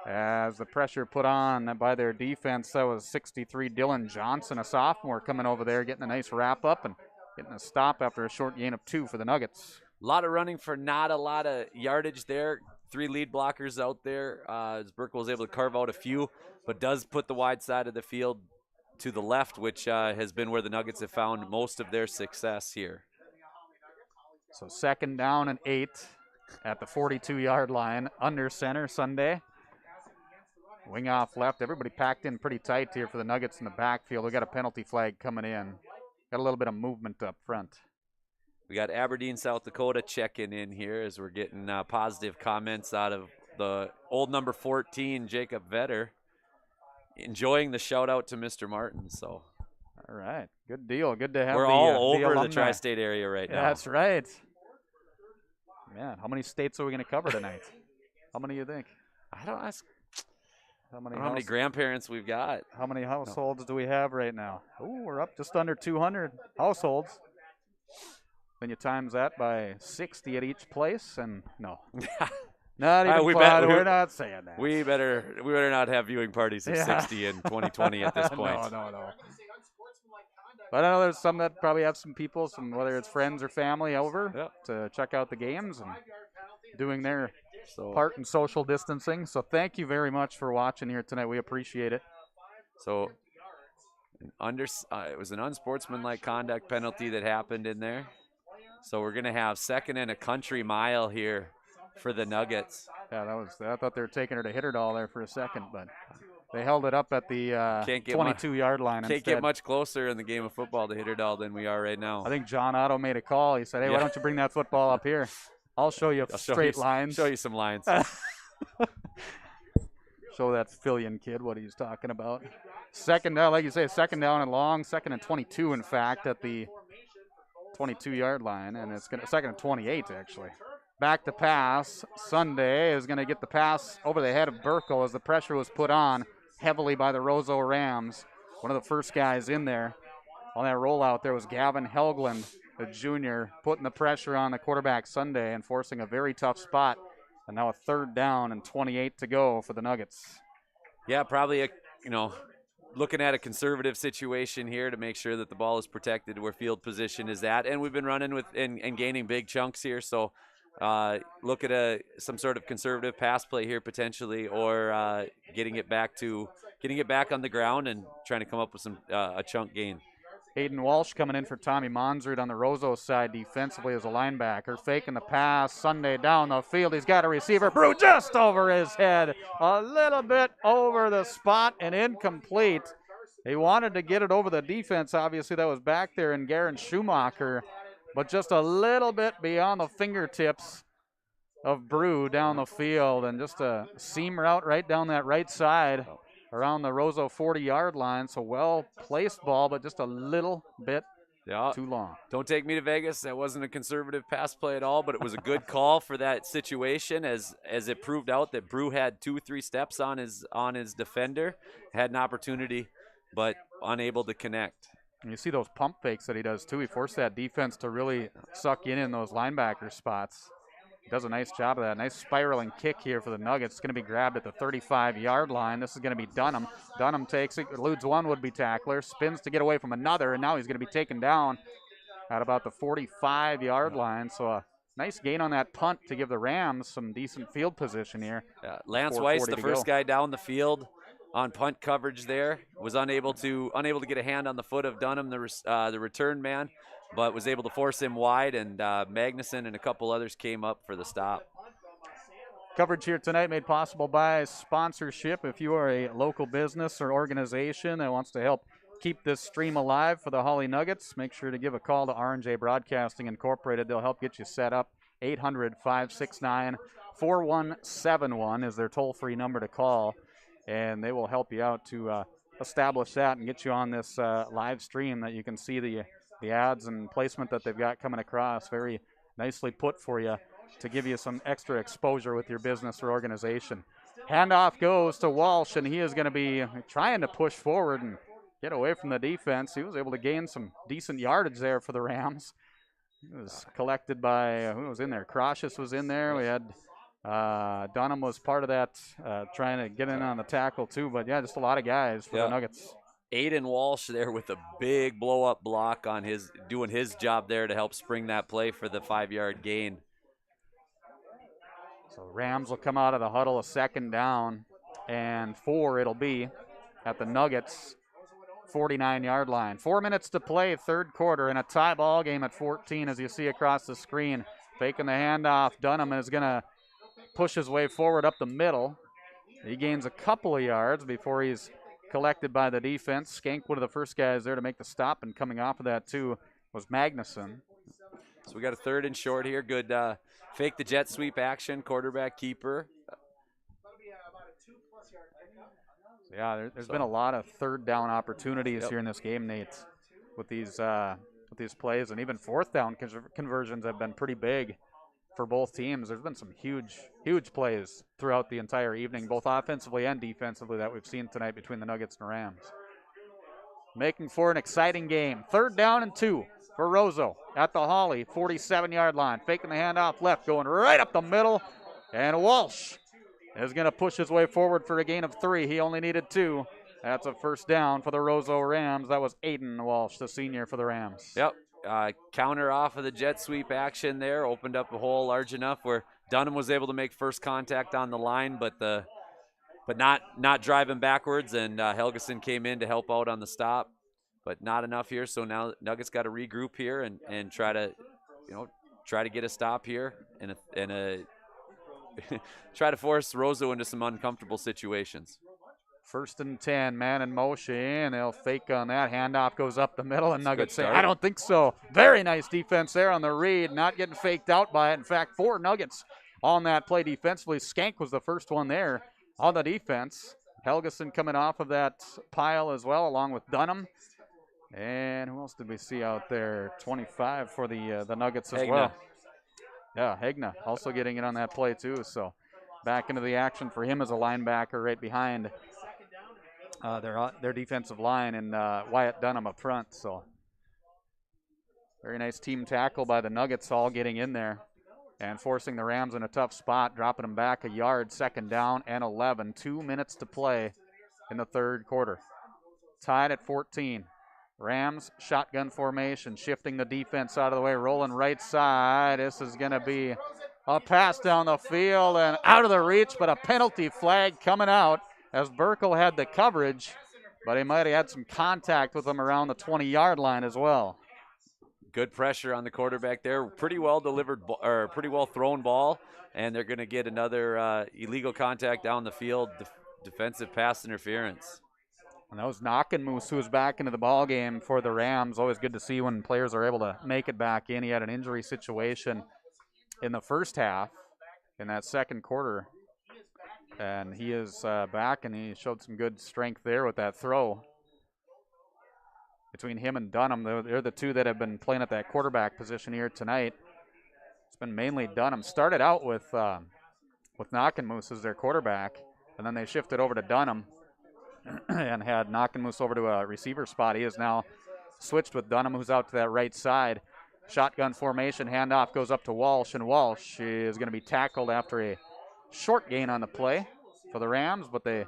As the pressure put on by their defense, that was 63 Dylan Johnson, a sophomore, coming over there, getting a nice wrap-up and getting a stop after a short gain of 2 for the Nuggets. A lot of running for not a lot of yardage there. 3 lead blockers out there. As Burkle was able to carve out a few, but does put the wide side of the field to the left, which has been where the Nuggets have found most of their success here. So 2nd down and 8 at the 42-yard line, under center Sunday. Wing off left. Everybody packed in pretty tight here for the Nuggets in the backfield. We got a penalty flag coming in. Got a little bit of movement up front. We got Aberdeen, South Dakota checking in here as we're getting positive comments out of the old number 14, Jacob Vetter. Enjoying the shout out to Mr. Martin. So, all right, good deal. Good to have. We're all over the tri-state area right now. That's right. Man, how many states are we going to cover tonight? How many do you think? I don't ask. How many grandparents we've got? How many households do we have right now? Oh, we're up just under 200 households. Then you times that by 60 at each place, and no. Not even we're not saying that. We better not have viewing parties of 60 in 2020 at this point. No. But I know there's some that probably have some people, whether it's friends or family over to check out the games and doing their part in social distancing. So thank you very much for watching here tonight. We appreciate it. So it was an unsportsmanlike conduct penalty that happened in there. So we're going to have 2nd and a country mile here for the Nuggets. Yeah, I thought they were taking her to Hitterdal there for a second, but they held it up at the 22-yard line instead. Can't get much closer in the game of football to Hitterdal than we are right now. I think John Otto made a call. He said, hey, why don't you bring that football up here? I'll show you straight lines. Show you some lines. Show that Fillion kid what he's talking about. 2nd down, like you say, 2nd down and long, 2nd and 22, in fact, at the 22-yard line, and it's 2nd and 28, actually. Back to pass. Sunday is going to get the pass over the head of Burkle as the pressure was put on heavily by the Roseau Rams. One of the first guys in there on that rollout there was Gavin Helgland, the junior, putting the pressure on the quarterback Sunday and forcing a very tough spot. And now a 3rd down and 28 to go for the Nuggets. Yeah, probably looking at a conservative situation here to make sure that the ball is protected where field position is at, and we've been running with and gaining big chunks here. So look at some sort of conservative pass play here potentially, or getting it back on the ground and trying to come up with some a chunk gain. Hayden Walsh coming in for Tommy Monzard on the Roseau side defensively as a linebacker. Faking the pass. Sunday down the field. He's got a receiver. Brew just over his head. A little bit over the spot and incomplete. He wanted to get it over the defense. Obviously, that was back there in Garen Schumacher. But just a little bit beyond the fingertips of Brew down the field. And just a seam route right down that right side, around the Roseau 40-yard line. So well-placed ball, but just a little bit too long. Don't take me to Vegas. That wasn't a conservative pass play at all, but it was a good call for that situation, as it proved out that Brew had 2-3 steps on his defender, had an opportunity, but unable to connect. And you see those pump fakes that he does too. He forced that defense to really suck in those linebacker spots. Does a nice job of that. Nice spiraling kick here for the Nuggets. It's going to be grabbed at the 35-yard line. This is going to be Dunham. Dunham takes it, eludes one would-be tackler, spins to get away from another, and now he's going to be taken down at about the 45-yard line. So a nice gain on that punt to give the Rams some decent field position here. Lance Weiss, the first guy down the field on punt coverage there, was unable to get a hand on the foot of Dunham, the return man, but was able to force him wide, and Magnuson and a couple others came up for the stop. Coverage here tonight made possible by sponsorship. If you are a local business or organization that wants to help keep this stream alive for the Hawley Nuggets, make sure to give a call to R&J Broadcasting Incorporated. They'll help get you set up. 800-569-4171 is their toll-free number to call, and they will help you out to establish that and get you on this live stream that you can see the ads and placement that they've got coming across. Very nicely put for you to give you some extra exposure with your business or organization. Handoff goes to Walsh, and he is going to be trying to push forward and get away from the defense. He was able to gain some decent yardage there for the Rams. It was collected by, who was in there? Crocious was in there. We had Dunham was part of that, trying to get in on the tackle too. But, yeah, just a lot of guys for the Nuggets. Aiden Walsh there with a big blow-up block on doing his job there to help spring that play for the 5-yard gain. So Rams will come out of the huddle, a second down, and 4 it'll be at the Nuggets 49-yard line. 4 minutes to play, third quarter, in a tie ball game at 14, as you see across the screen. Faking the handoff. Dunham is going to push his way forward up the middle. He gains a couple of yards before he's collected by the defense. Skank, one of the first guys there to make the stop, and coming off of that too was Magnuson. So we got a 3rd and short here. Good fake the jet sweep action, quarterback keeper. Yeah, there's been a lot of third down opportunities here in this game, Nate, with these plays, and even fourth down conversions have been pretty big for both teams. There's been some huge plays throughout the entire evening, both offensively and defensively, that we've seen tonight between the Nuggets and Rams. Making for an exciting game. 3rd down and 2 for Roseau at the Hawley 47-yard line. Faking the handoff left, going right up the middle, and Walsh is going to push his way forward for a gain of 3. He only needed 2. That's a first down for the Roseau Rams. That was Aiden Walsh, the senior for the Rams. Yep. Counter off of the jet sweep action there, opened up a hole large enough where Dunham was able to make first contact on the line, but not driving backwards, and Helgeson came in to help out on the stop, but not enough here. So now Nuggets got to regroup here and try to get a stop here and try to force Roseau into some uncomfortable situations. 1st and 10, man in motion. They'll fake on that. Handoff goes up the middle, and Nuggets say, I don't think so. Very nice defense there on the read, not getting faked out by it. In fact, 4 Nuggets on that play defensively. Skank was the first one there on the defense. Helgeson coming off of that pile as well, along with Dunham. And who else did we see out there? 25 for the Nuggets as well. Yeah, Hegna also getting it on that play too. So back into the action for him as a linebacker right behind their defensive line, and Wyatt Dunham up front. So very nice team tackle by the Nuggets, all getting in there and forcing the Rams in a tough spot, dropping them back a yard. 2nd down and 11. 2 minutes to play in the third quarter. tied at 14. Rams shotgun formation, shifting the defense out of the way, rolling right side. This is going to be a pass down the field and out of the reach, but a penalty flag coming out as Burkle had the coverage, but he might have had some contact with him around the 20-yard line as well. Good pressure on the quarterback there. Pretty well delivered, or pretty well thrown ball, and they're going to get another illegal contact down the field, defensive pass interference. And that was Knockenmoose, who was back into the ball game for the Rams. Always good to see when players are able to make it back in. He had an injury situation in the first half in that second quarter, and he is back, and he showed some good strength there with that throw. Between him and Dunham, they're the two that have been playing at that quarterback position here tonight. It's been mainly Dunham. Started out with Knockenmoose as their quarterback, and then they shifted over to Dunham and had Knockenmoose over to a receiver spot. He is now switched with Dunham, who's out to that right side. Shotgun formation, handoff goes up to Walsh, and Walsh is going to be tackled after a short gain on the play for the Rams, but they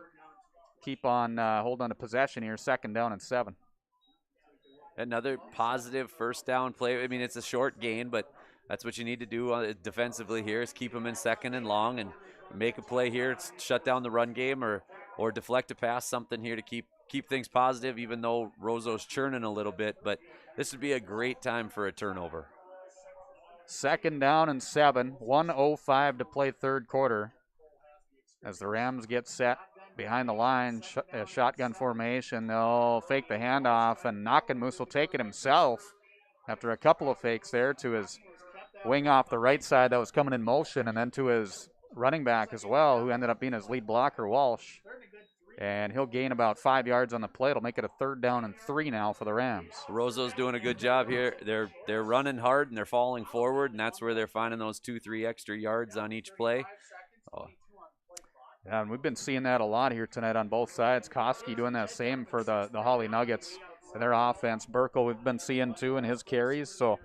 keep on hold on to possession here, 2nd down and 7. Another positive first down play. I mean, it's a short gain, but that's what you need to do defensively here is keep them in 2nd and long and make a play here, shut down the run game or deflect a pass, something here to keep things positive, even though Roseau's churning a little bit. But this would be a great time for a turnover. 2nd down and 7, 1:05 to play 3rd quarter. As the Rams get set behind the line, shotgun formation, they'll fake the handoff, and Knockenmoose will take it himself after a couple of fakes there to his wing off the right side that was coming in motion, and then to his running back as well, who ended up being his lead blocker, Walsh. And he'll gain about 5 yards on the play. It'll make it a 3rd down and 3 now for the Rams. Roseau's doing a good job here. They're running hard and they're falling forward, and that's where they're finding those 2-3 extra yards on each play. Yeah, and we've been seeing that a lot here tonight on both sides. Koski doing that same for the Hawley Nuggets and their offense. Burkle we've been seeing too in his carries. So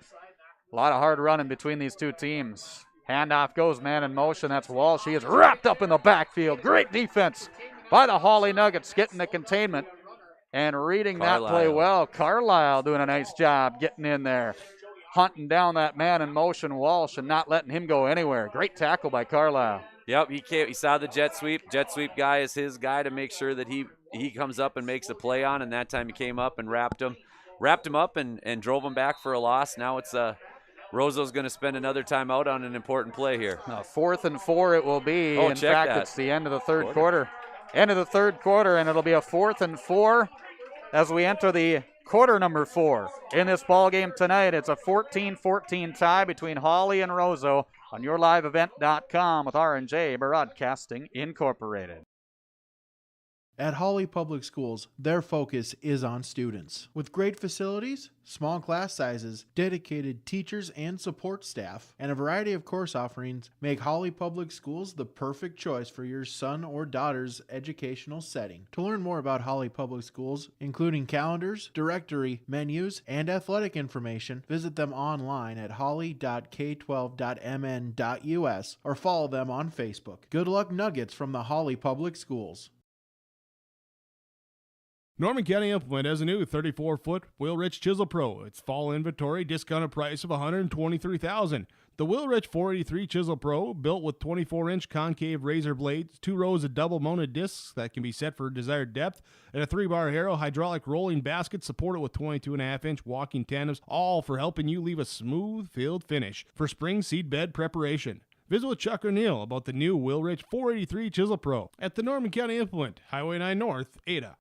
a lot of hard running between these two teams. Handoff goes man in motion. That's Walsh. He is wrapped up in the backfield. Great defense by the Hawley Nuggets, getting the containment and reading that play well. Carlisle doing a nice job getting in there, hunting down that man in motion, Walsh, and not letting him go anywhere. Great tackle by Carlisle. Yep, he saw the jet sweep. Jet sweep guy is his guy to make sure that he comes up and makes a play on, and that time he came up and wrapped him up and drove him back for a loss. Now it's Roseau's going to spend another timeout on an important play here. 4th and 4 it will be. Oh, in fact, it's the end of the third quarter. End of the third quarter, and it'll be a 4th and 4 as we enter the quarter number 4 in this ball game tonight. It's a 14-14 tie between Hawley and Roseau on yourliveevent.com with R&J Broadcasting Incorporated. At Hawley Public Schools, their focus is on students. With great facilities, small class sizes, dedicated teachers and support staff, and a variety of course offerings, make Hawley Public Schools the perfect choice for your son or daughter's educational setting. To learn more about Hawley Public Schools, including calendars, directory, menus, and athletic information, visit them online at hawley.k12.mn.us or follow them on Facebook. Good luck Nuggets from the Hawley Public Schools. Norman County Implement has a new 34-foot Wheelwright Chisel Pro. Its fall inventory discounted price of $123,000. The Wheelwright 483 Chisel Pro, built with 24-inch concave razor blades, 2 rows of double-mounted discs that can be set for desired depth, and a 3-bar Harrow hydraulic rolling basket supported with 22.5-inch walking tandems, all for helping you leave a smooth filled finish for spring seed bed preparation. Visit with Chuck O'Neill about the new Wheelwright 483 Chisel Pro at the Norman County Implement, Highway 9 North, Ada.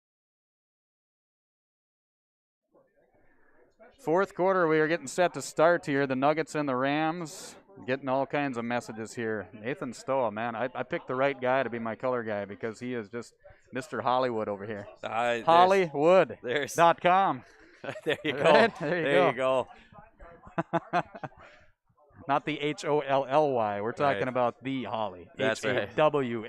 4th quarter, we are getting set to start here. The Nuggets and the Rams getting all kinds of messages here. Nathan Stoa, man, I picked the right guy to be my color guy because he is just Mr. Hollywood over here. Hollywood.com. There you go. Right? There you go. Not the Holly. We're talking about the Holly. That's right. Hawley.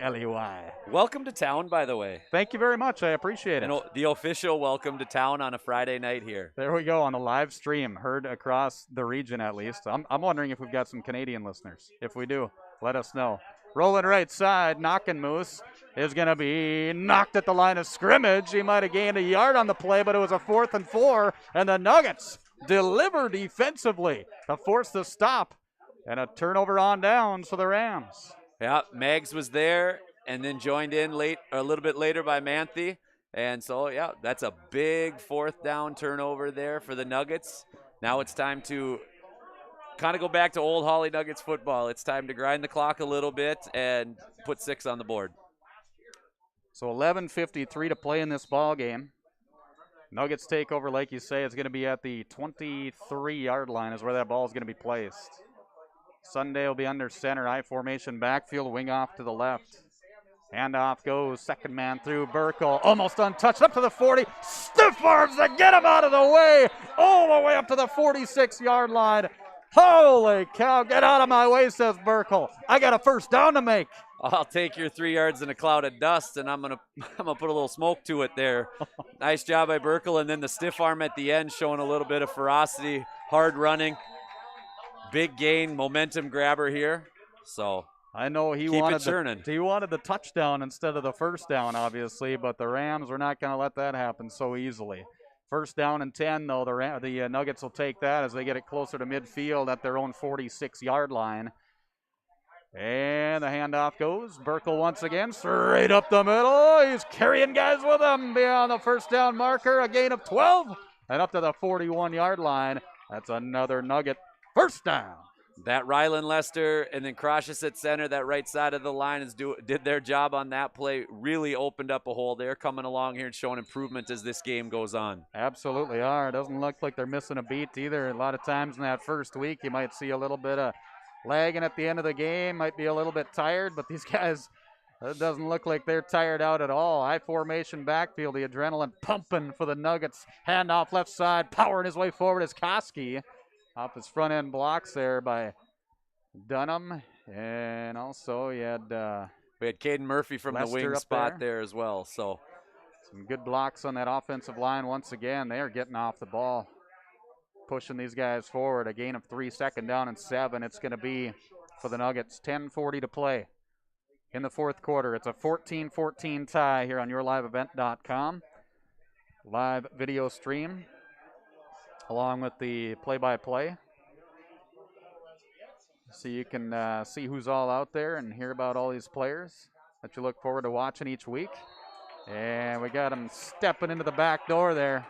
Welcome to town, by the way. Thank you very much. I appreciate it. The official welcome to town on a Friday night here. There we go on the live stream, heard across the region at least. I'm wondering if we've got some Canadian listeners. If we do, let us know. Rolling right side, knocking Moose is going to be knocked at the line of scrimmage. He might have gained a yard on the play, but it was a 4th and 4, and the Nuggets deliver defensively to force the stop and a turnover on downs for the Rams. Yeah, Maggs was there and then joined in a little bit later by Manthe. And so, yeah, that's a big 4th down turnover there for the Nuggets. Now it's time to kind of go back to old Hawley Nuggets football. It's time to grind the clock a little bit and put 6 on the board. So 11:53 to play in this ball game. Nuggets take over, like you say. It's going to be at the 23-yard line is where that ball is going to be placed. Sunday will be under center, I formation backfield, wing off to the left. Handoff goes, second man through, Burkle, almost untouched, up to the 40. Stiff arms to get him out of the way, all the way up to the 46-yard line. Holy cow, get out of my way, says Burkle. I got a first down to make. I'll take your 3 yards in a cloud of dust, and I'm gonna put a little smoke to it there. Nice job by Burkle, and then the stiff arm at the end showing a little bit of ferocity, hard running. Big gain, momentum grabber here. So I know he wanted the touchdown instead of the first down, obviously, but the Rams were not going to let that happen so easily. First down and 10, though, the Nuggets will take that as they get it closer to midfield at their own 46-yard line. And the handoff goes. Burkle once again, straight up the middle. He's carrying guys with him beyond the first down marker. A gain of 12 and up to the 41-yard line. That's another Nugget first down. That Rylan Lester and then Crocious at center, that right side of the line did their job on that play. Really opened up a hole. They're coming along here and showing improvement as this game goes on. Absolutely are. It doesn't look like they're missing a beat either. A lot of times in that first week, you might see a little bit of lagging at the end of the game, might be a little bit tired, but these guys, it doesn't look like they're tired out at all. High formation backfield, the adrenaline pumping for the Nuggets. Handoff left side, powering his way forward is Koski. Off his front end blocks there by Dunham. And also we had Caden Murphy from Lester the wing spot there as well. So some good blocks on that offensive line once again. They are getting off the ball, pushing these guys forward. A gain of 3, second down and 7. It's going to be for the Nuggets. 10:40 to play in the fourth quarter. It's a 14-14 tie here on yourliveevent.com. Live video stream along with the play-by-play. So you can see who's all out there and hear about all these players that you look forward to watching each week. And we got them stepping into the back door there.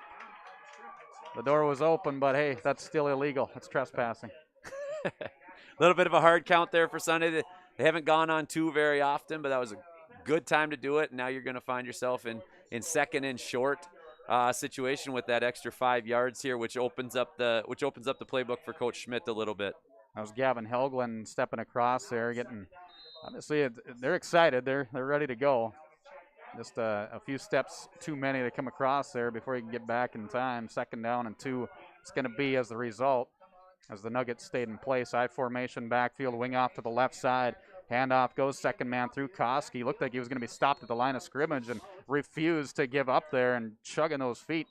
The door was open, but hey, that's still illegal. That's trespassing. A little bit of a hard count there for Sunday. They haven't gone on 2 very often, but that was a good time to do it. Now you're going to find yourself in second and short situation with that extra 5 yards here, which opens up the playbook for Coach Schmidt a little bit. That was Gavin Helglen stepping across there, obviously they're excited. They're ready to go. Just a few steps too many to come across there before he can get back in time. Second down and 2. It's going to be as the result as the Nuggets stayed in place. I formation backfield, wing off to the left side. Handoff goes, second man through Koski. Looked like he was going to be stopped at the line of scrimmage and refused to give up there and chugging those feet.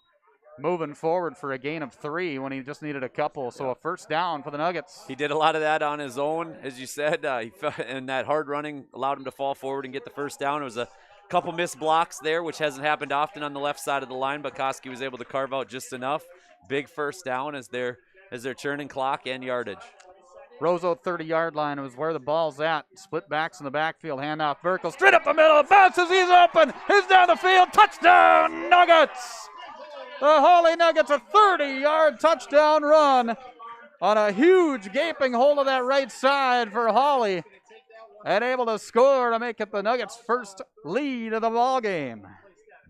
Moving forward for a gain of 3 when he just needed a couple. So a first down for the Nuggets. He did a lot of that on his own, as you said. And that hard running allowed him to fall forward and get the first down. It was a couple missed blocks there, which hasn't happened often on the left side of the line, but Koski was able to carve out just enough. Big first down as they're churning clock and yardage. Roseau 30-yard line was where the ball's at. Split backs in the backfield. Handoff Burkle straight up the middle. Bounces. He's open. He's down the field. Touchdown Nuggets. The Hawley Nuggets a 30-yard touchdown run on a huge gaping hole to that right side for Hawley, and able to score to make it the Nuggets' first lead of the ball game.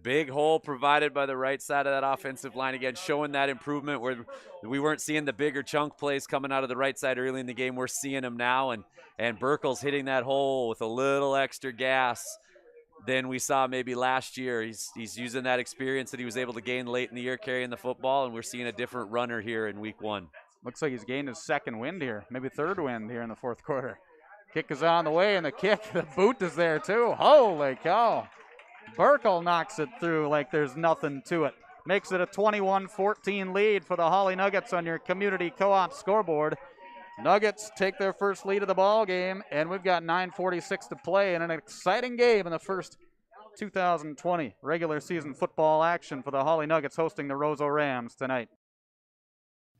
Big hole provided by the right side of that offensive line. Again, showing that improvement where we weren't seeing the bigger chunk plays coming out of the right side early in the game. We're seeing them now, and Burkle's hitting that hole with a little extra gas than we saw maybe last year. He's using that experience that he was able to gain late in the year carrying the football, and we're seeing a different runner here in week 1. Looks like he's gained his second wind here, maybe third wind here in the fourth quarter. Kick is on the way, and the boot is there too. Holy cow. Burkle knocks it through like there's nothing to it. Makes it a 21-14 lead for the Hawley Nuggets on your community co-op scoreboard. Nuggets take their first lead of the ball game, and we've got 9:46 to play in an exciting game in the first 2020 regular season football action for the Hawley Nuggets hosting the Roseau Rams tonight.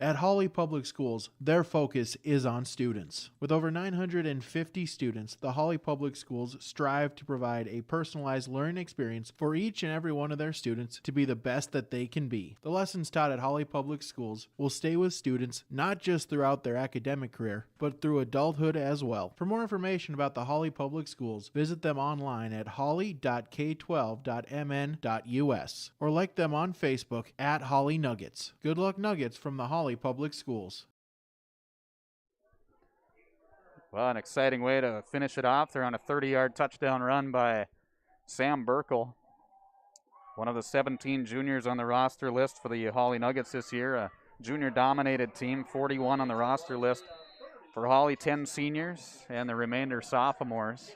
At Hawley Public Schools, their focus is on students. With over 950 students, the Hawley Public Schools strive to provide a personalized learning experience for each and every one of their students to be the best that they can be. The lessons taught at Hawley Public Schools will stay with students not just throughout their academic career, but through adulthood as well. For more information about the Hawley Public Schools, visit them online at hawley.k12.mn.us or like them on Facebook at Hawley Nuggets. Good luck, Nuggets, from the Hawley Public Schools. Well, an exciting way to finish it off. They're on a 30-yard touchdown run by Sam Burkle, one of the 17 juniors on the roster list for the Hawley Nuggets this year. A junior-dominated team, 41 on the roster list. For Hawley, 10 seniors and the remainder sophomores.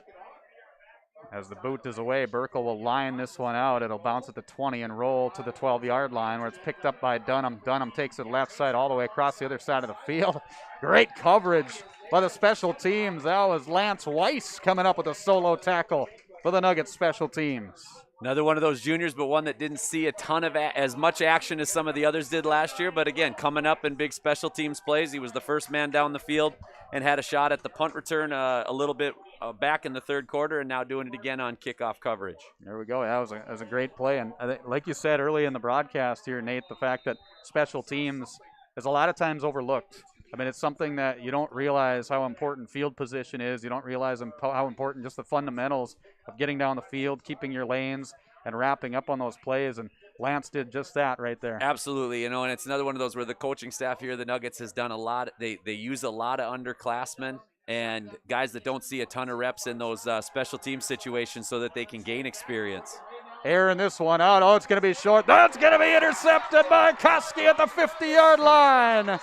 As the boot is away, Burkle will line this one out. It'll bounce at the 20 and roll to the 12-yard line where it's picked up by Dunham. Dunham takes it left side all the way across the other side of the field. Great coverage by the special teams. That was Lance Weiss coming up with a solo tackle for the Nuggets special teams. Another one of those juniors, but one that didn't see a ton of as much action as some of the others did last year. But again, coming up in big special teams plays. He was the first man down the field and had a shot at the punt return a little bit back in the third quarter, and now doing it again on kickoff coverage. There we go. That was a great play. And like you said early in the broadcast here, Nate, the fact that special teams is a lot of times overlooked. I mean, it's something that you don't realize how important field position is. You don't realize how important just the fundamentals of getting down the field, keeping your lanes, and wrapping up on those plays. And Lance did just that right there. Absolutely. And it's another one of those where the coaching staff here, the Nuggets, has done a lot. They use a lot of underclassmen and guys that don't see a ton of reps in those special team situations so that they can gain experience. Airing this one out. Oh, it's going to be short. That's going to be intercepted by Koski at the 50-yard line.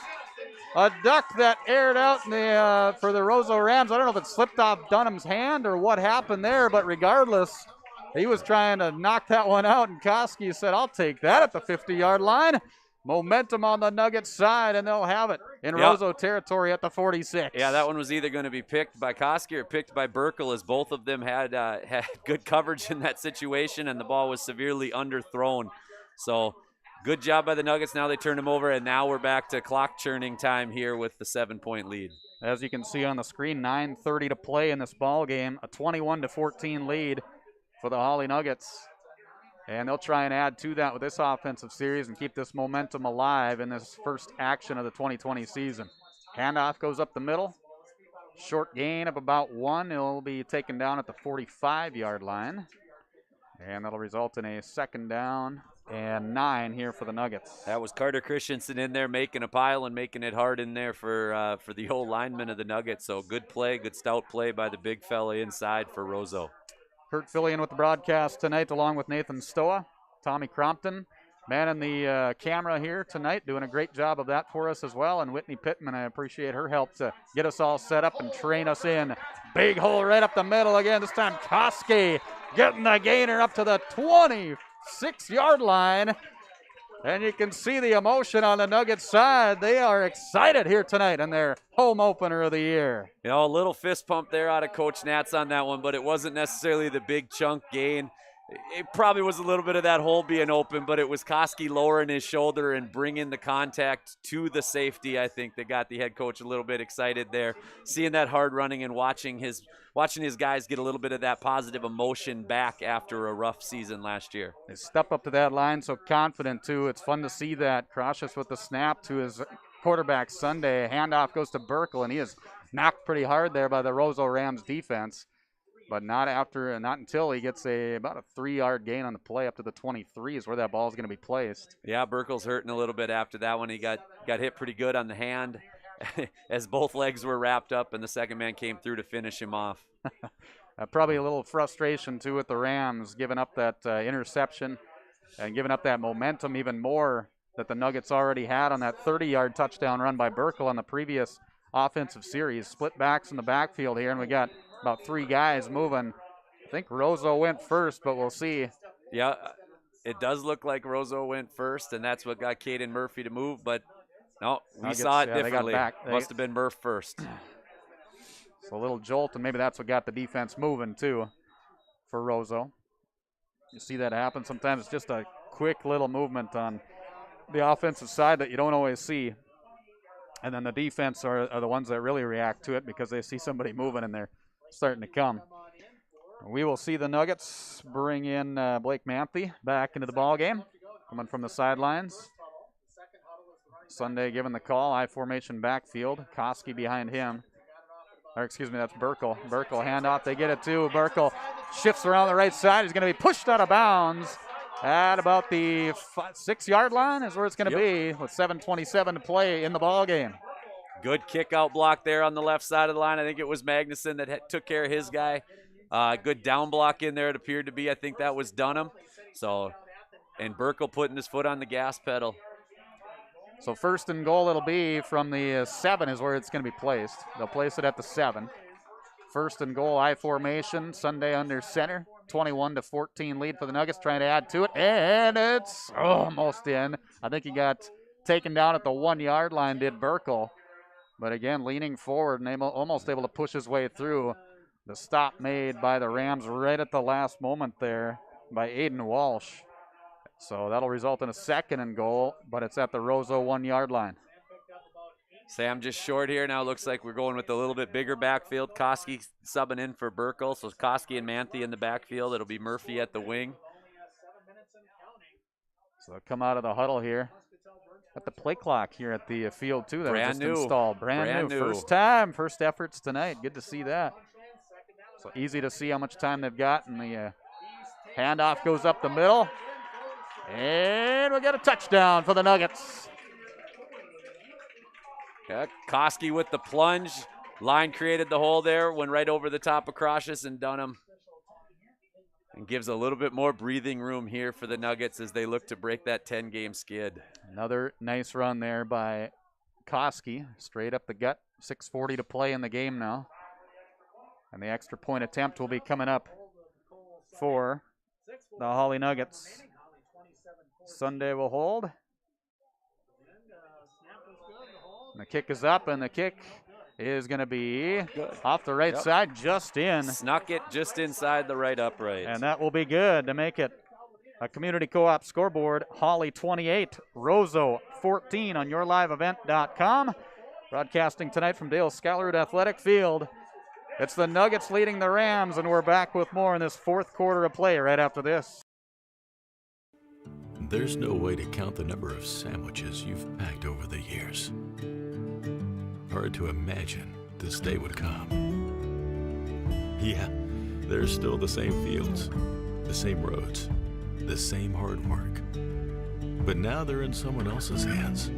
A duck that aired out for the Roseau Rams. I don't know if it slipped off Dunham's hand or what happened there, but regardless, he was trying to knock that one out, and Koski said, I'll take that at the 50-yard line. Momentum on the Nuggets side, and they'll have it in Roseau territory at the 46. Yeah, that one was either going to be picked by Koski or picked by Burkle, as both of them had good coverage in that situation, and the ball was severely underthrown. So good job by the Nuggets. Now they turn them over, and now we're back to clock churning time here with the 7-point lead. As you can see on the screen, 9:30 to play in this ball game, a 21-14 lead for the Hawley Nuggets. And they'll try and add to that with this offensive series and keep this momentum alive in this first action of the 2020 season. Handoff goes up the middle. Short gain of about 1. It'll be taken down at the 45-yard line. And that'll result in a second down and 9 here for the Nuggets. That was Carter Christensen in there making a pile and making it hard in there for the whole lineman of the Nuggets. So good play, good stout play by the big fella inside for Roseau. Kurt Fillion with the broadcast tonight, along with Nathan Stoa, Tommy Crompton, manning the camera here tonight, doing a great job of that for us as well. And Whitney Pittman, I appreciate her help to get us all set up and train us in. Big hole right up the middle again. This time Koski getting the gainer up to the 26-yard line. And you can see the emotion on the Nuggets side. They are excited here tonight in their home opener of the year. You know, a little fist pump there out of Coach Nats on that one, but it wasn't necessarily the big chunk gain. It probably was a little bit of that hole being open, but it was Koski lowering his shoulder and bringing the contact to the safety, I think, that got the head coach a little bit excited there. Seeing that hard running and watching his guys get a little bit of that positive emotion back after a rough season last year. They step up to that line so confident, too. It's fun to see that. Cautious with the snap to his quarterback Sunday. Handoff goes to Burkle, and he is knocked pretty hard there by the Roseau Rams defense. But not until he gets about a 3-yard gain on the play up to the 23 is where that ball is going to be placed. Yeah, Burkle's hurting a little bit after that one. He got hit pretty good on the hand as both legs were wrapped up, and the second man came through to finish him off. Probably a little frustration, too, with the Rams, giving up that interception and giving up that momentum even more that the Nuggets already had on that 30-yard touchdown run by Burkle on the previous offensive series. Split backs in the backfield here, and we got about 3 guys moving. I think Roseau went first, but we'll see. Yeah, it does look like Roseau went first, and that's what got Caden Murphy to move. But No, we Nuggets, saw it yeah, they got differently. back. Must have been Murph first. So a little jolt, and maybe that's what got the defense moving too for Roseau. You see that happen. Sometimes it's just a quick little movement on the offensive side that you don't always see. And then the defense are the ones that really react to it because they see somebody moving and they're starting to come. We will see the Nuggets bring in Blake Manthe back into the ball game, coming from the sidelines. Sunday given the call, I formation backfield. Koski behind him. Or excuse me, that's Burkle. Burkle handoff, they get it to Burkle. Shifts around the right side. He's going to be pushed out of bounds at about the 6-yard line is where it's going to be with 7:27 to play in the ball game. Good kick out block there on the left side of the line. I think it was Magnuson that took care of his guy. Good down block in there, it appeared to be. I think that was Dunham. So, and Burkle putting his foot on the gas pedal. So first and goal it'll be from the 7 is where it's going to be placed. They'll place it at the 7. First and goal, I formation, Sunday under center. 21-14 lead for the Nuggets, trying to add to it, and it's almost in. I think he got taken down at the 1-yard line, did Burkle. But again, leaning forward and almost able to push his way through. The stop made by the Rams right at the last moment there by Aiden Walsh. So that'll result in a second and goal, but it's at the Roseau 1-yard line. Sam just short here. Now looks like we're going with a little bit bigger backfield. Koski subbing in for Burkle. So Koski and Manthe in the backfield. It'll be Murphy at the wing. So come out of the huddle here. At the play clock here at the field, too. That Brand was just new. installed. Brand new. First time, first efforts tonight. Good to see that. So easy to see how much time they've got. And the handoff goes up the middle. And we got a touchdown for the Nuggets. Yeah, Koski with the plunge. Line created the hole there. Went right over the top of Crocious and Dunham. And gives a little bit more breathing room here for the Nuggets as they look to break that 10-game skid. Another nice run there by Koski. Straight up the gut. 6:40 to play in the game now. And the extra point attempt will be coming up for the Hawley Nuggets. Sunday will hold. And the kick is up, and the kick is going to be off the right side, just in. Snuck it just inside the right upright. And that will be good to make it a community co-op scoreboard. Hawley 28, Roseau 14 on yourliveevent.com. Broadcasting tonight from Dale Scalleroot Athletic Field. It's the Nuggets leading the Rams, and we're back with more in this fourth quarter of play right after this. There's no way to count the number of sandwiches you've packed over the years. Hard to imagine this day would come. Yeah, there's still the same fields, the same roads, the same hard work. But now they're in someone else's hands.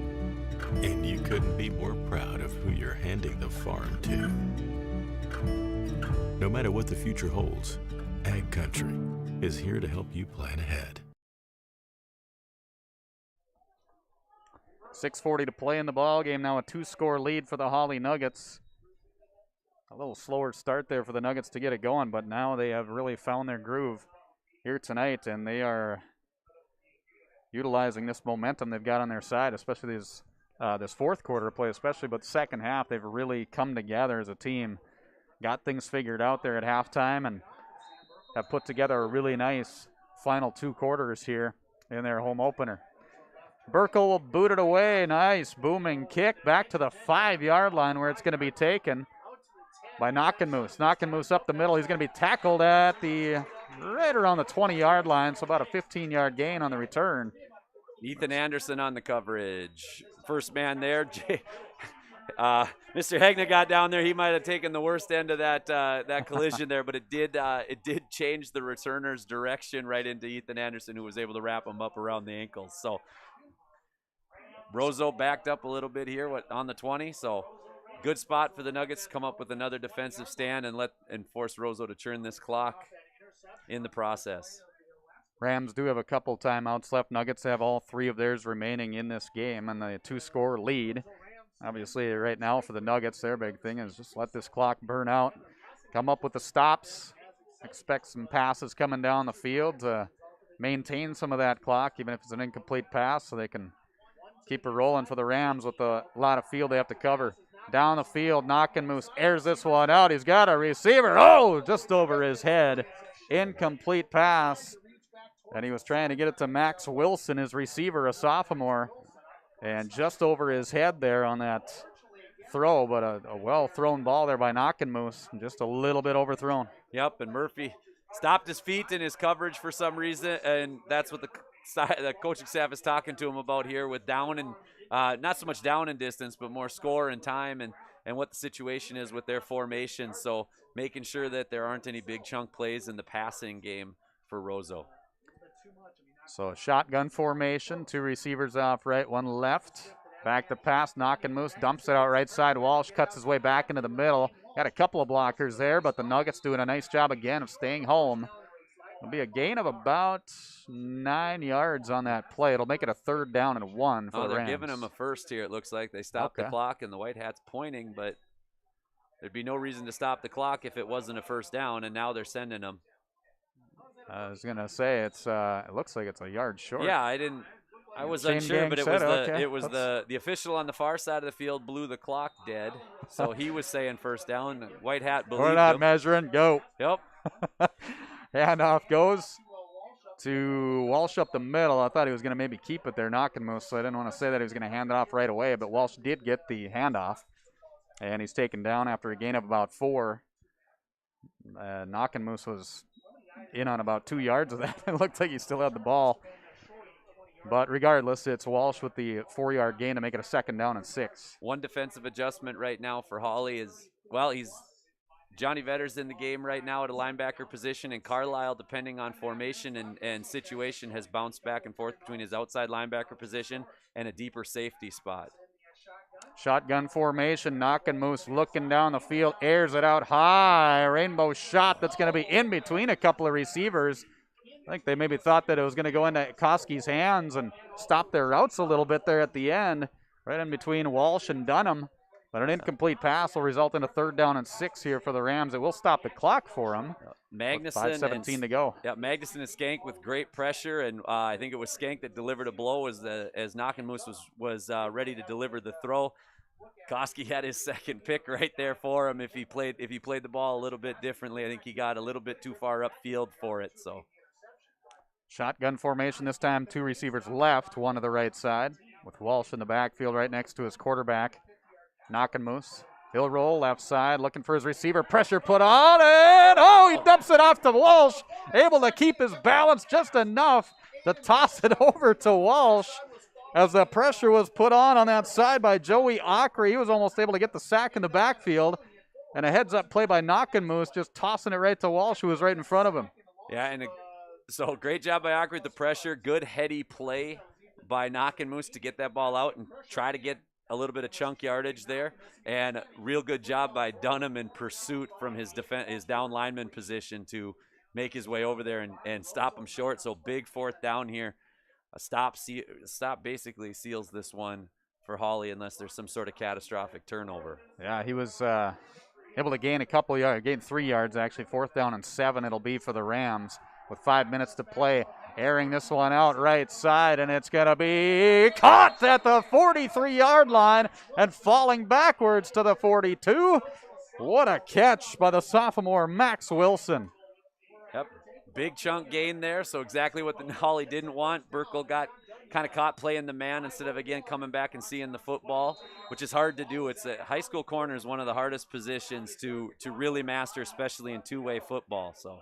And you couldn't be more proud of who you're handing the farm to. No matter what the future holds, Ag Country is here to help you plan ahead. 6:40 to play in the ball game. Now a 2-score lead for the Hawley Nuggets. A little slower start there for the Nuggets to get it going, but now they have really found their groove here tonight, and they are utilizing this momentum they've got on their side, especially this fourth quarter of play, especially, but second half they've really come together as a team, got things figured out there at halftime, and have put together a really nice final 2 quarters here in their home opener. Burkle will boot it away. Nice booming kick back to the 5-yard line where it's going to be taken by Knockenmoose. Knockenmoose up the middle. He's going to be tackled at right around the 20-yard line, so about a 15-yard gain on the return. Ethan Anderson on the coverage. First man there. Mr. Hegna got down there. He might have taken the worst end of that collision there, but it did change the returner's direction right into Ethan Anderson, who was able to wrap him up around the ankles. So Roseau backed up a little bit here on the 20, so good spot for the Nuggets to come up with another defensive stand and force Roseau to churn this clock in the process. Rams do have a couple timeouts left. Nuggets have all 3 of theirs remaining in this game, and the 2-score lead. Obviously, right now for the Nuggets, their big thing is just let this clock burn out, come up with the stops, expect some passes coming down the field to maintain some of that clock, even if it's an incomplete pass, so they can keep it rolling for the Rams with a lot of field they have to cover. Down the field, Knockenmoose airs this one out. He's got a receiver. Oh, just over his head. Incomplete pass. And he was trying to get it to Max Wilson, his receiver, a sophomore. And just over his head there on that throw, but a well-thrown ball there by Knockenmoose. Just a little bit overthrown. Yep, and Murphy stopped his feet in his coverage for some reason, and that's what the coaching staff is talking to him about here with down and not so much down in distance, but more score and time and what the situation is with their formation. So making sure that there aren't any big chunk plays in the passing game for Roseau. So shotgun formation, 2 receivers off right, 1 left. Back to pass, Knockenmoose dumps it out right side. Walsh cuts his way back into the middle. Got a couple of blockers there, but the Nuggets doing a nice job again of staying home. It'll be a gain of about 9 yards on that play. It'll make it a 3rd down and 1 for the they're Rams. giving him a first here, it looks like. They stopped the clock, and the White Hat's pointing, but there'd be no reason to stop the clock if it wasn't a 1st down, and now they're sending them. I was going to say, it looks like it's a yard short. Yeah, I was unsure, but it was the official on the far side of the field blew the clock dead. So he was saying 1st down. White Hat believed We're not him. measuring. Go. Yep. Handoff goes to Walsh up the middle. I thought he was going to maybe keep it there, Knockenmoose, so I didn't want to say that he was going to hand it off right away, but Walsh did get the handoff, and he's taken down after a gain of about 4. Knockenmoose was in on about 2 yards of that. It looked like he still had the ball. But regardless, it's Walsh with the 4-yard gain to make it a 2nd down and 6. One defensive adjustment right now for Hawley is, he's Johnny Vetter's in the game right now at a linebacker position, and Carlisle, depending on formation and situation, has bounced back and forth between his outside linebacker position and a deeper safety spot. Shotgun formation, Knockenmoose looking down the field, airs it out high. Rainbow shot that's going to be in between a couple of receivers. I think they maybe thought that it was going to go into Koski's hands and stop their routes a little bit there at the end, right in between Walsh and Dunham. But an incomplete pass will result in a 3rd down and 6 here for the Rams. It will stop the clock for them. Magnuson 5:17 to go. Yeah, Magnuson and Skank with great pressure, and I think it was Skank that delivered a blow as Knockenmoose was ready to deliver the throw. Koski had his 2nd pick right there for him. If he played the ball a little bit differently, I think he got a little bit too far upfield for it. So, shotgun formation this time, 2 receivers left, 1 to the right side, with Walsh in the backfield right next to his quarterback. Knockenmoose. He'll roll left side, looking for his receiver. Pressure put on, and he dumps it off to Walsh. Able to keep his balance just enough to toss it over to Walsh. As the pressure was put on that side by Joey Ockery, he was almost able to get the sack in the backfield. And a heads-up play by Knockenmoose, just tossing it right to Walsh, who was right in front of him. Yeah, so great job by Ockery with the pressure. Good heady play by Knockenmoose to get that ball out and try to get a little bit of chunk yardage there, and real good job by Dunham in pursuit from his down lineman position to make his way over there and stop him short. So big 4th down here. A stop basically seals this one for Hawley unless there's some sort of catastrophic turnover. Yeah, he was able to gain a couple yards, gain 3 yards actually. 4th down and 7 it'll be for the Rams with 5 minutes to play. Airing this one out right side, and it's going to be caught at the 43-yard line and falling backwards to the 42. What a catch by the sophomore Max Wilson. Yep, big chunk gain there, so exactly what the Hawley didn't want. Burkle got kind of caught playing the man instead of, again, coming back and seeing the football, which is hard to do. It's a high school corner is one of the hardest positions to really master, especially in two-way football, so.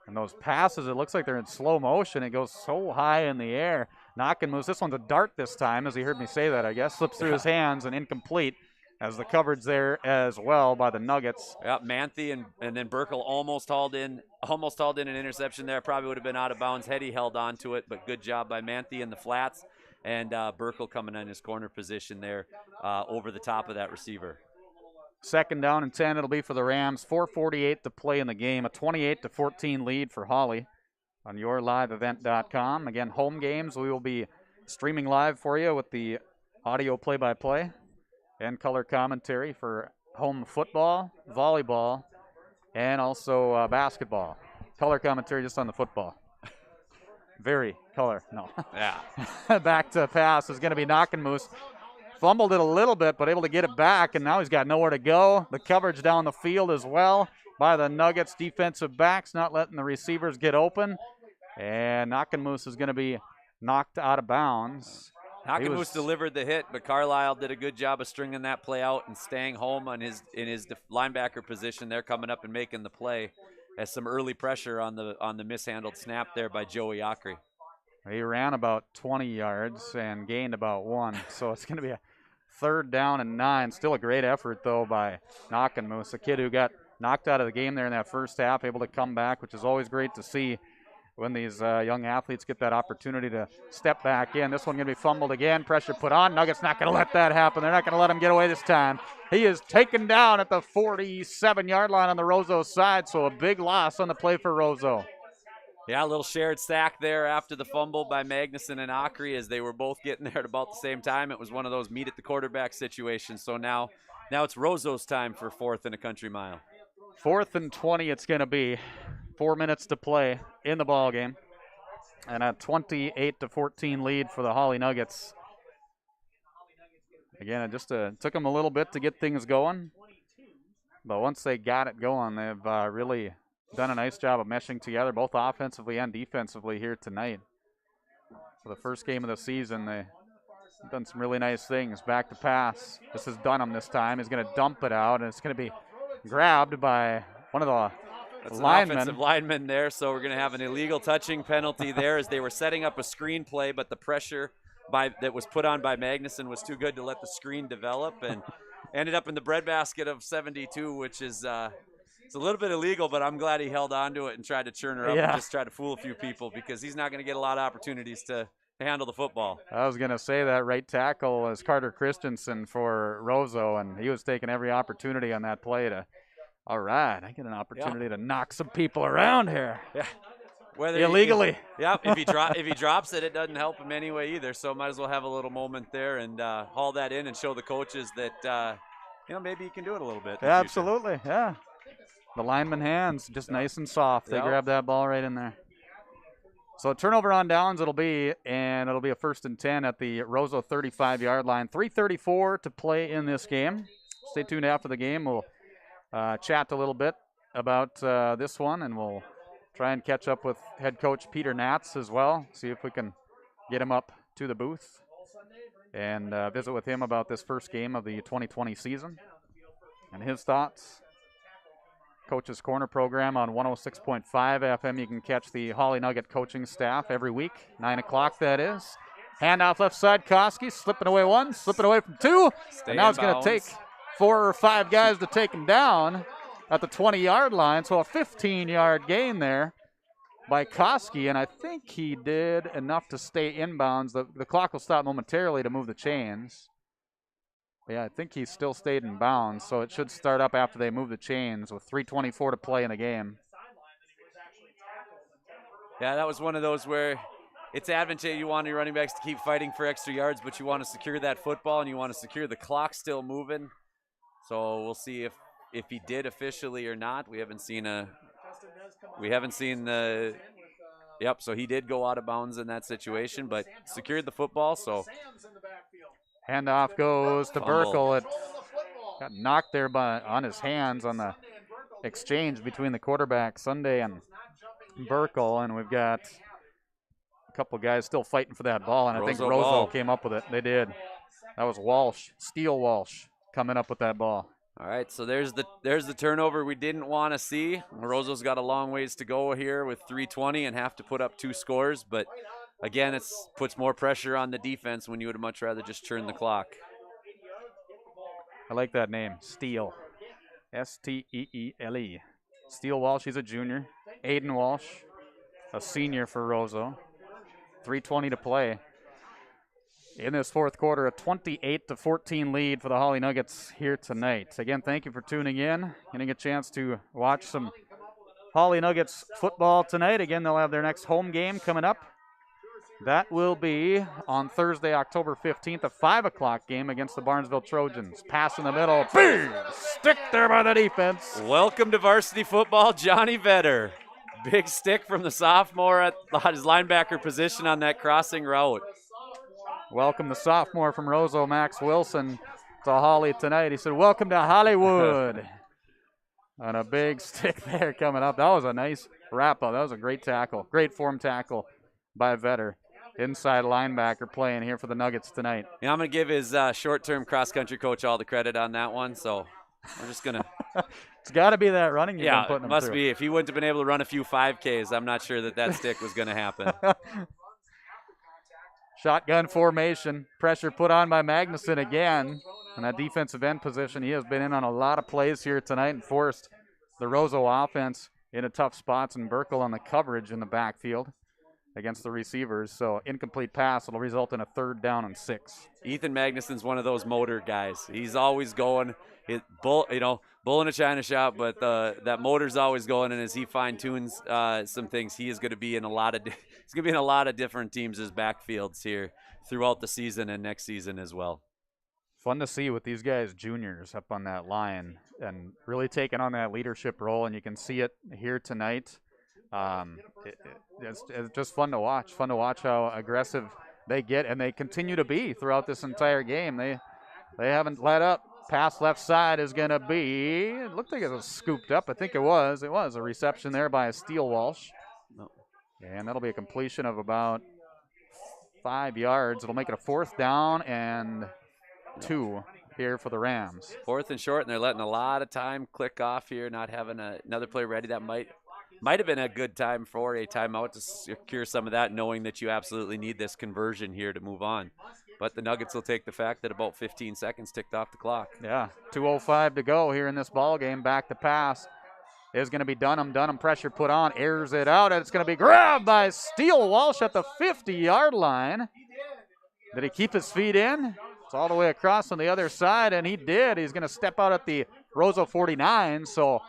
And those passes, it looks like they're in slow motion. It goes so high in the air. Knockenmoose, this one's a dart this time, as he heard me say that, I guess. Slips through his hands and incomplete, as the coverage there as well by the Nuggets. Yeah, Manthe and then Burkle almost hauled in an interception there. Probably would have been out of bounds had he held on to it, but good job by Manthe in the flats. And Burkle coming in his corner position there over the top of that receiver. 2nd down and 10 it'll be for the Rams. 4:48 to play in the game. A 28-14 lead for Hawley on yourliveevent.com. Again, home games we will be streaming live for you with the audio play-by-play and color commentary for home football, volleyball, and also basketball. Color commentary just on the football. Very color. No. Yeah. Back to pass is going to be Knockenmoose. Fumbled it a little bit, but able to get it back, and now he's got nowhere to go. The coverage down the field as well by the Nuggets defensive backs, not letting the receivers get open. And Knockenmoose is going to be knocked out of bounds. Knockenmoose delivered the hit, but Carlisle did a good job of stringing that play out and staying home in his linebacker position. They're coming up and making the play as some early pressure on the mishandled snap there by Joey Acri. He ran about 20 yards and gained about 1, so it's going to be a 3rd down and 9. Still a great effort, though, by Knockenmoose, a kid who got knocked out of the game there in that first half, able to come back, which is always great to see when these young athletes get that opportunity to step back in. This one going to be fumbled again. Pressure put on. Nuggets not going to let that happen. They're not going to let him get away this time. He is taken down at the 47-yard line on the Roseau side, so a big loss on the play for Roseau. Yeah, a little shared sack there after the fumble by Magnuson and Acri as they were both getting there at about the same time. It was one of those meet at the quarterback situations. So now it's Roseau's time for 4th and a country mile. 4th and 20 it's going to be. 4 minutes to play in the ball game. And a 28-14 lead for the Hawley Nuggets. Again, it just took them a little bit to get things going. But once they got it going, they've really done a nice job of meshing together, both offensively and defensively here tonight. For the first game of the season, they've done some really nice things. Back to pass. This is Dunham this time. He's going to dump it out, and it's going to be grabbed by one of the linemen. An offensive lineman there, so we're going to have an illegal touching penalty there as they were setting up a screen play, but the pressure that was put on by Magnuson was too good to let the screen develop, and ended up in the breadbasket of 72, which is it's a little bit illegal, but I'm glad he held on to it and tried to churn her up and just try to fool a few people because he's not going to get a lot of opportunities to handle the football. I was going to say that right tackle is Carter Christensen for Roseau, and he was taking every opportunity on that play to, all right, I get an opportunity to knock some people around here. Yeah. Illegally. If he drops it, it doesn't help him anyway either, so might as well have a little moment there and haul that in and show the coaches that, maybe he can do it a little bit. Yeah, absolutely, yeah. The lineman hands just nice and soft. They grab that ball right in there. So turnover on downs it'll be a 1st and 10 at the Roseau 35-yard line. 3:34 to play in this game. Stay tuned after the game. We'll chat a little bit about this one, and we'll try and catch up with head coach Peter Natz as well, see if we can get him up to the booth and visit with him about this first game of the 2020 season and his thoughts. Coach's Corner program on 106.5 FM. You can catch the Hawley Nugget coaching staff every week, 9 o'clock that is. Handoff left side, Koski slipping away 1, slipping away from 2. And now it's going to take 4 or 5 guys to take him down at the 20-yard line. So a 15-yard gain there by Koski, and I think he did enough to stay inbounds. The clock will stop momentarily to move the chains. Yeah, I think he still stayed in bounds, so it should start up after they move the chains with 3:24 to play in the game. Yeah, that was one of those where it's advantageous. You want your running backs to keep fighting for extra yards, but you want to secure that football and you want to secure the clock still moving. So we'll see if he did officially or not. We haven't seen the. Yep, so he did go out of bounds in that situation, but secured the football, so. Handoff goes to Burkle. It got knocked there on his hands on the exchange between the quarterback Sunday and Burkle, and we've got a couple guys still fighting for that ball, and I think Roseau came up with it. They did. That was Walsh, Steele Walsh, coming up with that ball. All right, so there's the turnover we didn't want to see. Roseau's got a long ways to go here with 3:20 and have to put up 2 scores, but again, it puts more pressure on the defense when you would much rather just churn the clock. I like that name, Steele. Steele. Steele Walsh, he's a junior. Aiden Walsh, a senior for Roseau. 3:20 to play. In this fourth quarter, a 28-14 lead for the Hawley Nuggets here tonight. Again, thank you for tuning in. Getting a chance to watch some Hawley Nuggets football tonight. Again, they'll have their next home game coming up. That will be on Thursday, October 15th, a 5 o'clock game against the Barnesville Trojans. Pass in the middle. Big stick there by the defense. Welcome to varsity football, Johnny Vetter. Big stick from the sophomore at his linebacker position on that crossing route. Welcome the sophomore from Roseau, Max Wilson, to Hawley tonight. He said, "Welcome to Hollywood." On a big stick there coming up. That was a nice wrap-up. That was a great tackle. Great form tackle by Vetter. Inside linebacker playing here for the Nuggets tonight. Yeah, I'm going to give his short-term cross-country coach all the credit on that one, so I'm just going to. It's got to be that running you've been Yeah, putting it him must through. be. If he wouldn't have been able to run a few 5Ks, I'm not sure that stick was going to happen. Shotgun formation. Pressure put on by Magnuson again. In that defensive end position, he has been in on a lot of plays here tonight and forced the Roseau offense into tough spots, and Burkle on the coverage in the backfield against the receivers. So incomplete pass will result in a 3rd down and 6. Ethan Magnuson's one of those motor guys. He's always going, bull in a china shop, but that motor's always going, and as he fine-tunes some things, he is going to be in a lot of different teams' backfields here throughout the season and next season as well. Fun to see with these guys, juniors, up on that line and really taking on that leadership role, and you can see it here tonight. It's just fun to watch. Fun to watch how aggressive they get, and they continue to be throughout this entire game. They haven't let up. Pass left side is going to be, it looked like it was scooped up. I think it was. It was a reception there by a Steele Walsh. And that'll be a completion of about 5 yards. It'll make it a 4th down and 2 here for the Rams. 4th and short, and they're letting a lot of time click off here, not having another play ready. That might have been a good time for a timeout to secure some of that, knowing that you absolutely need this conversion here to move on. But the Nuggets will take the fact that about 15 seconds ticked off the clock. Yeah, 2:05 to go here in this ball game. Back to pass is going to be Dunham. Dunham pressure put on, airs it out, and it's going to be grabbed by Steele Walsh at the 50-yard line. Did he keep his feet in? It's all the way across on the other side, and he did. He's going to step out at the Roseau 49, so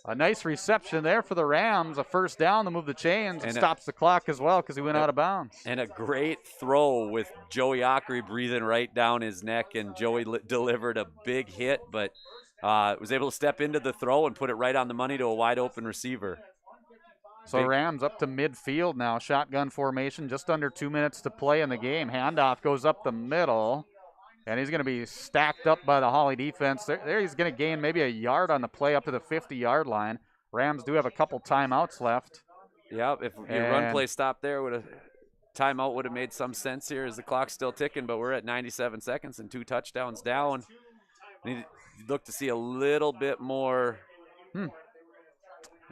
a nice reception there for the Rams. A 1st down to move the chains. And stops the clock as well because he went out of bounds. And a great throw with Joey Ockery breathing right down his neck, and Joey delivered a big hit, but was able to step into the throw and put it right on the money to a wide open receiver. So Rams up to midfield now. Shotgun formation, just under 2 minutes to play in the game. Handoff goes up the middle, and he's going to be stacked up by the Hawley defense. There he's going to gain maybe a yard on the play up to the 50-yard line. Rams do have a couple timeouts left. Yeah, if your run play stopped there, timeout would have made some sense here as the clock's still ticking, but we're at 97 seconds and 2 touchdowns down. You look to see a little bit more.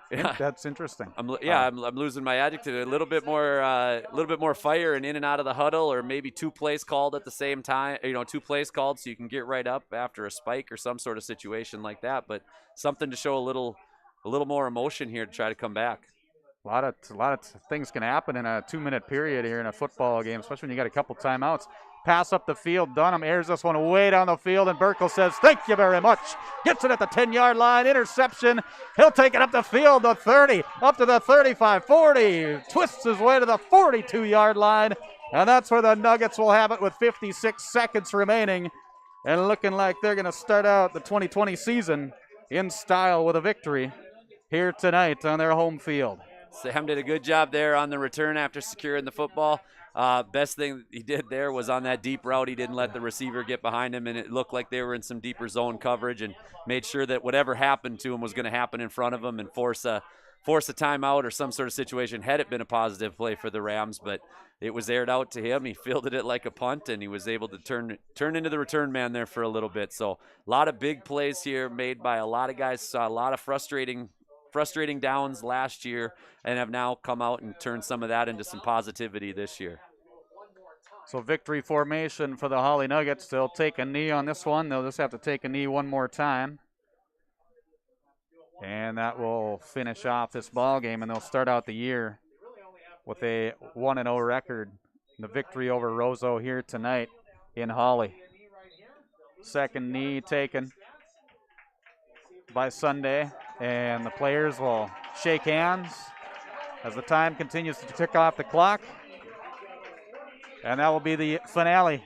Yeah, that's interesting. I'm losing my adjective. A little bit more fire and in and out of the huddle, or maybe 2 plays called at the same time. 2 plays called so you can get right up after a spike or some sort of situation like that. But something to show a little more emotion here to try to come back. A lot of things can happen in a 2-minute period here in a football game, especially when you got a couple timeouts. Pass up the field. Dunham airs this one way down the field, and Burkle says, "Thank you very much." Gets it at the 10-yard line. Interception. He'll take it up the field, the 30, up to the 35, 40. Twists his way to the 42-yard line, and that's where the Nuggets will have it with 56 seconds remaining, and looking like they're going to start out the 2020 season in style with a victory here tonight on their home field. Sam did a good job there on the return after securing the football. Best thing he did there was on that deep route, he didn't let the receiver get behind him, and it looked like they were in some deeper zone coverage, and made sure that whatever happened to him was going to happen in front of him and force a timeout or some sort of situation had it been a positive play for the Rams. But it was aired out to him. He fielded it like a punt, and he was able to turn into the return man there for a little bit. So a lot of big plays here made by a lot of guys. Saw a lot of frustrating downs last year and have now come out and turned some of that into some positivity this year. So victory formation for the Hawley Nuggets. They'll take a knee on this one. They'll just have to take a knee one more time. And that will finish off this ball game, and they'll start out the year with a 1-0 record. The victory over Roseau here tonight in Hawley. Second knee taken by Sunday, and the players will shake hands as the time continues to tick off the clock. And that will be the finale.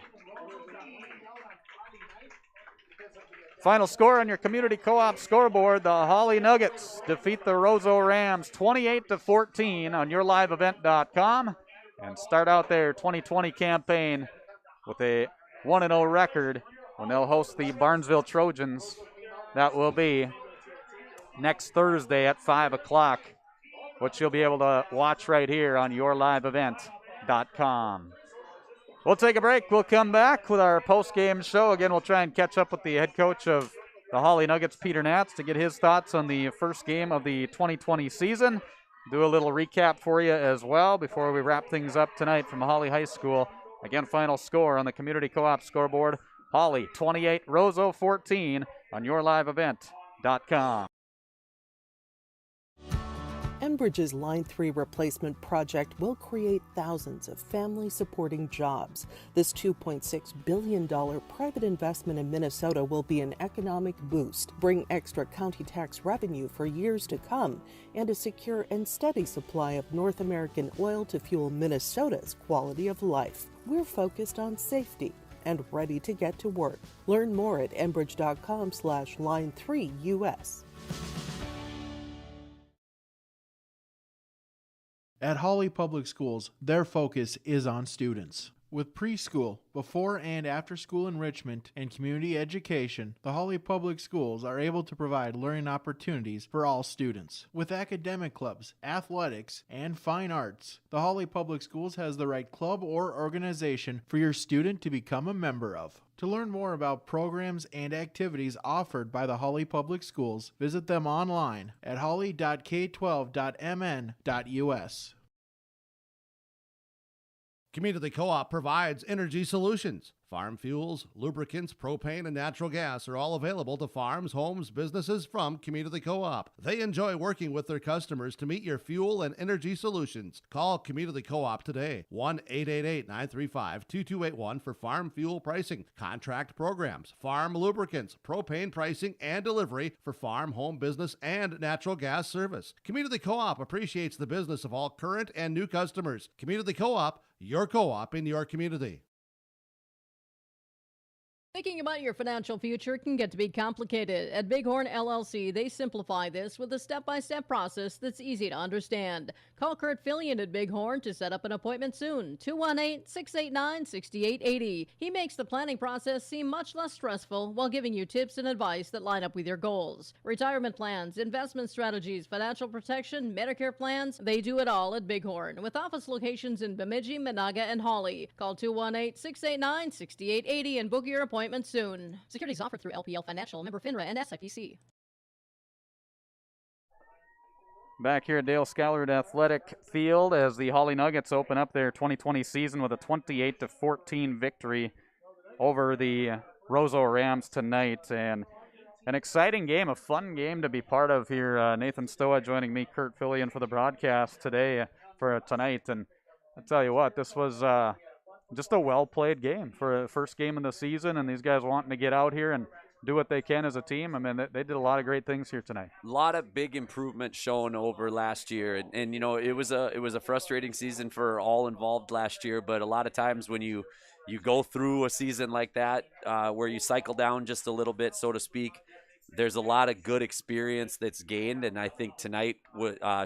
Final score on your community co-op scoreboard: the Hawley Nuggets defeat the Roseau Rams 28-14 on yourliveevent.com and start out their 2020 campaign with a 1-0 record when they'll host the Barnesville Trojans. That will be next Thursday at 5 o'clock, which you'll be able to watch right here on yourliveevent.com. We'll take a break. We'll come back with our post-game show. Again, we'll try and catch up with the head coach of the Hawley Nuggets, Peter Natz, to get his thoughts on the first game of the 2020 season. Do a little recap for you as well before we wrap things up tonight from Hawley High School. Again, final score on the community co-op scoreboard: Hawley 28, Roseau 14 on yourliveevent.com. Enbridge's Line 3 replacement project will create thousands of family-supporting jobs. This $2.6 billion private investment in Minnesota will be an economic boost, bring extra county tax revenue for years to come, and a secure and steady supply of North American oil to fuel Minnesota's quality of life. We're focused on safety and ready to get to work. Learn more at enbridge.com/line3us. At Hawley Public Schools, their focus is on students. With preschool, before and after school enrichment, and community education, the Hawley Public Schools are able to provide learning opportunities for all students. With academic clubs, athletics, and fine arts, the Hawley Public Schools has the right club or organization for your student to become a member of. To learn more about programs and activities offered by the Hawley Public Schools, visit them online at hawley.k12.mn.us. Community Co-op provides energy solutions. Farm fuels, lubricants, propane, and natural gas are all available to farms, homes, businesses from Community Co-op. They enjoy working with their customers to meet your fuel and energy solutions. Call Community Co-op today, 1-888-935-2281 for farm fuel pricing, contract programs, farm lubricants, propane pricing, and delivery for farm, home, business, and natural gas service. Community Co-op appreciates the business of all current and new customers. Community Co-op, your co-op in your community. Thinking about your financial future can get to be complicated. At Bighorn LLC, they simplify this with a step-by-step process that's easy to understand. Call Kurt Fillion at Bighorn to set up an appointment soon. 218-689-6880. He makes the planning process seem much less stressful while giving you tips and advice that line up with your goals. Retirement plans, investment strategies, financial protection, Medicare plans, they do it all at Bighorn. With office locations in Bemidji, Monaga, and Hawley. Call 218-689-6880 and book your appointment soon. Securities offered through LPL Financial, member FINRA and SIPC. Back here at Dale Schallert Athletic Field as the Hawley Nuggets open up their 2020 season with a 28-14 victory over the Roseau Rams tonight. And an exciting game, a fun game to be part of here. Nathan Stoa joining me, Kurt Fillion, for the broadcast today for tonight. And I'll tell you what, this was just a well-played game for a first game of the season, and these guys wanting to get out here and do what they can as a team. I mean, they did a lot of great things here tonight. A lot of big improvement shown over last year, and you know, it was a frustrating season for all involved last year. But a lot of times when you go through a season like that, where you cycle down just a little bit, so to speak, there's a lot of good experience that's gained, and I think tonight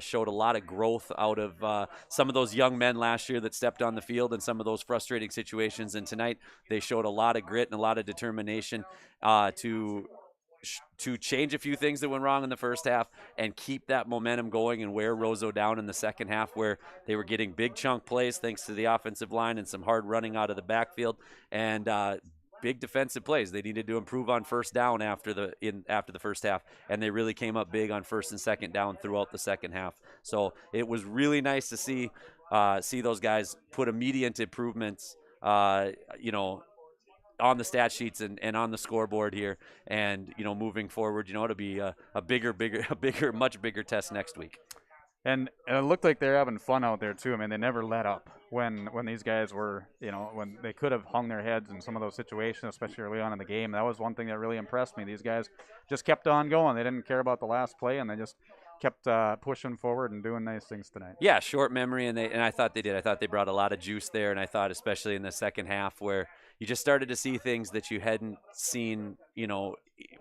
showed a lot of growth out of some of those young men last year that stepped on the field in some of those frustrating situations. And tonight they showed a lot of grit and a lot of determination to change a few things that went wrong in the first half and keep that momentum going and wear Roseau down in the second half, where they were getting big chunk plays thanks to the offensive line and some hard running out of the backfield and big defensive plays. They needed to improve on first down after the first half, and they really came up big on first and second down throughout the second half. So it was really nice to see those guys put immediate improvements, on the stat sheets and on the scoreboard here, and moving forward, to be a much bigger test next week. And it looked like they're having fun out there too. I mean, they never let up when these guys were, when they could have hung their heads in some of those situations, especially early on in the game. That was one thing that really impressed me. These guys just kept on going. They didn't care about the last play, and they just kept pushing forward and doing nice things tonight. Yeah, short memory, and I thought they did. I thought they brought a lot of juice there, and I thought especially in the second half where you just started to see things that you hadn't seen,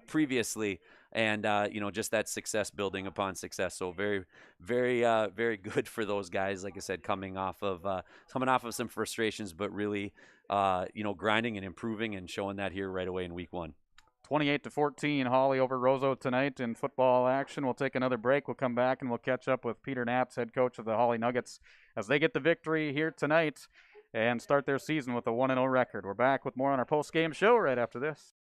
previously. And, just that success building upon success. So very, very, very good for those guys. Like I said, coming off of some frustrations, but really, grinding and improving and showing that here right away in week 1. 28-14, Hawley over Roseau tonight in football action. We'll take another break. We'll come back and we'll catch up with Peter Knapp's, head coach of the Hawley Nuggets, as they get the victory here tonight and start their season with a 1-0 record. We're back with more on our post-game show right after this.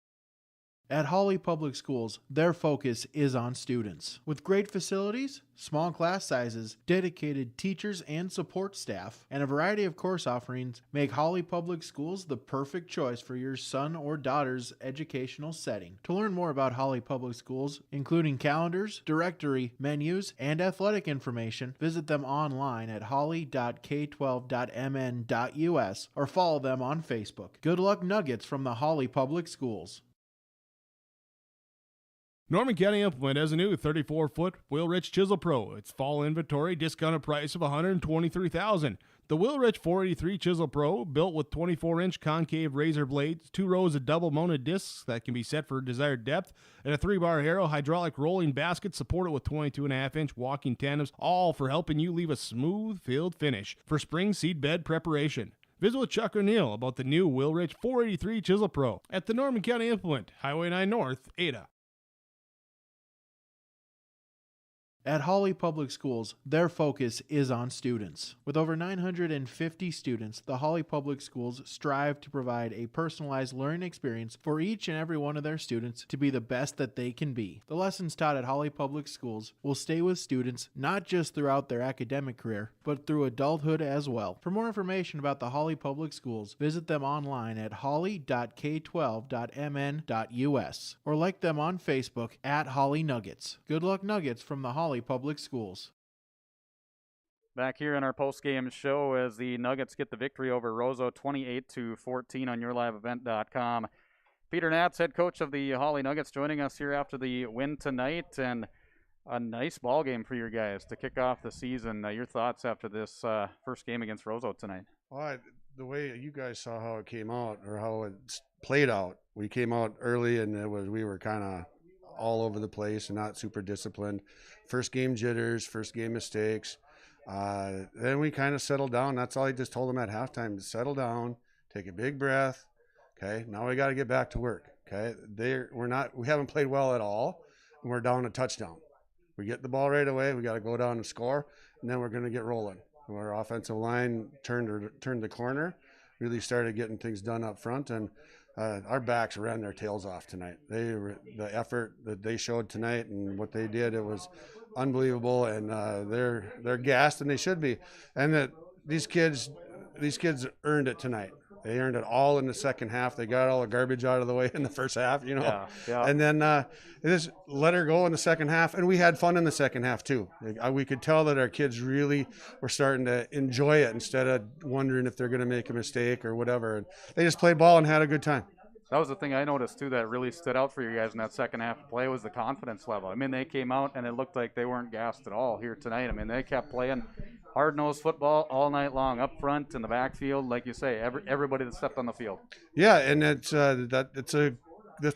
At Hawley Public Schools, their focus is on students. With great facilities, small class sizes, dedicated teachers and support staff, and a variety of course offerings, make Hawley Public Schools the perfect choice for your son or daughter's educational setting. To learn more about Hawley Public Schools, including calendars, directory, menus, and athletic information, visit them online at hawley.k12.mn.us or follow them on Facebook. Good luck, Nuggets from the Hawley Public Schools. Norman County Implement has a new 34-foot Wheelwright Chisel Pro. Its fall inventory discounted price of $123,000. The Wheelwright 483 Chisel Pro, built with 24-inch concave razor blades, 2 rows of double-mounted discs that can be set for desired depth, and a 3-bar harrow hydraulic rolling basket supported with 22.5-inch walking tandems, all for helping you leave a smooth filled finish for spring seed bed preparation. Visit with Chuck O'Neill about the new Wheelwright 483 Chisel Pro at the Norman County Implement, Highway 9 North, Ada. At Hawley Public Schools, their focus is on students. With over 950 students, the Hawley Public Schools strive to provide a personalized learning experience for each and every one of their students to be the best that they can be. The lessons taught at Hawley Public Schools will stay with students not just throughout their academic career, but through adulthood as well. For more information about the Hawley Public Schools, visit them online at hawley.k12.mn.us or like them on Facebook at Hawley Nuggets. Good luck, Nuggets from the Hawley Public Schools. Back here in our post-game show as the Nuggets get the victory over Roseau 28-14 on yourliveevent.com. Peter Knapp's, head coach of the Hawley Nuggets, joining us here after the win tonight, and a nice ball game for your guys to kick off the season. Your thoughts after this first game against Roseau tonight? Well, the way you guys saw how it came out, or how it played out, we came out early and we were kind of all over the place and not super disciplined. First game jitters, first game mistakes. Then we kind of settled down. That's all I just told them at halftime: to settle down, take a big breath. Okay, now we got to get back to work. Okay, we haven't played well at all, and we're down a touchdown. We get the ball right away. We got to go down and score, and then we're going to get rolling. Our offensive line turned the corner, really started getting things done up front, and our backs ran their tails off tonight. The effort that they showed tonight and what they did, it was unbelievable, and they're gassed, and they should be. And that these kids earned it tonight. They earned it all in the second half. They got all the garbage out of the way in the first half, Yeah. And then they just let her go in the second half, and we had fun in the second half too. We could tell that our kids really were starting to enjoy it instead of wondering if they're going to make a mistake or whatever. And they just played ball and had a good time. That was the thing I noticed, too, that really stood out for you guys in that second half of play was the confidence level. I mean, they came out, and it looked like they weren't gassed at all here tonight. I mean, they kept playing hard-nosed football all night long, up front in the backfield, like you say, everybody that stepped on the field. Yeah, and the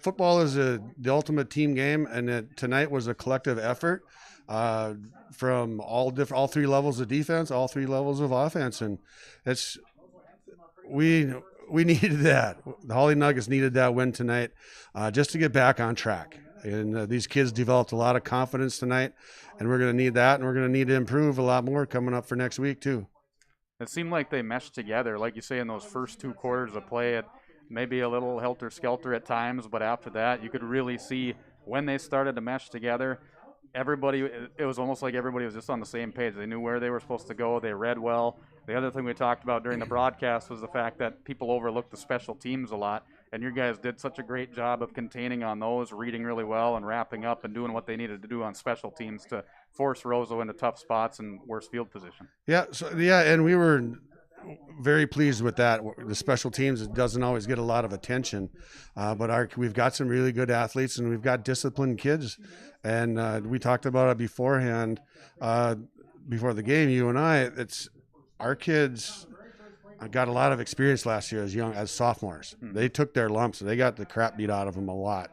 football is the ultimate team game, and tonight was a collective effort from all 3 levels of defense, all 3 levels of offense, and we needed that. The Hawley Nuggets needed that win tonight just to get back on track. And these kids developed a lot of confidence tonight, and we're going to need that, and we're going to need to improve a lot more coming up for next week too. It seemed like they meshed together, like you say, in those first 2 quarters of play. It maybe a little helter-skelter at times, but after that, you could really see when they started to mesh together, it was almost like everybody was just on the same page. They knew where they were supposed to go. They read well. The other thing we talked about during the broadcast was the fact that people overlooked the special teams a lot, and you guys did such a great job of containing on those, reading really well and wrapping up and doing what they needed to do on special teams to force Roseau into tough spots and worse field position. And we were very pleased with that. The special teams, it doesn't always get a lot of attention, but we've got some really good athletes, and we've got disciplined kids. And we talked about it beforehand, before the game, you and I. It's our kids. got a lot of experience last year as sophomores. They took their lumps and they got the crap beat out of them a lot.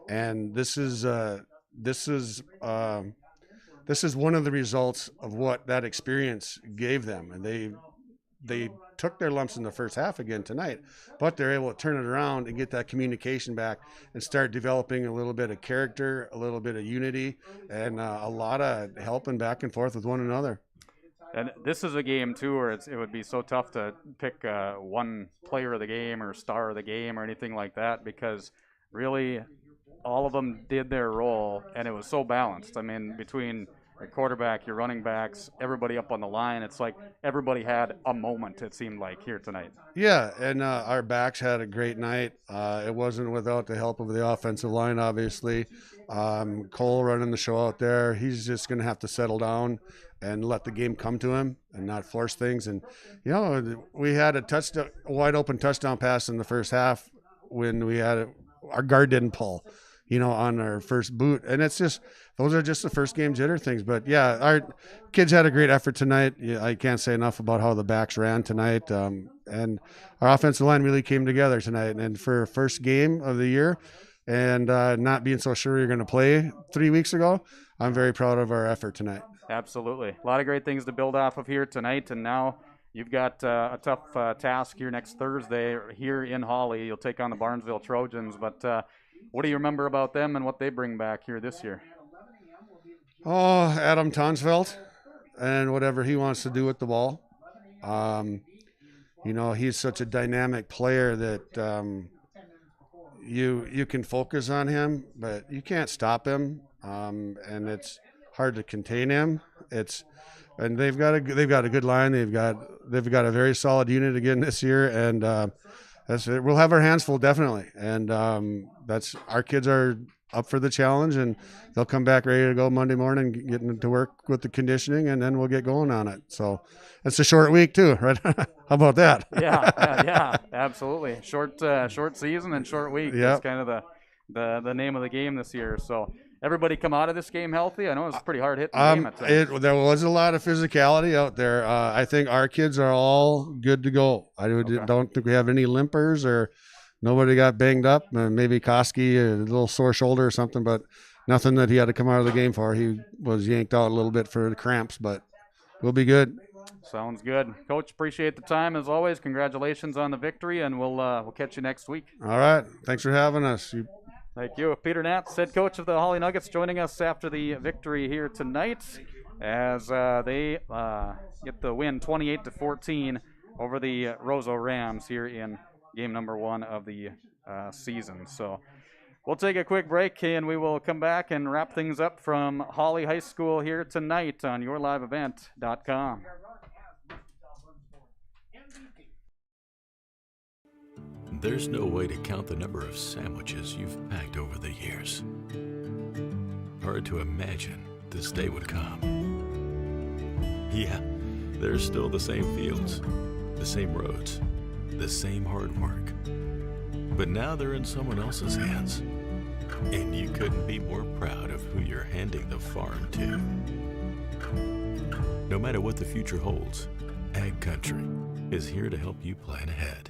And this is one of the results of what that experience gave them. And they took their lumps in the first half again tonight, but they're able to turn it around and get that communication back and start developing a little bit of character, a little bit of unity, and a lot of helping back and forth with one another. And this is a game, too, where it would be so tough to pick one player of the game or star of the game or anything like that, because really all of them did their role, and it was so balanced. I mean, between your quarterback, your running backs, everybody up on the line, it's like everybody had a moment, it seemed like, here tonight. Yeah, and our backs had a great night. It wasn't without the help of the offensive line, obviously. Cole running the show out there. He's just going to have to settle down and let the game come to him and not force things. And, we had a wide open touchdown pass in the first half when our guard didn't pull, on our first boot. And it's just, those are just the first game jitter things. But yeah, our kids had a great effort tonight. Yeah, I can't say enough about how the backs ran tonight. And our offensive line really came together tonight. And for first game of the year and not being so sure we were going to play 3 weeks ago, I'm very proud of our effort tonight. Absolutely. A lot of great things to build off of here tonight. And now you've got a tough task here next Thursday here in Hawley. You'll take on the Barnesville Trojans. But what do you remember about them and what they bring back here this year? Oh, Adam Tonsfeld and whatever he wants to do with the ball. He's such a dynamic player that you can focus on him, but you can't stop him. And it's hard to contain him. And they've got a good line. They've got a very solid unit again this year, and that's it. We'll have our hands full definitely. And that's our kids are up for the challenge, and they'll come back ready to go Monday morning, getting to work with the conditioning, and then we'll get going on it. So it's a short week too, right? How about that? Yeah, absolutely. Short season and short week. Yep. That's kind of the name of the game this year. So everybody come out of this game healthy? I know it was a pretty hard hitting game at times. There was a lot of physicality out there. I think our kids are all good to go. Don't think we have any limpers or nobody got banged up. Maybe Koski, a little sore shoulder or something, but nothing that he had to come out of the game for. He was yanked out a little bit for the cramps, but we'll be good. Sounds good. Coach, appreciate the time as always. Congratulations on the victory, and we'll catch you next week. All right. Thanks for having us. Thank you. Peter Natz, head coach of the Hawley Nuggets, joining us after the victory here tonight as they get the win 28-14 over the Roseau Rams here in game number 1 of the season. So we'll take a quick break, and we will come back and wrap things up from Hawley High School here tonight on yourliveevent.com. There's no way to count the number of sandwiches you've packed over the years. Hard to imagine this day would come. Yeah, there's still the same fields, the same roads, the same hard work. But now they're in someone else's hands. And you couldn't be more proud of who you're handing the farm to. No matter what the future holds, Ag Country is here to help you plan ahead.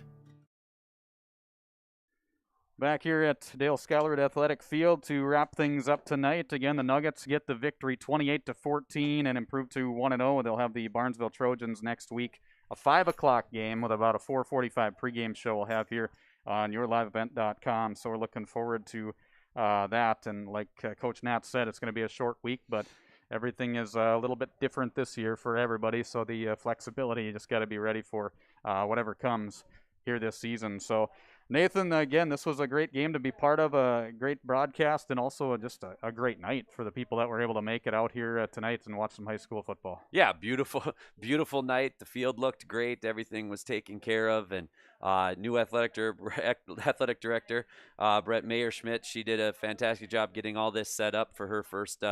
Back here at Dale Schuyler Athletic Field to wrap things up tonight. Again, the Nuggets get the victory 28-14 and improve to 1-0. They'll have the Barnesville Trojans next week. A 5 o'clock game with about a 4:45 pregame show we'll have here on yourliveevent.com. So we're looking forward to that. And like Coach Nat said, it's going to be a short week, but everything is a little bit different this year for everybody. So the flexibility, you just got to be ready for whatever comes here this season. So Nathan, again, this was a great game to be part of, a great broadcast, and also just a great night for the people that were able to make it out here tonight and watch some high school football. Yeah, beautiful night. The field looked great. Everything was taken care of, and new athletic director Brett Mayer-Schmidt, she did a fantastic job getting all this set up for her first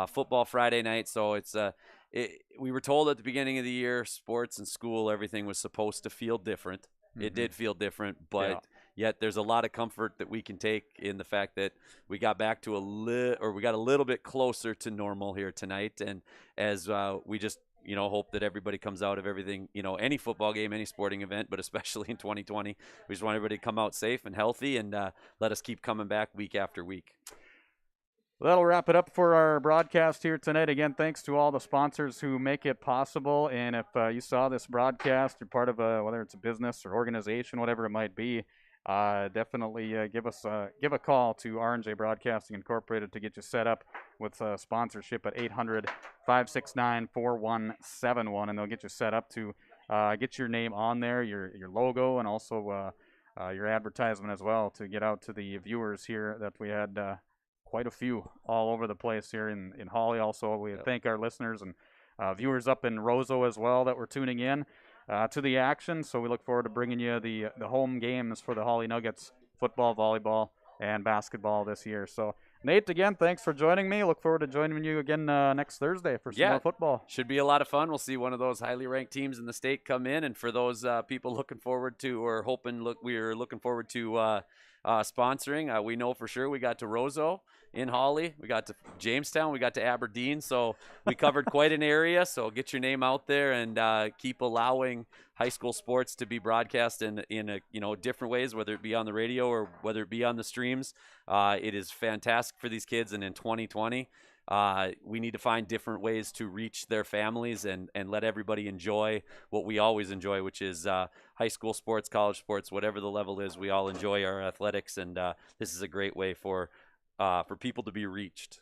football Friday night. So we were told at the beginning of the year, sports and school, everything was supposed to feel different. Mm-hmm. It did feel different, but yet there's a lot of comfort that we can take in the fact that we got back to we got a little bit closer to normal here tonight. And as we just hope that everybody comes out of everything, any football game, any sporting event, but especially in 2020. We just want everybody to come out safe and healthy, and let us keep coming back week after week. That'll wrap it up for our broadcast here tonight. Again, thanks to all the sponsors who make it possible. And if you saw this broadcast, you're part of whether it's a business or organization, whatever it might be, definitely give a call to R&J Broadcasting Incorporated to get you set up with sponsorship at 800-569-4171, and they'll get you set up to get your name on there, your logo, and also your advertisement as well, to get out to the viewers here that we had. Quite a few all over the place here in Hawley. Also, we thank our listeners and viewers up in Roseau as well that were tuning in to the action. So we look forward to bringing you the home games for the Hawley Nuggets football, volleyball, and basketball this year. So Nate, again, thanks for joining me. Look forward to joining you again next Thursday for some more football. Should be a lot of fun. We'll see one of those highly ranked teams in the state come in, and for those people looking forward to or we're looking forward to sponsoring. We know for sure we got to Roseau in Hawley, we got to Jamestown, we got to Aberdeen, so we covered quite an area. So get your name out there and keep allowing high school sports to be broadcast in different ways, whether it be on the radio or whether it be on the streams. It is fantastic for these kids, and in 2020 we need to find different ways to reach their families and let everybody enjoy what we always enjoy, which is high school sports, college sports, whatever the level is. We all enjoy our athletics, and this is a great way for people to be reached.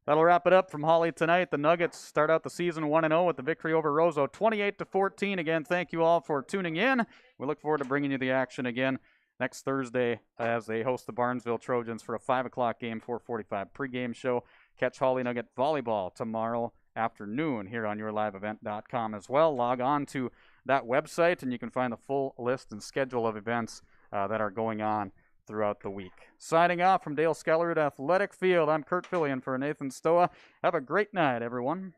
That'll wrap it up from Hawley tonight. The Nuggets start out the season 1-0 with the victory over Roseau, 28-14. Again, thank you all for tuning in. We look forward to bringing you the action again next Thursday as they host the Barnesville Trojans for a 5 o'clock game, 4:45 pregame show. Catch Hawley Nugget volleyball tomorrow afternoon here on yourliveevent.com as well. Log on to that website, and you can find the full list and schedule of events that are going on throughout the week. Signing off from Dale Skellerud Athletic Field, I'm Kurt Fillion for Nathan Stoa. Have a great night, everyone.